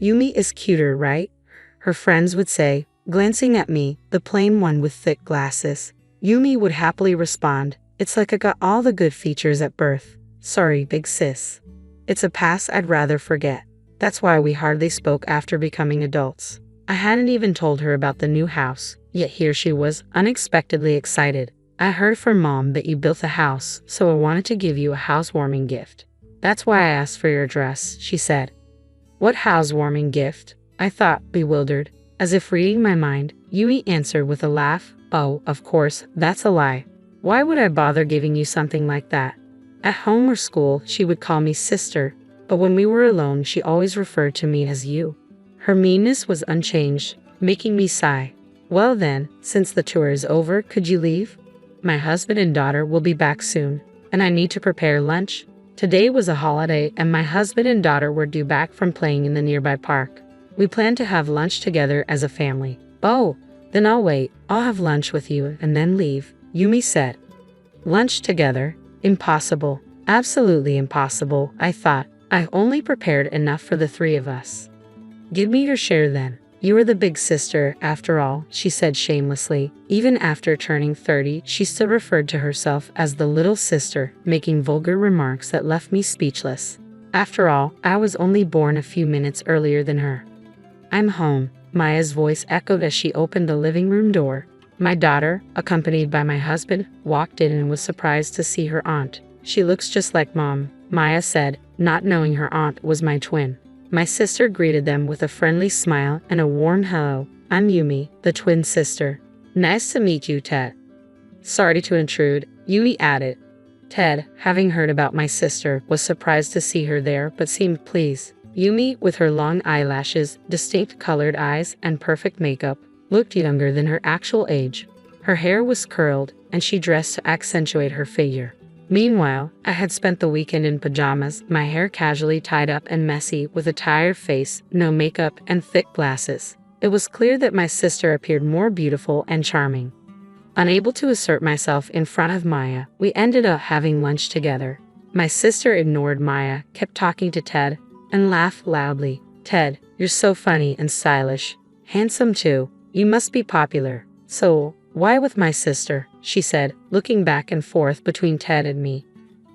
Yumi is cuter, right?" her friends would say, glancing at me, the plain one with thick glasses. Yumi would happily respond, "It's like I got all the good features at birth. Sorry, big sis. It's a past I'd rather forget." That's why we hardly spoke after becoming adults. I hadn't even told her about the new house, yet here she was, unexpectedly excited. "I heard from Mom that you built a house, so I wanted to give you a housewarming gift. That's why I asked for your address," she said. "What housewarming gift?" I thought, bewildered. As if reading my mind, Yumi answered with a laugh. Oh, of course, that's a lie. Why would I bother giving you something like that? At home or school, she would call me sister, but when we were alone, she always referred to me as you. Her meanness was unchanged, making me sigh. Well then, since the tour is over, could you leave? My husband and daughter will be back soon, and I need to prepare lunch. Today was a holiday, and my husband and daughter were due back from playing in the nearby park. We plan to have lunch together as a family. Oh, then I'll wait. I'll have lunch with you and then leave, Yumi said. Lunch together? Impossible. Absolutely impossible, I thought. I only prepared enough for the three of us. Give me your share then. You are the big sister, after all, she said shamelessly. Even after turning 30, she still referred to herself as the little sister, making vulgar remarks that left me speechless. After all, I was only born a few minutes earlier than her. I'm home, Maya's voice echoed as she opened the living room door. My daughter, accompanied by my husband, walked in and was surprised to see her aunt. She looks just like Mom, Maya said, not knowing her aunt was my twin. My sister greeted them with a friendly smile and a warm hello. I'm Yumi, the twin sister. Nice to meet you, Ted. Sorry to intrude, Yumi added. Ted, having heard about my sister, was surprised to see her there but seemed pleased. Yumi, with her long eyelashes, distinct colored eyes, and perfect makeup, looked younger than her actual age. Her hair was curled, and she dressed to accentuate her figure. Meanwhile, I had spent the weekend in pajamas, my hair casually tied up and messy, with a tired face, no makeup, and thick glasses. It was clear that my sister appeared more beautiful and charming. Unable to assert myself in front of Maya, we ended up having lunch together. My sister ignored Maya, kept talking to Ted, and laughed loudly. Ted, you're so funny and stylish. Handsome too. You must be popular. So, why with my sister? She said, looking back and forth between Ted and me.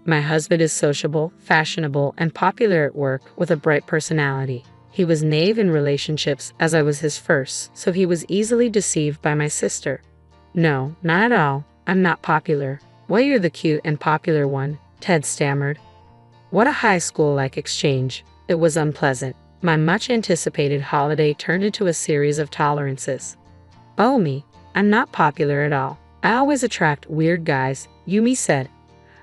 My husband is sociable, fashionable, and popular at work with a bright personality. He was naive in relationships as I was his first, so he was easily deceived by my sister. No, not at all. I'm not popular. Well, you're the cute and popular one, Ted stammered. What a high school-like exchange. It was unpleasant. My much-anticipated holiday turned into a series of tolerances. Oh me, I'm not popular at all. I always attract weird guys, Yumi said.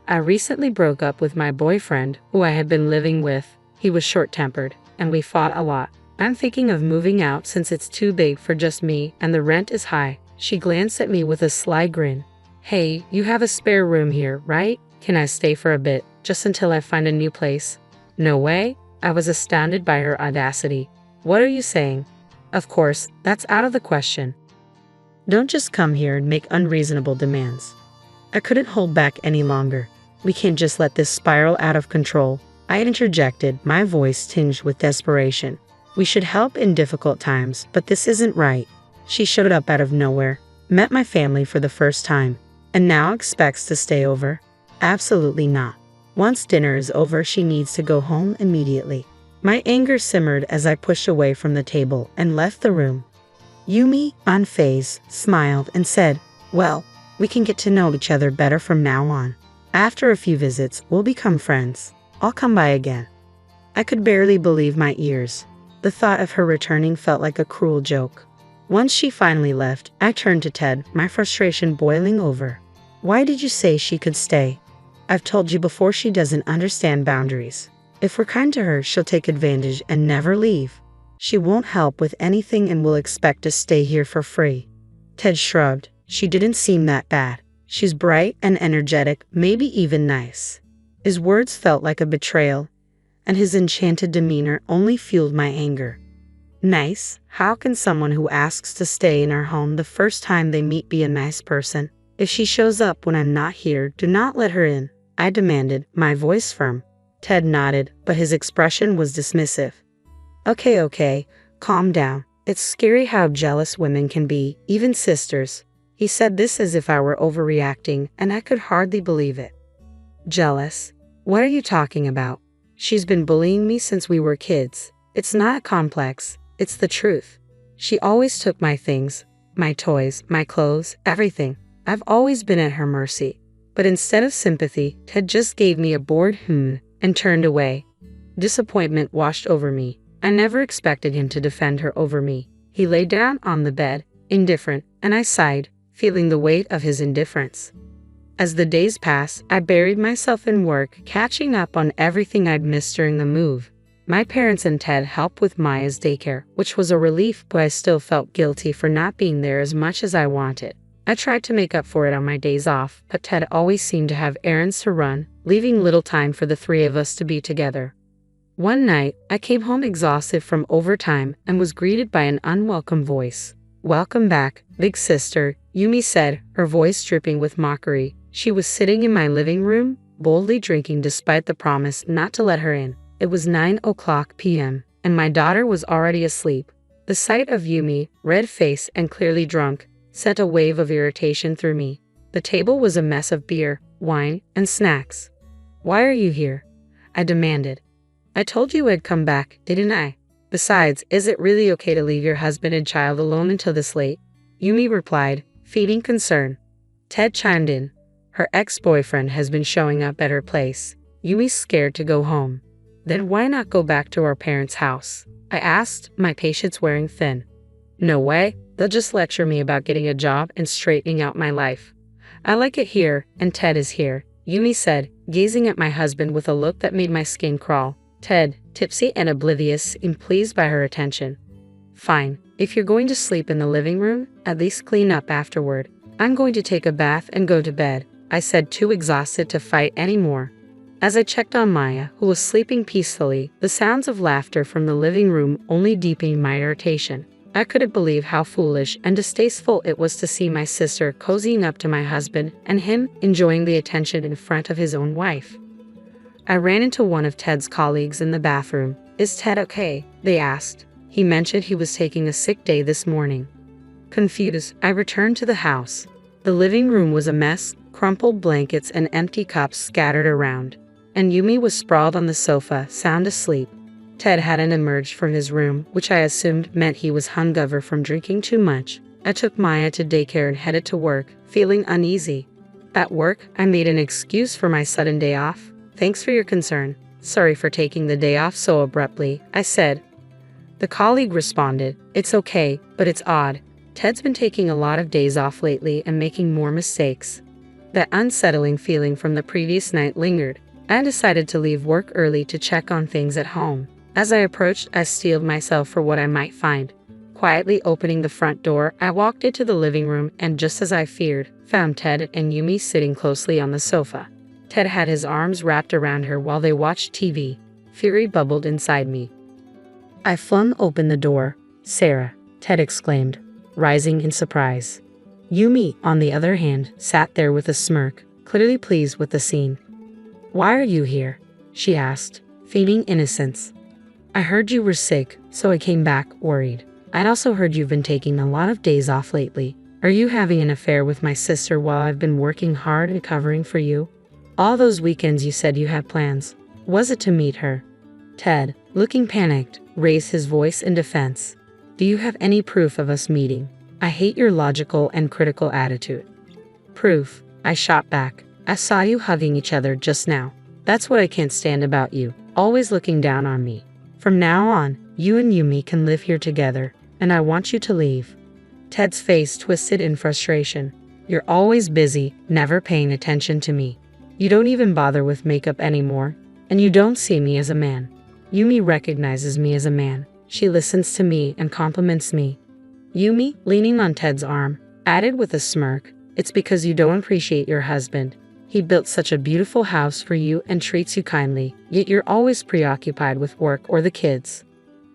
I recently broke up with my boyfriend, who I had been living with. He was short-tempered, and we fought a lot. I'm thinking of moving out since it's too big for just me and the rent is high. She glanced at me with a sly grin. Hey, you have a spare room here, right? Can I stay for a bit, just until I find a new place? No way? I was astounded by her audacity. What are you saying? Of course, that's out of the question. Don't just come here and make unreasonable demands. I couldn't hold back any longer. We can't just let this spiral out of control. I interjected, my voice tinged with desperation. We should help in difficult times, but this isn't right. She showed up out of nowhere, met my family for the first time, and now expects to stay over? Absolutely not. Once dinner is over, she needs to go home immediately. My anger simmered as I pushed away from the table and left the room. Yumi, unfazed, smiled and said, well, we can get to know each other better from now on. After a few visits, we'll become friends. I'll come by again. I could barely believe my ears. The thought of her returning felt like a cruel joke. Once she finally left, I turned to Ted, my frustration boiling over. Why did you say she could stay? I've told you before, she doesn't understand boundaries. If we're kind to her, she'll take advantage and never leave. She won't help with anything and will expect to stay here for free. Ted shrugged. She didn't seem that bad. She's bright and energetic, maybe even nice. His words felt like a betrayal, and his enchanted demeanor only fueled my anger. Nice? How can someone who asks to stay in our home the first time they meet be a nice person? If she shows up when I'm not here, do not let her in, I demanded, my voice firm. Ted nodded, but his expression was dismissive. Okay, calm down. It's scary how jealous women can be, even sisters. He said this as if I were overreacting, and I could hardly believe it. Jealous? What are you talking about? She's been bullying me since we were kids. It's not complex, it's the truth. She always took my things, my toys, my clothes, everything. I've always been at her mercy. But instead of sympathy, Ted just gave me a bored and turned away. Disappointment washed over me. I never expected him to defend her over me. He lay down on the bed, indifferent, and I sighed, feeling the weight of his indifference. As the days passed, I buried myself in work, catching up on everything I'd missed during the move. My parents and Ted helped with Maya's daycare, which was a relief, but I still felt guilty for not being there as much as I wanted. I tried to make up for it on my days off, but Ted always seemed to have errands to run, leaving little time for the three of us to be together. One night, I came home exhausted from overtime and was greeted by an unwelcome voice. "Welcome back, big sister," Yumi said, her voice dripping with mockery. She was sitting in my living room, boldly drinking despite the promise not to let her in. It was 9:00 p.m., and my daughter was already asleep. The sight of Yumi, red-faced and clearly drunk, sent a wave of irritation through me. The table was a mess of beer, wine, and snacks. "Why are you here?" I demanded. "I told you I'd come back, didn't I? Besides, is it really okay to leave your husband and child alone until this late?" Yumi replied, feigning concern. Ted chimed in. "Her ex-boyfriend has been showing up at her place. Yumi's scared to go home." "Then why not go back to our parents' house?" I asked, my patience wearing thin. "No way. They'll just lecture me about getting a job and straightening out my life. I like it here, and Ted is here," Yumi said, gazing at my husband with a look that made my skin crawl. Ted, tipsy and oblivious, seemed pleased by her attention. "Fine. If you're going to sleep in the living room, at least clean up afterward. I'm going to take a bath and go to bed," I said, too exhausted to fight anymore. As I checked on Maya, who was sleeping peacefully, the sounds of laughter from the living room only deepened my irritation. I couldn't believe how foolish and distasteful it was to see my sister cozying up to my husband and him enjoying the attention in front of his own wife. I ran into one of Ted's colleagues in the bathroom. "Is Ted okay?" they asked. He mentioned he was taking a sick day this morning. Confused, I returned to the house. The living room was a mess, crumpled blankets and empty cups scattered around. And Yumi was sprawled on the sofa, sound asleep. Ted hadn't emerged from his room, which I assumed meant he was hungover from drinking too much. I took Maya to daycare and headed to work, feeling uneasy. At work, I made an excuse for my sudden day off. "Thanks for your concern. Sorry for taking the day off so abruptly," I said. The colleague responded, "It's okay, but it's odd. Ted's been taking a lot of days off lately and making more mistakes." That unsettling feeling from the previous night lingered. I decided to leave work early to check on things at home. As I approached, I steeled myself for what I might find. Quietly opening the front door, I walked into the living room and, just as I feared, found Ted and Yumi sitting closely on the sofa. Ted had his arms wrapped around her while they watched TV. Fury bubbled inside me. I flung open the door. "Sarah," Ted exclaimed, rising in surprise. Yumi, on the other hand, sat there with a smirk, clearly pleased with the scene. "Why are you here?" she asked, feigning innocence. "I heard you were sick, so I came back, worried. I'd also heard you've been taking a lot of days off lately. Are you having an affair with my sister while I've been working hard and covering for you? All those weekends you said you had plans. Was it to meet her?" Ted, looking panicked, raised his voice in defense. "Do you have any proof of us meeting? I hate your logical and critical attitude." "Proof?" I shot back. "I saw you hugging each other just now. That's what I can't stand about you, always looking down on me. From now on, you and Yumi can live here together, and I want you to leave." Ted's face twisted in frustration. "You're always busy, never paying attention to me. You don't even bother with makeup anymore, and you don't see me as a man. Yumi recognizes me as a man. She listens to me and compliments me." Yumi, leaning on Ted's arm, added with a smirk, "It's because you don't appreciate your husband. He built such a beautiful house for you and treats you kindly, yet you're always preoccupied with work or the kids."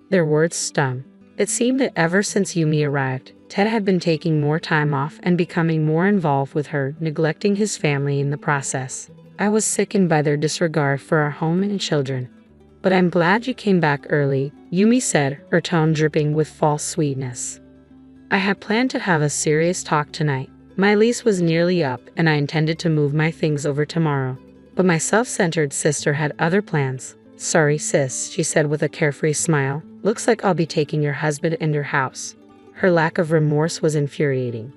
Their words stung. It seemed that ever since Yumi arrived, Ted had been taking more time off and becoming more involved with her, neglecting his family in the process. I was sickened by their disregard for our home and children. "But I'm glad you came back early," Yumi said, her tone dripping with false sweetness. "I had planned to have a serious talk tonight. My lease was nearly up and I intended to move my things over tomorrow. But my self-centered sister had other plans." "Sorry, sis," she said with a carefree smile. "Looks like I'll be taking your husband in your house." Her lack of remorse was infuriating.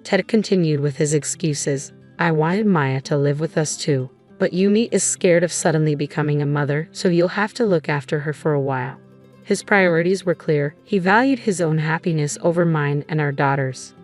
Ted continued with his excuses. "I wanted Maya to live with us too, but Yumi is scared of suddenly becoming a mother, so you'll have to look after her for a while." His priorities were clear. He valued his own happiness over mine and our daughter's.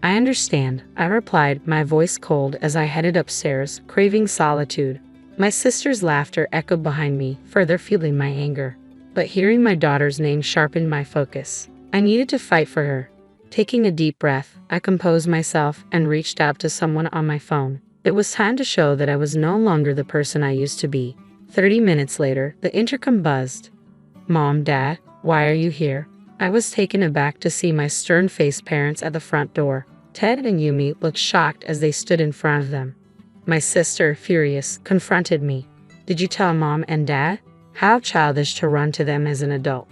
I understand, I replied, my voice cold as I headed upstairs, craving solitude. My sister's laughter echoed behind me, further fueling my anger. But hearing my daughter's name sharpened my focus. I needed to fight for her. Taking a deep breath, I composed myself and reached out to someone on my phone. It was time to show that I was no longer the person I used to be. 30 minutes later, the intercom buzzed. Mom, Dad, why are you here? I was taken aback to see my stern-faced parents at the front door. Ted and Yumi looked shocked as they stood in front of them. My sister, furious, confronted me. Did you tell Mom and Dad? How childish to run to them as an adult.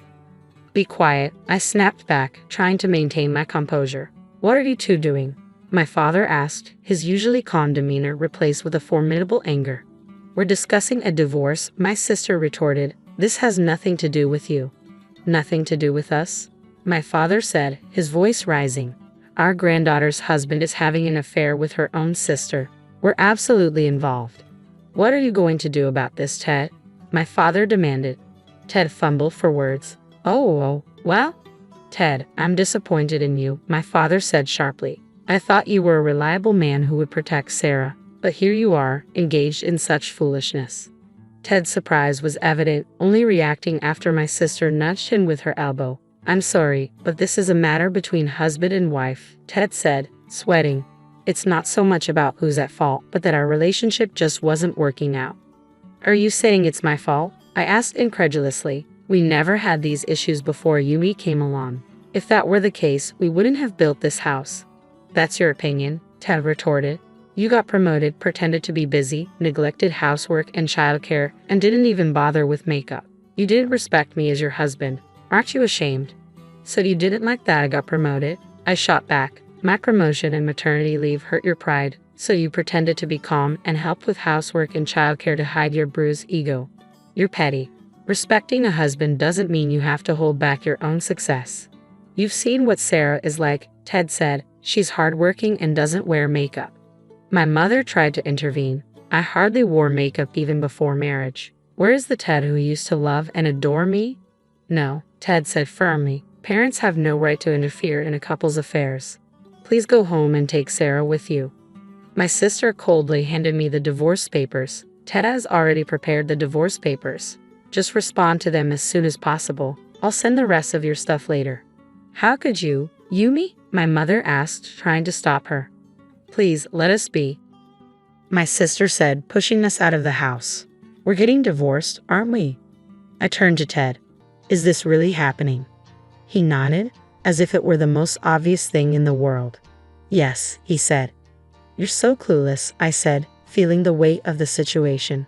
Be quiet, I snapped back, trying to maintain my composure. What are you two doing? My father asked, his usually calm demeanor replaced with a formidable anger. We're discussing a divorce, my sister retorted. This has nothing to do with you. Nothing to do with us? My father said, his voice rising. Our granddaughter's husband is having an affair with her own sister. We're absolutely involved. What are you going to do about this, Ted? My father demanded. Ted fumbled for words. Oh, well? Ted, I'm disappointed in you, my father said sharply. I thought you were a reliable man who would protect Sarah, but here you are, engaged in such foolishness. Ted's surprise was evident, only reacting after my sister nudged him with her elbow. I'm sorry, but this is a matter between husband and wife, Ted said, sweating. It's not so much about who's at fault, but that our relationship just wasn't working out. Are you saying it's my fault? I asked incredulously. We never had these issues before Yumi came along. If that were the case, we wouldn't have built this house. That's your opinion, Ted retorted. You got promoted, pretended to be busy, neglected housework and childcare, and didn't even bother with makeup. You didn't respect me as your husband. Aren't you ashamed? So you didn't like that I got promoted? I shot back. My promotion and maternity leave hurt your pride, so you pretended to be calm and helped with housework and childcare to hide your bruised ego. You're petty. Respecting a husband doesn't mean you have to hold back your own success. You've seen what Sarah is like, Ted said. She's hardworking and doesn't wear makeup. My mother tried to intervene. I hardly wore makeup even before marriage. Where is the Ted who used to love and adore me? No, Ted said firmly. Parents have no right to interfere in a couple's affairs. Please go home and take Sarah with you. My sister coldly handed me the divorce papers. Ted has already prepared the divorce papers. Just respond to them as soon as possible. I'll send the rest of your stuff later. How could you, Yumi? My mother asked, trying to stop her. Please, let us be. My sister said, pushing us out of the house. We're getting divorced, aren't we? I turned to Ted. Is this really happening? He nodded, as if it were the most obvious thing in the world. Yes, he said. You're so clueless, I said, feeling the weight of the situation.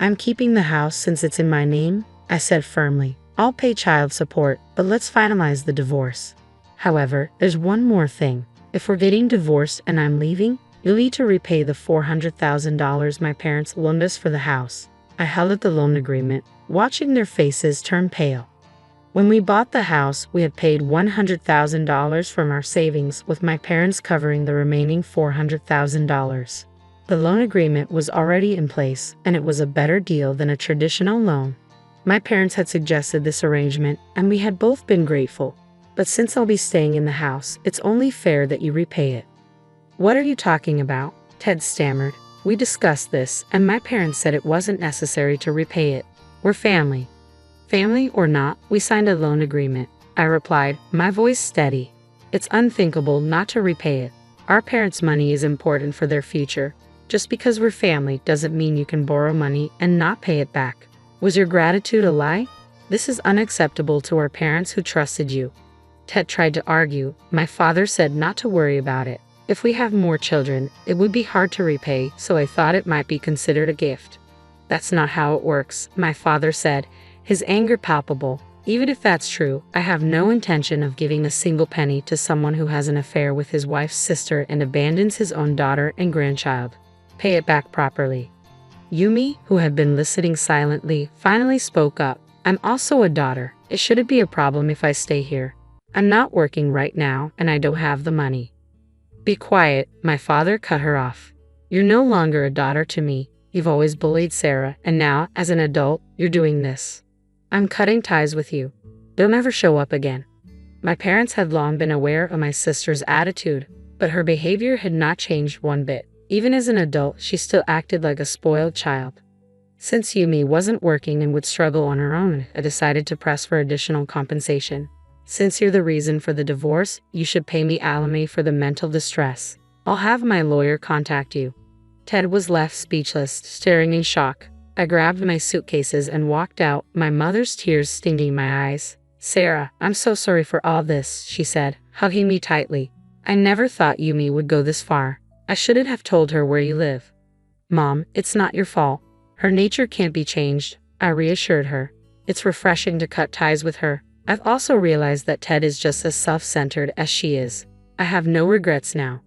I'm keeping the house since it's in my name, I said firmly. I'll pay child support, but let's finalize the divorce. However, there's one more thing. If we're getting divorced and I'm leaving, you'll need to repay the $400,000 my parents loaned us for the house. I held at the loan agreement, watching their faces turn pale. When we bought the house, we had paid $100,000 from our savings, with my parents covering the remaining $400,000. The loan agreement was already in place, and it was a better deal than a traditional loan. My parents had suggested this arrangement, and we had both been grateful. But since I'll be staying in the house, it's only fair that you repay it. What are you talking about? Ted stammered. We discussed this, and my parents said it wasn't necessary to repay it. We're family. Family or not, we signed a loan agreement, I replied, my voice steady. It's unthinkable not to repay it. Our parents' money is important for their future. Just because we're family doesn't mean you can borrow money and not pay it back. Was your gratitude a lie? This is unacceptable to our parents who trusted you. Ted tried to argue. My father said not to worry about it. If we have more children, it would be hard to repay, so I thought it might be considered a gift. That's not how it works, my father said, his anger palpable. Even if that's true, I have no intention of giving a single penny to someone who has an affair with his wife's sister and abandons his own daughter and grandchild. Pay it back properly. Yumi, who had been listening silently, finally spoke up. I'm also a daughter. It shouldn't be a problem if I stay here. I'm not working right now, and I don't have the money. Be quiet, my father cut her off. You're no longer a daughter to me. You've always bullied Sarah, and now, as an adult, you're doing this. I'm cutting ties with you. They'll never show up again. My parents had long been aware of my sister's attitude, but her behavior had not changed one bit. Even as an adult, she still acted like a spoiled child. Since Yumi wasn't working and would struggle on her own, I decided to press for additional compensation. Since you're the reason for the divorce, you should pay me alimony for the mental distress. I'll have my lawyer contact you. Ted was left speechless, staring in shock. I grabbed my suitcases and walked out, my mother's tears stinging my eyes. "Sarah, I'm so sorry for all this," she said, hugging me tightly. "I never thought Yumi would go this far. I shouldn't have told her where you live." "Mom, it's not your fault. Her nature can't be changed," I reassured her. "It's refreshing to cut ties with her. I've also realized that Ted is just as self-centered as she is. I have no regrets now."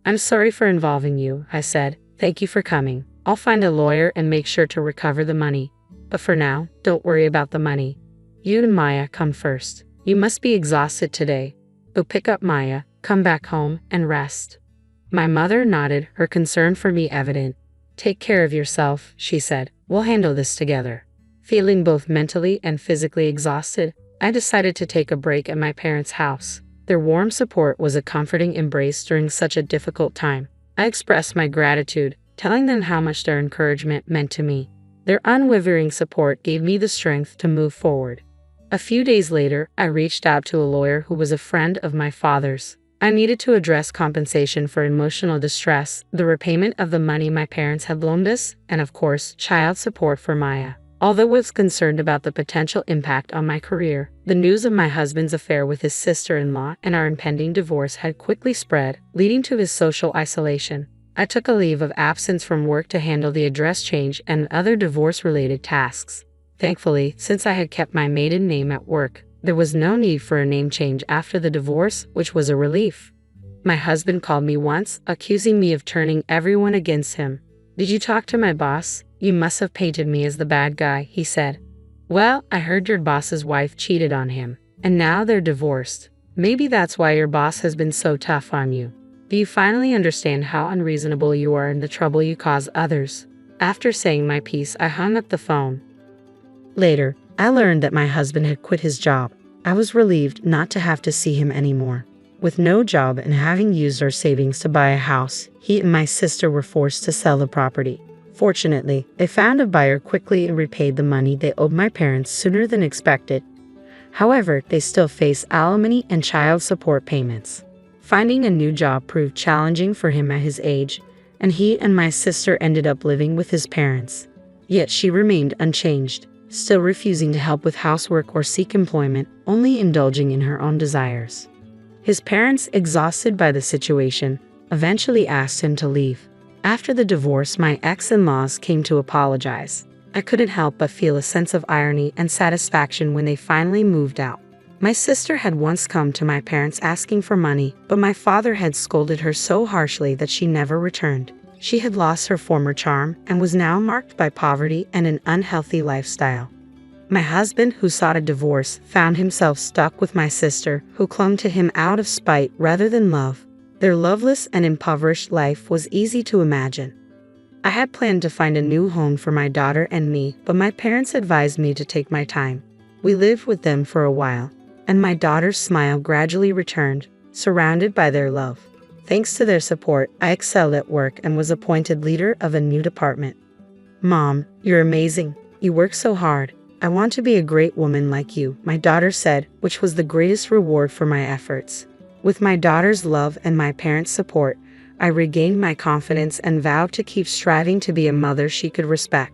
"I'm sorry for involving you," I said. "Thank you for coming. I'll find a lawyer and make sure to recover the money. But for now, don't worry about the money. You and Maya come first. You must be exhausted today. Go pick up Maya, come back home, and rest." My mother nodded, her concern for me evident. "Take care of yourself," she said. "We'll handle this together." Feeling both mentally and physically exhausted, I decided to take a break at my parents' house. Their warm support was a comforting embrace during such a difficult time. I expressed my gratitude, telling them how much their encouragement meant to me. Their unwavering support gave me the strength to move forward. A few days later, I reached out to a lawyer who was a friend of my father's. I needed to address compensation for emotional distress, the repayment of the money my parents had loaned us, and of course, child support for Maya. Although I was concerned about the potential impact on my career, the news of my husband's affair with his sister-in-law and our impending divorce had quickly spread, leading to his social isolation. I took a leave of absence from work to handle the address change and other divorce-related tasks. Thankfully, since I had kept my maiden name at work, there was no need for a name change after the divorce, which was a relief. My husband called me once, accusing me of turning everyone against him. "Did you talk to my boss? You must have painted me as the bad guy," he said. "Well, I heard your boss's wife cheated on him, and now they're divorced. Maybe that's why your boss has been so tough on you. Do you finally understand how unreasonable you are and the trouble you cause others?" After saying my piece, I hung up the phone. Later, I learned that my husband had quit his job. I was relieved not to have to see him anymore. With no job and having used our savings to buy a house, he and my sister were forced to sell the property. Fortunately, they found a buyer quickly and repaid the money they owed my parents sooner than expected. However, they still face alimony and child support payments. Finding a new job proved challenging for him at his age, and he and my sister ended up living with his parents. Yet she remained unchanged, still refusing to help with housework or seek employment, only indulging in her own desires. His parents, exhausted by the situation, eventually asked him to leave. After the divorce, my ex-in-laws came to apologize. I couldn't help but feel a sense of irony and satisfaction when they finally moved out. My sister had once come to my parents asking for money, but my father had scolded her so harshly that she never returned. She had lost her former charm and was now marked by poverty and an unhealthy lifestyle. My husband, who sought a divorce, found himself stuck with my sister, who clung to him out of spite rather than love. Their loveless and impoverished life was easy to imagine. I had planned to find a new home for my daughter and me, but my parents advised me to take my time. We lived with them for a while, and my daughter's smile gradually returned, surrounded by their love. Thanks to their support, I excelled at work and was appointed leader of a new department. "Mom, you're amazing. You work so hard. I want to be a great woman like you," my daughter said, which was the greatest reward for my efforts. With my daughter's love and my parents' support, I regained my confidence and vowed to keep striving to be a mother she could respect.